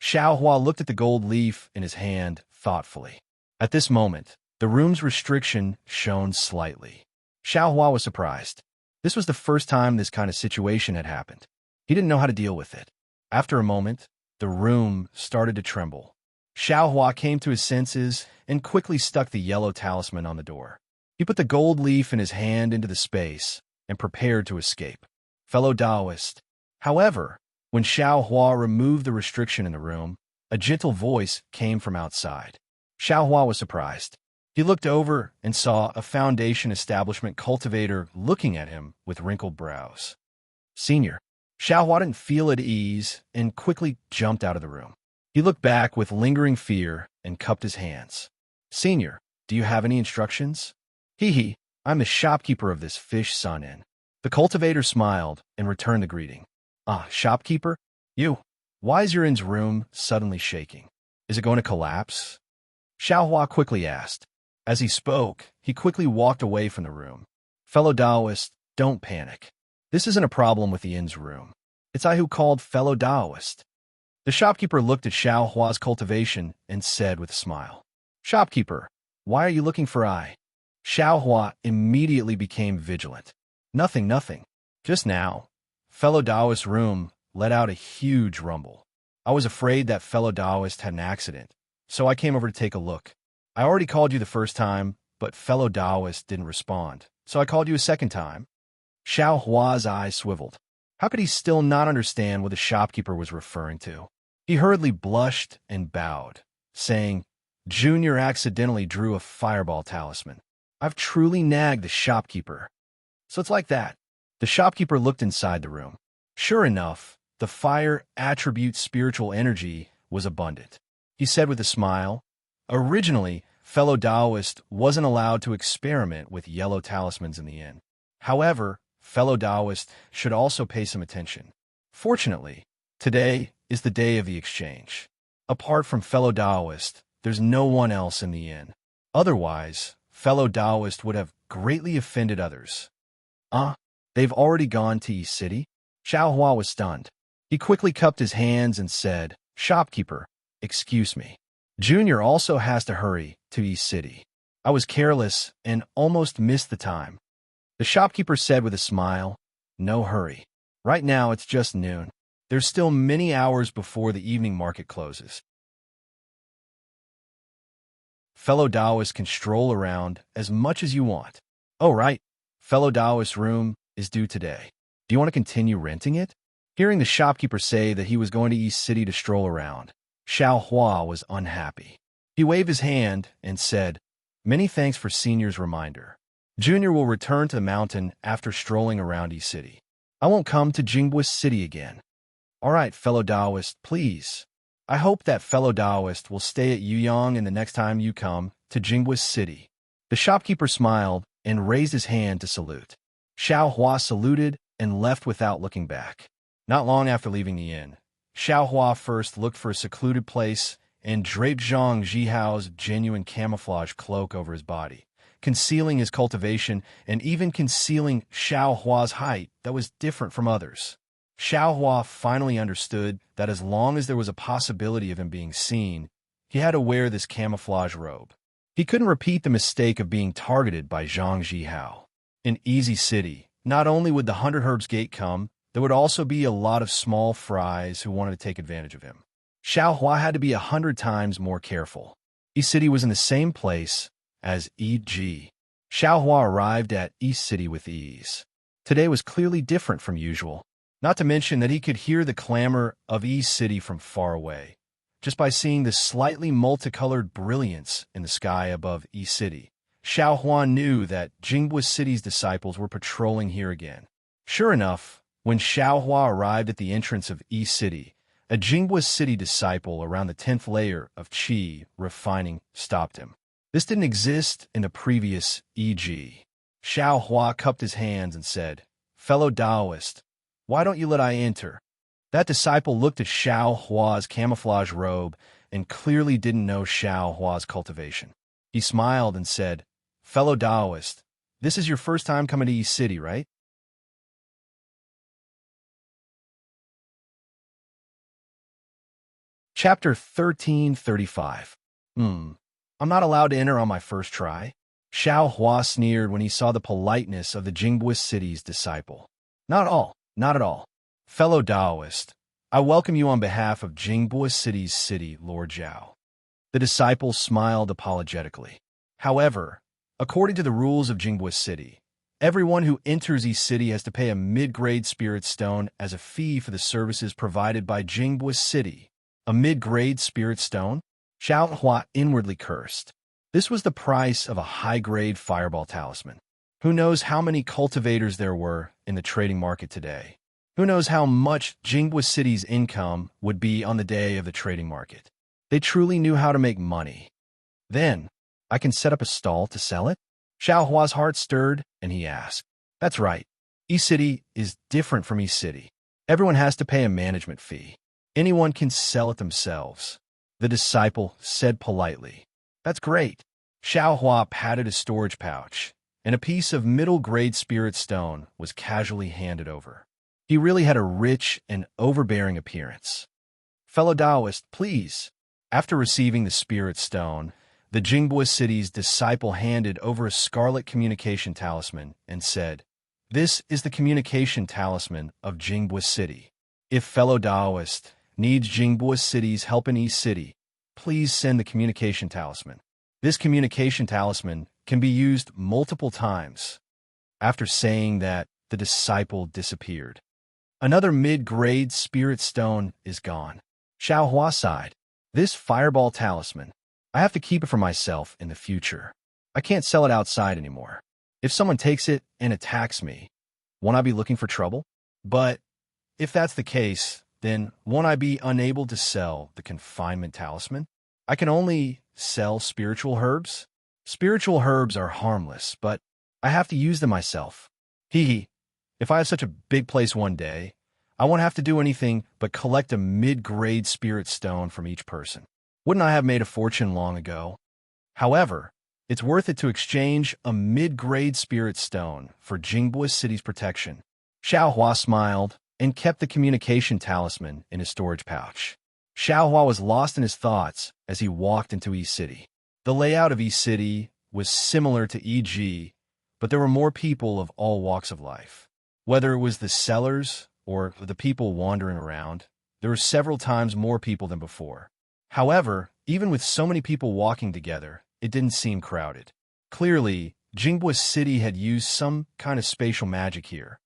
Xiao Hua looked at the gold leaf in his hand thoughtfully. At this moment, the room's restriction shone slightly. Xiao Hua was surprised. This was the first time this kind of situation had happened. He didn't know how to deal with it. After a moment, the room started to tremble. Xiao Hua came to his senses and quickly stuck the yellow talisman on the door. He put the gold leaf in his hand into the space and prepared to escape. Fellow Taoist. However, when Xiao Hua removed the restriction in the room, a gentle voice came from outside. Xiao Hua was surprised. He looked over and saw a Foundation Establishment cultivator looking at him with wrinkled brows. Senior. Xiao Hua didn't feel at ease and quickly jumped out of the room. He looked back with lingering fear and cupped his hands. Senior, do you have any instructions? Hee, I'm the shopkeeper of this fish Sun Inn. The cultivator smiled and returned the greeting. Shopkeeper? You. Why is your inn's room suddenly shaking? Is it going to collapse? Xiao Hua quickly asked. As he spoke, he quickly walked away from the room. Fellow Taoist, don't panic. This isn't a problem with the inn's room. It's I who called fellow Taoist. The shopkeeper looked at Xiao Hua's cultivation and said with a smile. Shopkeeper, why are you looking for I? Xiao Hua immediately became vigilant. Nothing. Just now, fellow Taoist's room let out a huge rumble. I was afraid that fellow Taoist had an accident, so I came over to take a look. I already called you the first time, but fellow Taoist didn't respond, so I called you a second time. Xiao Hua's eyes swiveled. How could he still not understand what the shopkeeper was referring to? He hurriedly blushed and bowed, saying, Junior accidentally drew a fireball talisman. I've truly nagged the shopkeeper. So it's like that. The shopkeeper looked inside the room. Sure enough, the fire attribute spiritual energy was abundant. He said with a smile, originally, fellow Taoist wasn't allowed to experiment with yellow talismans in the inn. However, fellow Taoist should also pay some attention. Fortunately, today is the day of the exchange. Apart from fellow Taoist, there's no one else in the inn. Otherwise, fellow Taoist would have greatly offended others. They've already gone to East City? Xiao Hua was stunned. He quickly cupped his hands and said, Shopkeeper, excuse me. Junior also has to hurry to East City. I was careless and almost missed the time. The shopkeeper said with a smile, No hurry. Right now it's just noon. There's still many hours before the evening market closes. Fellow Taoist can stroll around as much as you want. Oh, right. Fellow Taoist's room is due today. Do you want to continue renting it? Hearing the shopkeeper say that he was going to East City to stroll around, Xiao Hua was unhappy. He waved his hand and said, Many thanks for Senior's reminder. Junior will return to the mountain after strolling around East City. I won't come to Jingbo City again. All right, fellow Taoist, please. I hope that fellow Taoist will stay at Yuyang and the next time you come to Jingbu's city. The shopkeeper smiled and raised his hand to salute. Xiao Hua saluted and left without looking back. Not long after leaving the inn, Xiao Hua first looked for a secluded place and draped Zhang Jihao's genuine camouflage cloak over his body, concealing his cultivation and even concealing Xiao Hua's height that was different from others. Xiao Hua finally understood that as long as there was a possibility of him being seen, he had to wear this camouflage robe. He couldn't repeat the mistake of being targeted by Zhang Jihao. In Easy City, not only would the 100 Herbs Gate come, there would also be a lot of small fries who wanted to take advantage of him. Xiao Hua had to be 100 times more careful. East City was in the same place as E.G. Xiao Hua arrived at East City with ease. Today was clearly different from usual, not to mention that he could hear the clamor of East City from far away, just by seeing the slightly multicolored brilliance in the sky above East City. Xiao Hua knew that Jingbu City's disciples were patrolling here again. Sure enough, when Xiao Hua arrived at the entrance of East City, a Jingbu City disciple around the 10th layer of Qi refining stopped him. This didn't exist in the previous E.G. Xiao Hua cupped his hands and said, "Fellow Taoist, why don't you let I enter?" That disciple looked at Xiao Hua's camouflage robe and clearly didn't know Xiao Hua's cultivation. He smiled and said, "Fellow Taoist, this is your first time coming to East City, right?" Chapter 1335. I'm not allowed to enter on my first try? Xiao Hua sneered when he saw the politeness of the Jingbu City's disciple. Not at all. Fellow Taoist, I welcome you on behalf of Jingbu City's city, Lord Zhao. The disciple smiled apologetically. However, according to the rules of Jingbu City, everyone who enters East City has to pay a mid-grade spirit stone as a fee for the services provided by Jingbu City. A mid-grade spirit stone? Xiao Hua inwardly cursed. This was the price of a high-grade fireball talisman. Who knows how many cultivators there were in the trading market today? Who knows how much Jingbu City's income would be on the day of the trading market? They truly knew how to make money. Then, I can set up a stall to sell it? Xiao Hua's heart stirred, and he asked. That's right. East City is different from East City. Everyone has to pay a management fee. Anyone can sell it themselves. The disciple said politely. That's great. Xiao Hua patted his storage pouch, and a piece of middle-grade spirit stone was casually handed over. He really had a rich and overbearing appearance. Fellow Taoist, please. After receiving the spirit stone, the Jingbu City's disciple handed over a scarlet communication talisman and said, "This is the communication talisman of Jingbu City. If fellow Taoist needs Jingbu City's help in East City, please send the communication talisman. This communication talisman can be used multiple times." After saying that, the disciple disappeared. Another mid-grade spirit stone is gone. Xiao Hua sighed. This fireball talisman, I have to keep it for myself in the future. I can't sell it outside anymore. If someone takes it and attacks me, won't I be looking for trouble? But if that's the case, then won't I be unable to sell the confinement talisman? I can only sell spiritual herbs. Spiritual herbs are harmless, but I have to use them myself. Hee. If I have such a big place one day, I won't have to do anything but collect a mid-grade spirit stone from each person. Wouldn't I have made a fortune long ago? However, it's worth it to exchange a mid-grade spirit stone for Jingbu City's protection. Xiao Hua smiled and kept the communication talisman in his storage pouch. Xiao Hua was lost in his thoughts as he walked into East City. The layout of East City was similar to E.G., but there were more people of all walks of life. Whether it was the sellers or the people wandering around, there were several times more people than before. However, even with so many people walking together, it didn't seem crowded. Clearly, Jingbu City had used some kind of spatial magic here.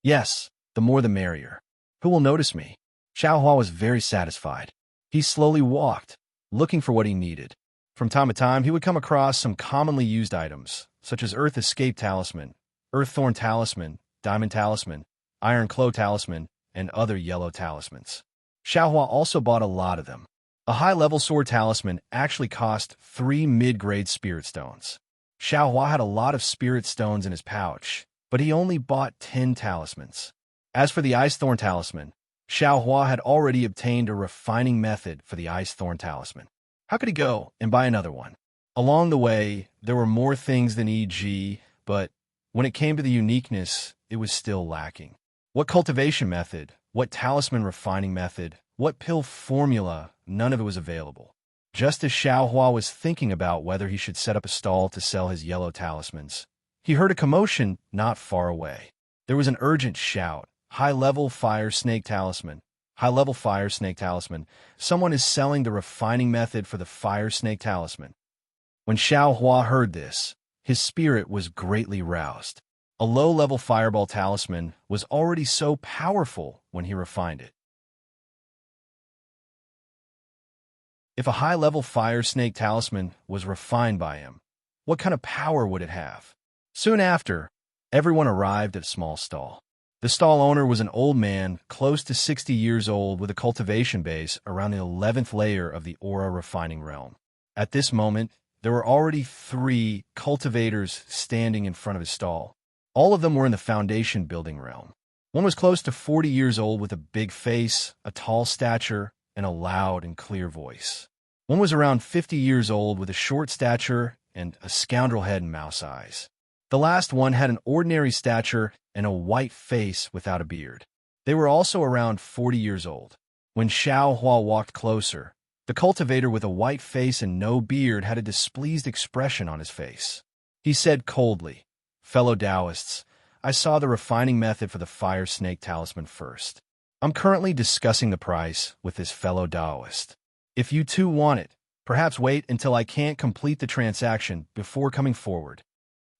Yes, the more the merrier. Who will notice me? Xiao Hua was very satisfied. He slowly walked, looking for what he needed. From time to time, he would come across some commonly used items, such as Earth Escape Talisman, Earth Thorn Talisman, Diamond Talisman, Iron Claw Talisman, and other yellow talismans. Xiaohua also bought a lot of them. A high-level sword talisman actually cost 3 mid-grade spirit stones. Xiaohua had a lot of spirit stones in his pouch, but he only bought 10 talismans. As for the Ice Thorn talisman, Xiaohua had already obtained a refining method for the Ice Thorn talisman. How could he go and buy another one? Along the way, there were more things than e.g., but when it came to the uniqueness, it was still lacking. What cultivation method, what talisman refining method, what pill formula, none of it was available. Just as Xiaohua was thinking about whether he should set up a stall to sell his yellow talismans, he heard a commotion not far away. There was an urgent shout. High-level fire snake talisman. High-level fire snake talisman. Someone is selling the refining method for the fire snake talisman. When Xiaohua heard this, his spirit was greatly roused. A low-level fireball talisman was already so powerful when he refined it. If a high-level fire snake talisman was refined by him, what kind of power would it have? Soon after, everyone arrived at a small stall. The stall owner was an old man, close to 60 years old, with a cultivation base around the 11th layer of the aura refining realm. At this moment, there were already 3 cultivators standing in front of his stall. All of them were in the foundation building realm. One was close to 40 years old with a big face, a tall stature, and a loud and clear voice. One was around 50 years old with a short stature and a scoundrel head and mouse eyes. The last one had an ordinary stature and a white face without a beard. They were also around 40 years old. When Xiaohua walked closer, the cultivator with a white face and no beard had a displeased expression on his face. He said coldly, "Fellow Taoists, I saw the refining method for the fire snake talisman first. I'm currently discussing the price with this fellow Taoist. If you too want it, perhaps wait until I can't complete the transaction before coming forward."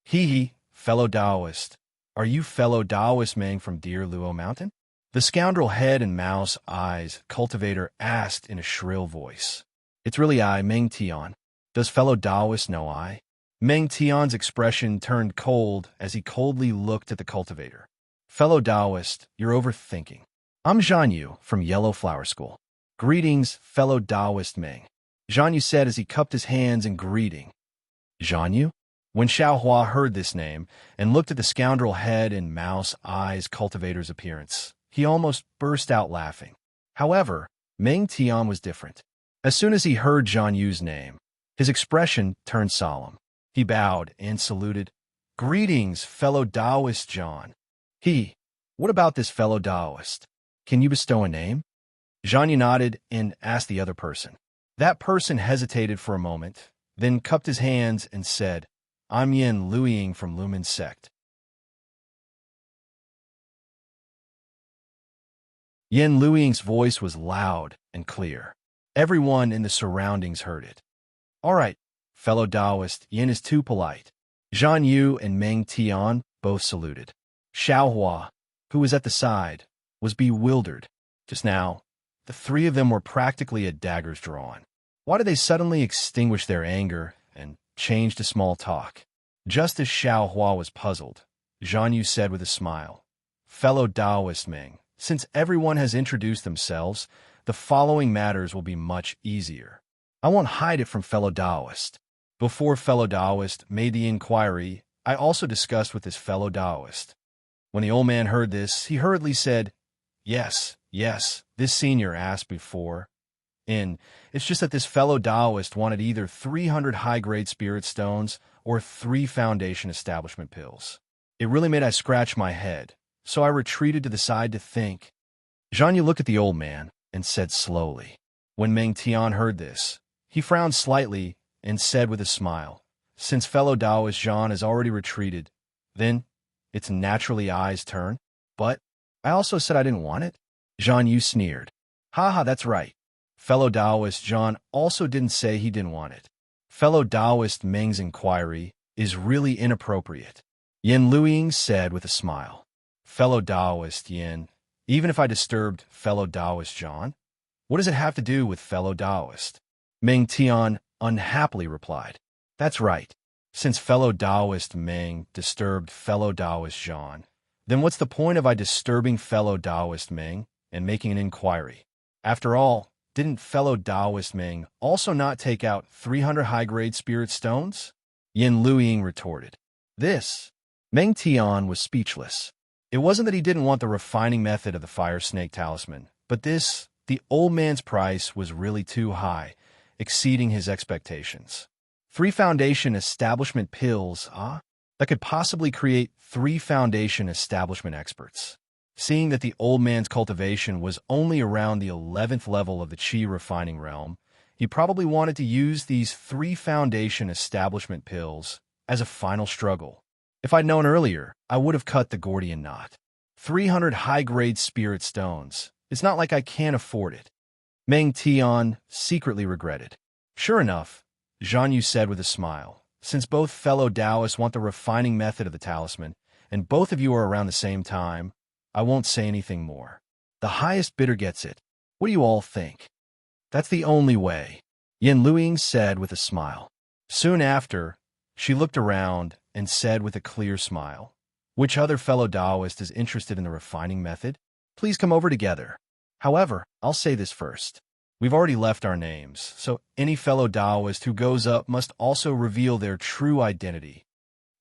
Hee, fellow Taoist. Are you fellow Taoist Meng from Deer Luo Mountain? The scoundrel head and mouse eyes cultivator asked in a shrill voice. It's really I, Meng Tian. Does fellow Taoist know I? Meng Tian's expression turned cold as he coldly looked at the cultivator. Fellow Taoist, you're overthinking. I'm Zhan Yu from Yellow Flower School. Greetings, fellow Taoist Meng. Zhan Yu said as he cupped his hands in greeting. Zhan Yu? When Xiaohua heard this name and looked at the scoundrel head and mouse eyes cultivator's appearance, he almost burst out laughing. However, Meng Tian was different. As soon as he heard Zhan Yu's name, his expression turned solemn. He bowed and saluted. Greetings, fellow Taoist Zhan. What about this fellow Taoist? Can you bestow a name? Zhan Yu nodded and asked the other person. That person hesitated for a moment, then cupped his hands and said, I'm Yen Luiying from Lumen Sect. Yen Luiying's voice was loud and clear. Everyone in the surroundings heard it. All right, fellow Taoist, Yen is too polite. Zhan Yu and Meng Tian both saluted. Xiaohua, who was at the side, was bewildered. Just now, the 3 of them were practically at daggers drawn. Why did they suddenly extinguish their anger and change to small talk? Just as Xiaohua was puzzled, Zhan Yu said with a smile, Fellow Taoist Meng, since everyone has introduced themselves, the following matters will be much easier. I won't hide it from fellow Taoist. Before fellow Taoist made the inquiry, I also discussed with this fellow Taoist. When the old man heard this, he hurriedly said, Yes, this senior asked before. It's just that this fellow Taoist wanted either 300 high-grade spirit stones or 3 foundation establishment pills. It really made I scratch my head, so I retreated to the side to think. Zhan Yu looked at the old man and said slowly. When Meng Tian heard this, he frowned slightly and said with a smile, Since fellow Taoist Zhan has already retreated, then it's naturally I's turn. But I also said I didn't want it. Zhan Yu sneered. Haha, that's right. Fellow Taoist Zhan also didn't say he didn't want it. Fellow Taoist Meng's inquiry is really inappropriate. Yen Luiying said with a smile. Fellow Taoist Yen, even if I disturbed fellow Taoist Zhan, what does it have to do with fellow Taoist? Meng Tian unhappily replied. That's right. Since fellow Taoist Meng disturbed fellow Taoist Zhan, Then what's the point of I disturbing fellow Taoist Ming and making an inquiry? After all, didn't fellow Taoist Ming also not take out 300 high-grade spirit stones? Yin Luiying retorted. This. Meng Tian was speechless. It wasn't that he didn't want the refining method of the fire snake talisman, but this, the old man's price was really too high, exceeding his expectations. 3 foundation establishment pills, that could possibly create 3 foundation establishment experts. Seeing that the old man's cultivation was only around the 11th level of the Qi refining realm, he probably wanted to use these 3 foundation establishment pills as a final struggle. If I'd known earlier, I would have cut the Gordian knot. 300 high-grade spirit stones. It's not like I can't afford it. Meng Tian secretly regretted. Sure enough, Zhang Yu said with a smile, since both fellow Taoists want the refining method of the talisman, and both of you are around the same time, I won't say anything more. The highest bidder gets it. What do you all think? That's the only way, Yin Luiying said with a smile. Soon after, she looked around and said with a clear smile, which other fellow Taoist is interested in the refining method? Please come over together. However, I'll say this first. We've already left our names, so any fellow Taoist who goes up must also reveal their true identity.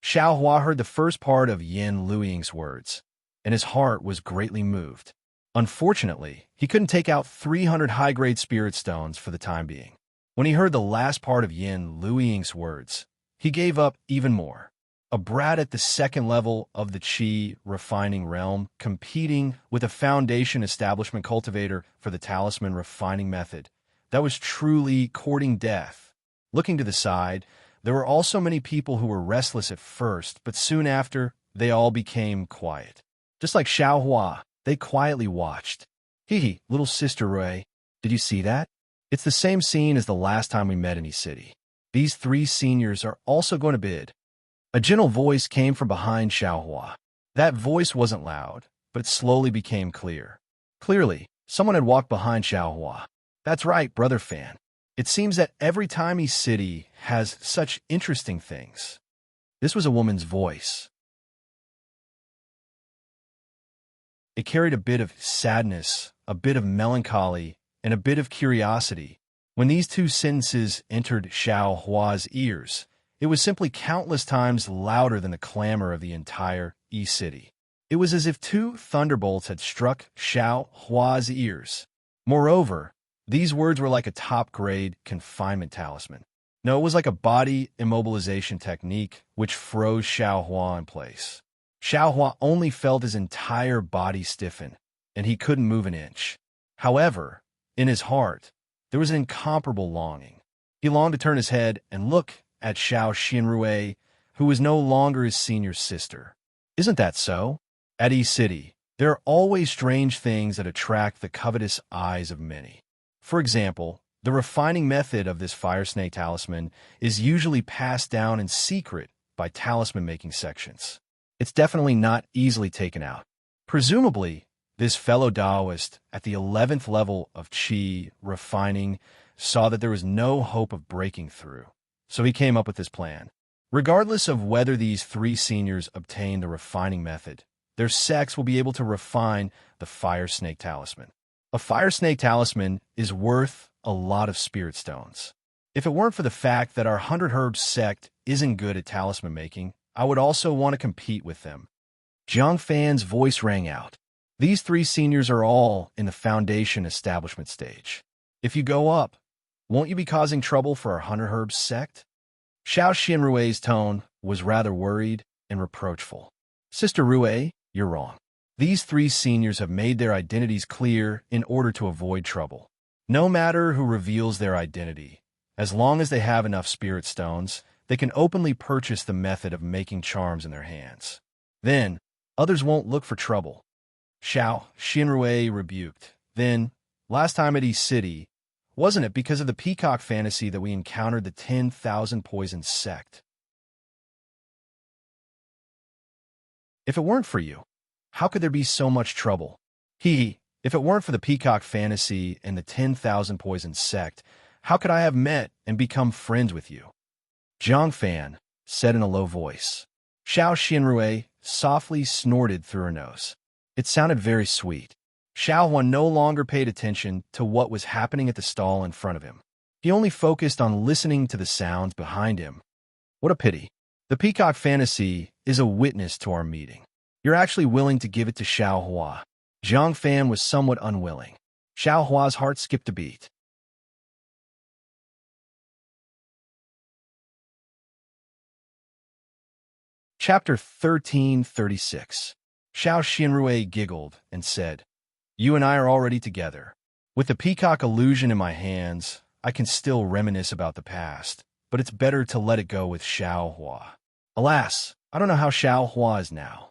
Xiao Hua heard the first part of Yin Luiying's words, and his heart was greatly moved. Unfortunately, he couldn't take out 300 high-grade spirit stones for the time being. When he heard the last part of Yin Luiying's words, he gave up even more. A brat at the 2nd level of the Qi refining realm competing with a foundation establishment cultivator for the talisman refining method. That was truly courting death. Looking to the side, there were also many people who were restless at first, but soon after, they all became quiet. Just like Xiao Hua, they quietly watched. Hee, little sister Rui, did you see that? It's the same scene as the last time we met in E-City. These 3 seniors are also going to bid. A gentle voice came from behind Xiao Hua. That voice wasn't loud, but it slowly became clear. Clearly, someone had walked behind Xiao Hua. That's right, brother fan. It seems that every time E-City has such interesting things. This was a woman's voice. It carried a bit of sadness, a bit of melancholy, and a bit of curiosity. When these 2 sentences entered Xiao Hua's ears, it was simply countless times louder than the clamor of the entire E-City. It was as if 2 thunderbolts had struck Xiao Hua's ears. Moreover, these words were like a top-grade confinement talisman. No, it was like a body immobilization technique which froze Xiao Hua in place. Xiao Hua only felt his entire body stiffen, and he couldn't move an inch. However, in his heart, there was an incomparable longing. He longed to turn his head and look at Xiao Xianrui, who was no longer his senior sister. Isn't that so? At E-City, there are always strange things that attract the covetous eyes of many. For example, the refining method of this fire snake talisman is usually passed down in secret by talisman-making sections. It's definitely not easily taken out. Presumably, this fellow Taoist at the 11th level of Qi refining saw that there was no hope of breaking through. So he came up with this plan. Regardless of whether these 3 seniors obtain the refining method, their sects will be able to refine the fire snake talisman. A fire snake talisman is worth a lot of spirit stones. If it weren't for the fact that our 100 Herbs sect isn't good at talisman making, I would also want to compete with them. Jiang Fan's voice rang out. These 3 seniors are all in the foundation establishment stage. If you go up, won't you be causing trouble for our 100 Herbs sect? Xiao Xianrui's tone was rather worried and reproachful. Sister Rui, you're wrong. These 3 seniors have made their identities clear in order to avoid trouble. No matter who reveals their identity, as long as they have enough spirit stones, they can openly purchase the method of making charms in their hands. Then, others won't look for trouble. Xiao Xianrui rebuked. Then, last time at E-City, wasn't it because of the peacock fantasy that we encountered the 10,000 poison sect? If it weren't for you, how could there be so much trouble? If it weren't for the peacock fantasy and the 10,000 poison sect, how could I have met and become friends with you? Jiang Fan said in a low voice. Xiao Xianrui softly snorted through her nose. It sounded very sweet. Xiao Hua no longer paid attention to what was happening at the stall in front of him. He only focused on listening to the sounds behind him. What a pity. The peacock fantasy is a witness to our meeting. You're actually willing to give it to Xiao Hua. Zhang Fan was somewhat unwilling. Xiao Hua's heart skipped a beat. Chapter 1336. Xiao Xianrui giggled and said, "You and I are already together. With the peacock illusion in my hands, I can still reminisce about the past, but it's better to let it go with Xiao Hua. Alas, I don't know how Xiao Hua is now.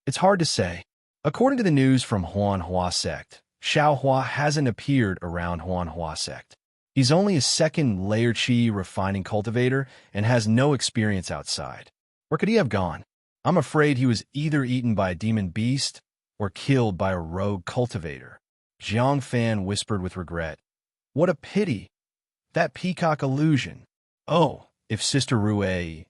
It's hard to say. According to the news from Huan Hua sect, Xiao Hua hasn't appeared around Huan Hua sect. He's only a second layer chi refining cultivator and has no experience outside. Where could he have gone? I'm afraid he was either eaten by a demon beast or killed by a rogue cultivator." Zhang Fan whispered with regret. "What a pity. That peacock illusion. Oh, if Sister Rue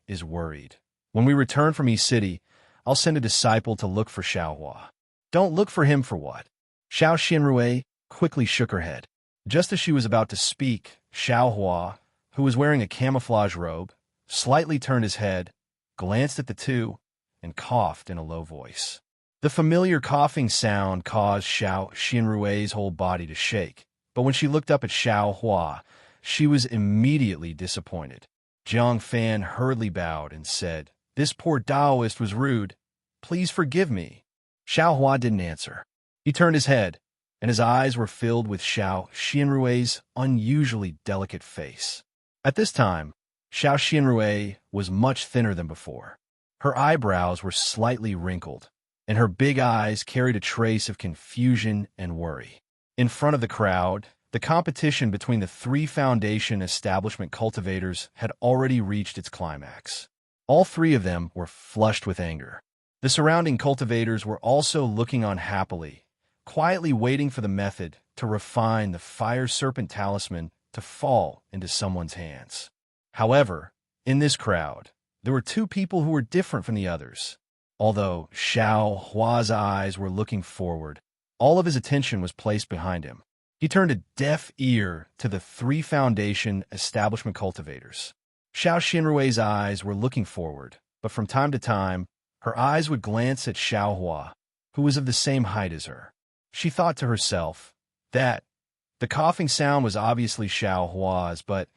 is worried. When we return from East City, I'll send a disciple to look for Xiao Hua." "Don't look for him for what?" Xiao Xianrui quickly shook her head. Just as she was about to speak, Xiao Hua, who was wearing a camouflage robe, slightly turned his head, glanced at the two, and coughed in a low voice. The familiar coughing sound caused Xiao Xianrui's whole body to shake, but when she looked up at Xiao Hua, she was immediately disappointed. Zhang Fan hurriedly bowed and said, "This poor Taoist was rude. Please forgive me." Xiao Hua didn't answer. He turned his head, and his eyes were filled with Xiao Xianrui's unusually delicate face. At this time, Xiao Xianrui was much thinner than before. Her eyebrows were slightly wrinkled, and her big eyes carried a trace of confusion and worry. In front of the crowd, the competition between the three Foundation establishment cultivators had already reached its climax. All three of them were flushed with anger. The surrounding cultivators were also looking on happily, quietly waiting for the method to refine the fire serpent talisman to fall into someone's hands. However, in this crowd, there were two people who were different from the others. Although Xiao Hua's eyes were looking forward, all of his attention was placed behind him. He turned a deaf ear to the three Foundation establishment cultivators. Xiao Xianrui's eyes were looking forward, but from time to time, her eyes would glance at Xiao Hua, who was of the same height as her. She thought to herself that the coughing sound was obviously Xiao Hua's, but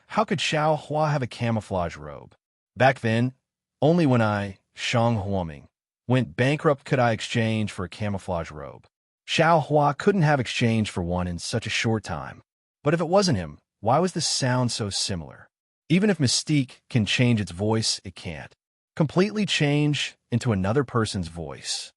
how could Xiao Hua have a camouflage robe? Back then, only when I, Shang Huoming, went bankrupt could I exchange for a camouflage robe. Xiao Hua couldn't have exchanged for one in such a short time. But if it wasn't him, why was the sound so similar? Even if Mystique can change its voice, it can't completely change into another person's voice.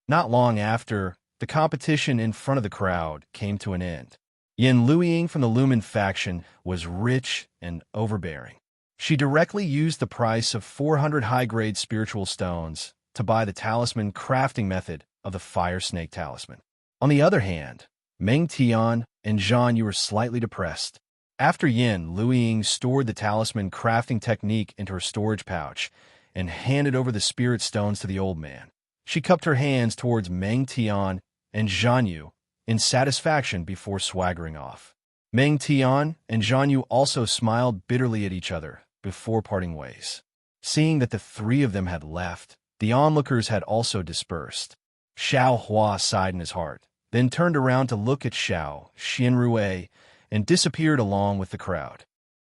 Not long after, the competition in front of the crowd came to an end. Yin Luiying from the Lumen faction was rich and overbearing. She directly used the price of 400 high-grade spiritual stones to buy the talisman crafting method of the Fire Snake Talisman. On the other hand, Meng Tian and Zhan Yu were slightly depressed. After Yin Luiying stored the talisman crafting technique into her storage pouch and handed over the spirit stones to the old man, she cupped her hands towards Meng Tian and Zhan Yu in satisfaction before swaggering off. Meng Tian and Zhan Yu also smiled bitterly at each other before parting ways. Seeing that the three of them had left, the onlookers had also dispersed. Xiao Hua sighed in his heart, then turned around to look at Xiao Xianrui and disappeared along with the crowd.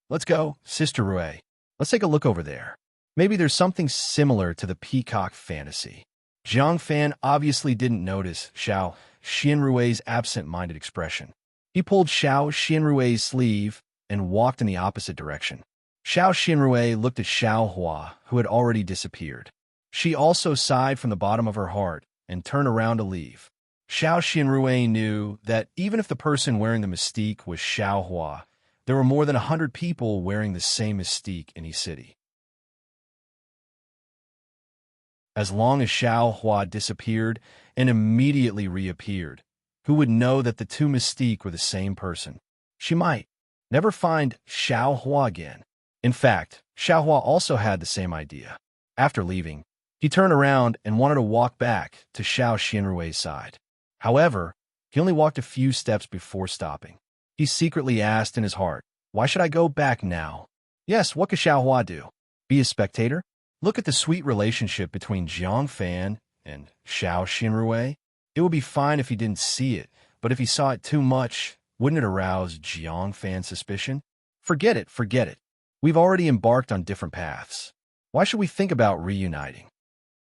"Let's go, Sister Rue. Let's take a look over there. Maybe there's something similar to the peacock fantasy." Zhang Fan obviously didn't notice Xiao Xianrui's absent-minded expression. He pulled Xiao Xianrui's sleeve and walked in the opposite direction. Xiao Xianrui looked at Xiao Hua, who had already disappeared. She also sighed from the bottom of her heart and turned around to leave. Xiao Xianrui knew that even if the person wearing the mystique was Xiao Hua, there were more than 100 people wearing the same mystique in East City. As long as Xiao Hua disappeared and immediately reappeared, who would know that the two mystique were the same person? She might never find Xiao Hua again. In fact, Xiao Hua also had the same idea. After leaving, He turned around and wanted to walk back to Xiao Xinrui's side. However, he only walked a few steps before stopping. He secretly asked in his heart, "Why should I go back now?" Yes, what could Xiaohua do? Be a spectator? Look at the sweet relationship between Jiang Fan and Xiao Xinrui. It would be fine if he didn't see it, but if he saw it too much, wouldn't it arouse Jiang Fan's suspicion? Forget it, forget it. We've already embarked on different paths. Why should we think about reuniting?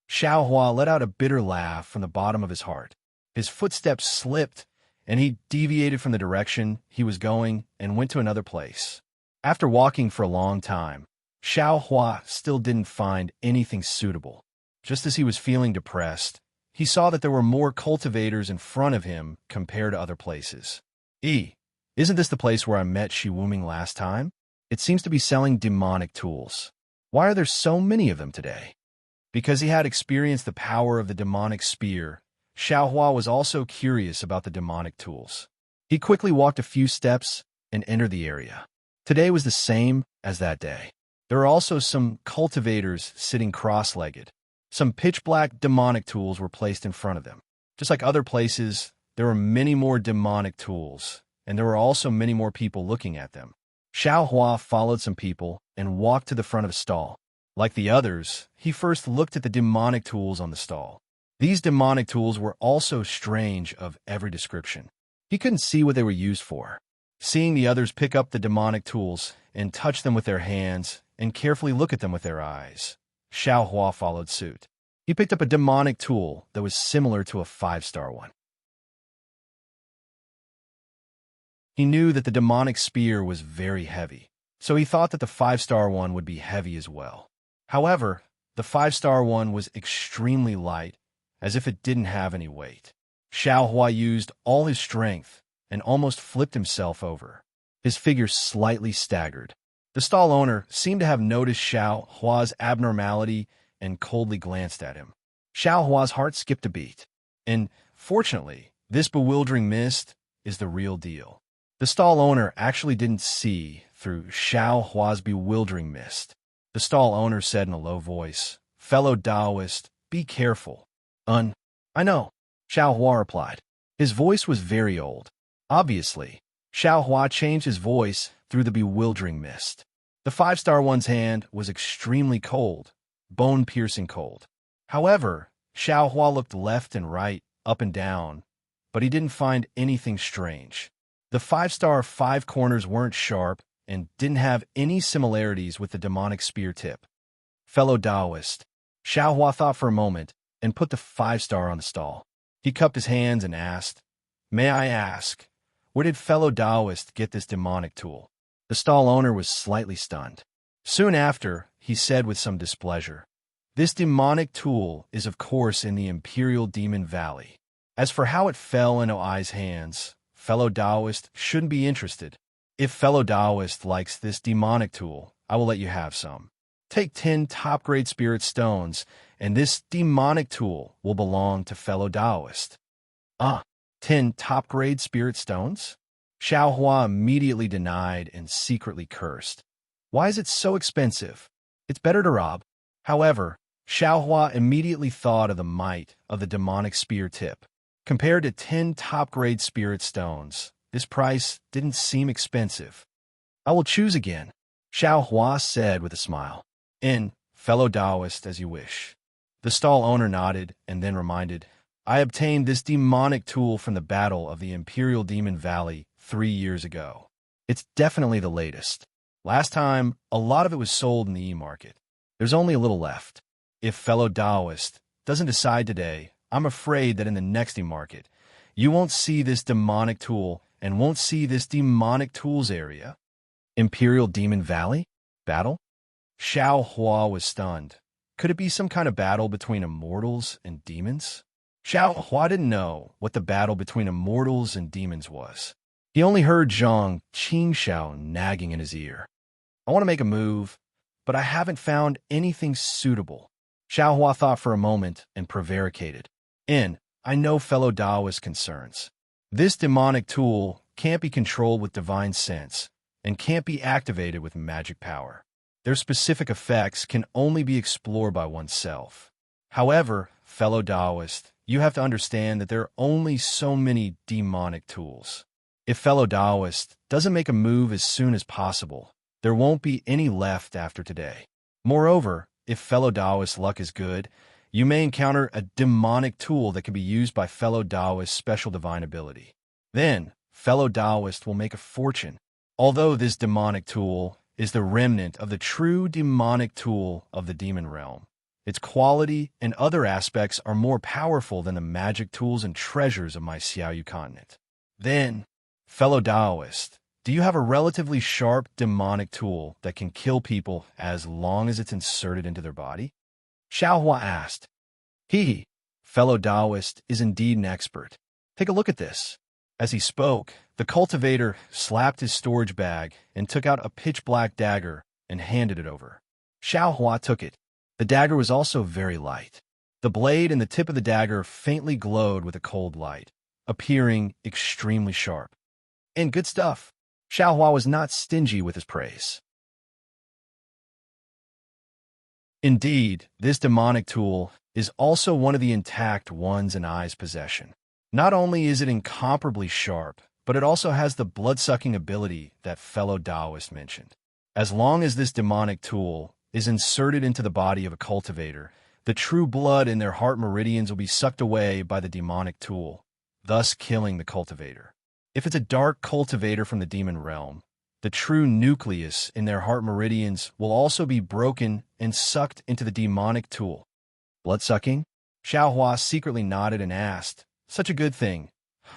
Xiaohua let out a bitter laugh from the bottom of his heart. His footsteps slipped, and he deviated from the direction he was going and went to another place. After walking for a long time, Xiaohua still didn't find anything suitable. Just as he was feeling depressed, he saw that there were more cultivators in front of him compared to other places. Isn't this the place where I met Shiwuming last time? It seems to be selling demonic tools. Why are there so many of them today? Because he had experienced the power of the demonic spear, Xiaohua was also curious about the demonic tools. He quickly walked a few steps and entered the area. Today was the same as that day. There were also some cultivators sitting cross-legged. Some pitch-black demonic tools were placed in front of them. Just like other places, there were many more demonic tools, and there were also many more people looking at them. Xiaohua followed some people and walked to the front of a stall. Like the others, he first looked at the demonic tools on the stall. These demonic tools were also strange of every description. He couldn't see what they were used for. Seeing the others pick up the demonic tools and touch them with their hands and carefully look at them with their eyes, Xiaohua followed suit. He picked up a demonic tool that was similar to a 5-star one. He knew that the demonic spear was very heavy, so he thought that the 5-star one would be heavy as well. However, the 5-star one was extremely light, as if it didn't have any weight. Xiaohua used all his strength and almost flipped himself over. His figure slightly staggered. The stall owner seemed to have noticed Xiaohua's abnormality and coldly glanced at him. Xiaohua's heart skipped a beat. And, fortunately, this bewildering mist is the real deal. The stall owner actually didn't see through Xiaohua's bewildering mist. The stall owner said in a low voice, "Fellow Taoist, be careful." I know," Xiaohua replied. His voice was very old. Obviously, Xiaohua changed his voice through the bewildering mist. The 5-star one's hand was extremely cold, bone-piercing cold. However, Xiaohua looked left and right, up and down, but he didn't find anything strange. The 5-star 5 corners weren't sharp and didn't have any similarities with the demonic spear tip. Fellow Taoist, Xiaohua thought for a moment and put the 5-star on the stall. He cupped his hands and asked, "May I ask, where did fellow Taoist get this demonic tool?" The stall owner was slightly stunned. Soon after, he said with some displeasure, "This demonic tool is of course in the Imperial Demon Valley. As for how it fell into Ai's hands, fellow Taoist shouldn't be interested. If fellow Taoist likes this demonic tool, I will let you have some. Take 10 top-grade spirit stones, and this demonic tool will belong to fellow Taoist." 10 top-grade spirit stones? Xiaohua immediately denied and secretly cursed. Why is it so expensive? It's better to rob. However, Xiaohua immediately thought of the might of the demonic spear tip. Compared to 10 top-grade spirit stones, this price didn't seem expensive. "I will choose again," Xiaohua said with a smile. "In, fellow Taoist, as you wish." The stall owner nodded and then reminded, "I obtained this demonic tool from the battle of the Imperial Demon Valley 3 years ago. It's definitely the latest. Last time, a lot of it was sold in the e-market. There's only a little left. If fellow Taoist doesn't decide today, I'm afraid that in the next e-market, you won't see this demonic tool and won't see this demonic tools area." Imperial Demon Valley? Battle? Xiaohua was stunned. Could it be some kind of battle between immortals and demons? Xiaohua didn't know what the battle between immortals and demons was. He only heard Zhang Qingxiao nagging in his ear. "I want to make a move, but I haven't found anything suitable." Xiaohua thought for a moment and prevaricated. I know fellow Taoist concerns. This demonic tool can't be controlled with divine sense and can't be activated with magic power. Their specific effects can only be explored by oneself. However, fellow Taoist, you have to understand that there are only so many demonic tools. If fellow Taoist doesn't make a move as soon as possible, there won't be any left after today. Moreover, if fellow Taoist luck is good, you may encounter a demonic tool that can be used by fellow Taoist special divine ability. Then, fellow Taoist will make a fortune. Although this demonic tool is the remnant of the true demonic tool of the demon realm, its quality and other aspects are more powerful than the magic tools and treasures of my Xiaoyu continent. Then, fellow Taoist, do you have a relatively sharp demonic tool that can kill people as long as it's inserted into their body? Xiaohua asked. He, fellow Taoist, is indeed an expert. Take a look at this. As he spoke, the cultivator slapped his storage bag and took out a pitch-black dagger and handed it over. Xiaohua took it. The dagger was also very light. The blade and the tip of the dagger faintly glowed with a cold light, appearing extremely sharp. And good stuff. Xiaohua was not stingy with his praise. Indeed, this demonic tool is also one of the intact ones in Ai's possession. Not only is it incomparably sharp, but it also has the blood-sucking ability that fellow Taoist mentioned. As long as this demonic tool is inserted into the body of a cultivator, the true blood in their heart meridians will be sucked away by the demonic tool, thus killing the cultivator. If it's a dark cultivator from the demon realm, the true nucleus in their heart meridians will also be broken and sucked into the demonic tool. Blood-sucking? Xiaohua secretly nodded and asked, Such a good thing.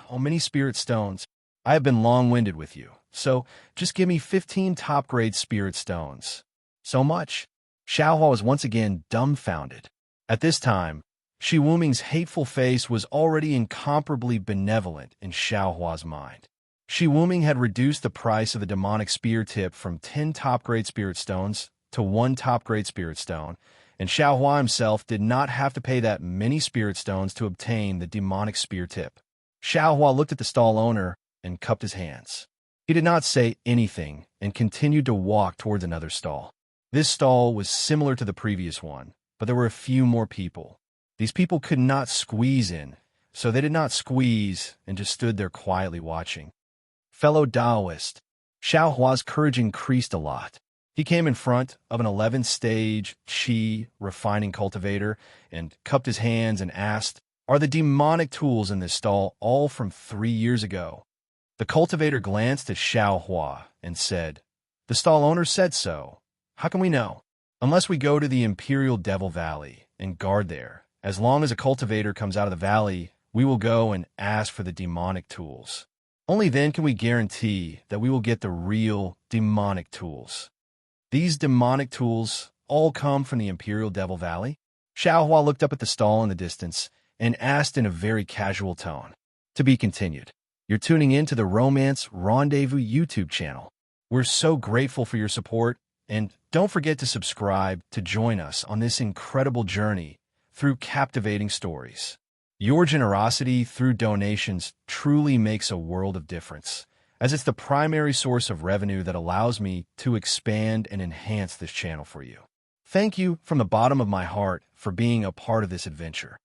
Oh, many spirit stones. I have been long-winded with you, so just give me 15 top-grade spirit stones. So much? Xiaohua was once again dumbfounded. At this time, Shi Wuming's hateful face was already incomparably benevolent in Xiaohua's mind. Shi Wuming had reduced the price of the demonic spear tip from 10 top-grade spirit stones to 1 top-grade spirit stone, and Xiaohua himself did not have to pay that many spirit stones to obtain the demonic spear tip. Xiaohua looked at the stall owner and cupped his hands. He did not say anything and continued to walk towards another stall. This stall was similar to the previous one, but there were a few more people. These people could not squeeze in, so they did not squeeze and just stood there quietly watching. Fellow Taoist, Xiaohua's courage increased a lot. He came in front of an 11-stage qi refining cultivator and cupped his hands and asked, Are the demonic tools in this stall all from 3 years ago? The cultivator glanced at Xiaohua and said, The stall owner said so. How can we know? Unless we go to the Imperial Devil Valley and guard there. As long as a cultivator comes out of the valley, we will go and ask for the demonic tools. Only then can we guarantee that we will get the real demonic tools. These demonic tools all come from the Imperial Devil Valley? Xiaohua looked up at the stall in the distance and asked in a very casual tone. To be continued. You're tuning in to the Romance Rendezvous YouTube channel. We're so grateful for your support, and don't forget to subscribe to join us on this incredible journey through captivating stories. Your generosity through donations truly makes a world of difference, as it's the primary source of revenue that allows me to expand and enhance this channel for you. Thank you from the bottom of my heart for being a part of this adventure.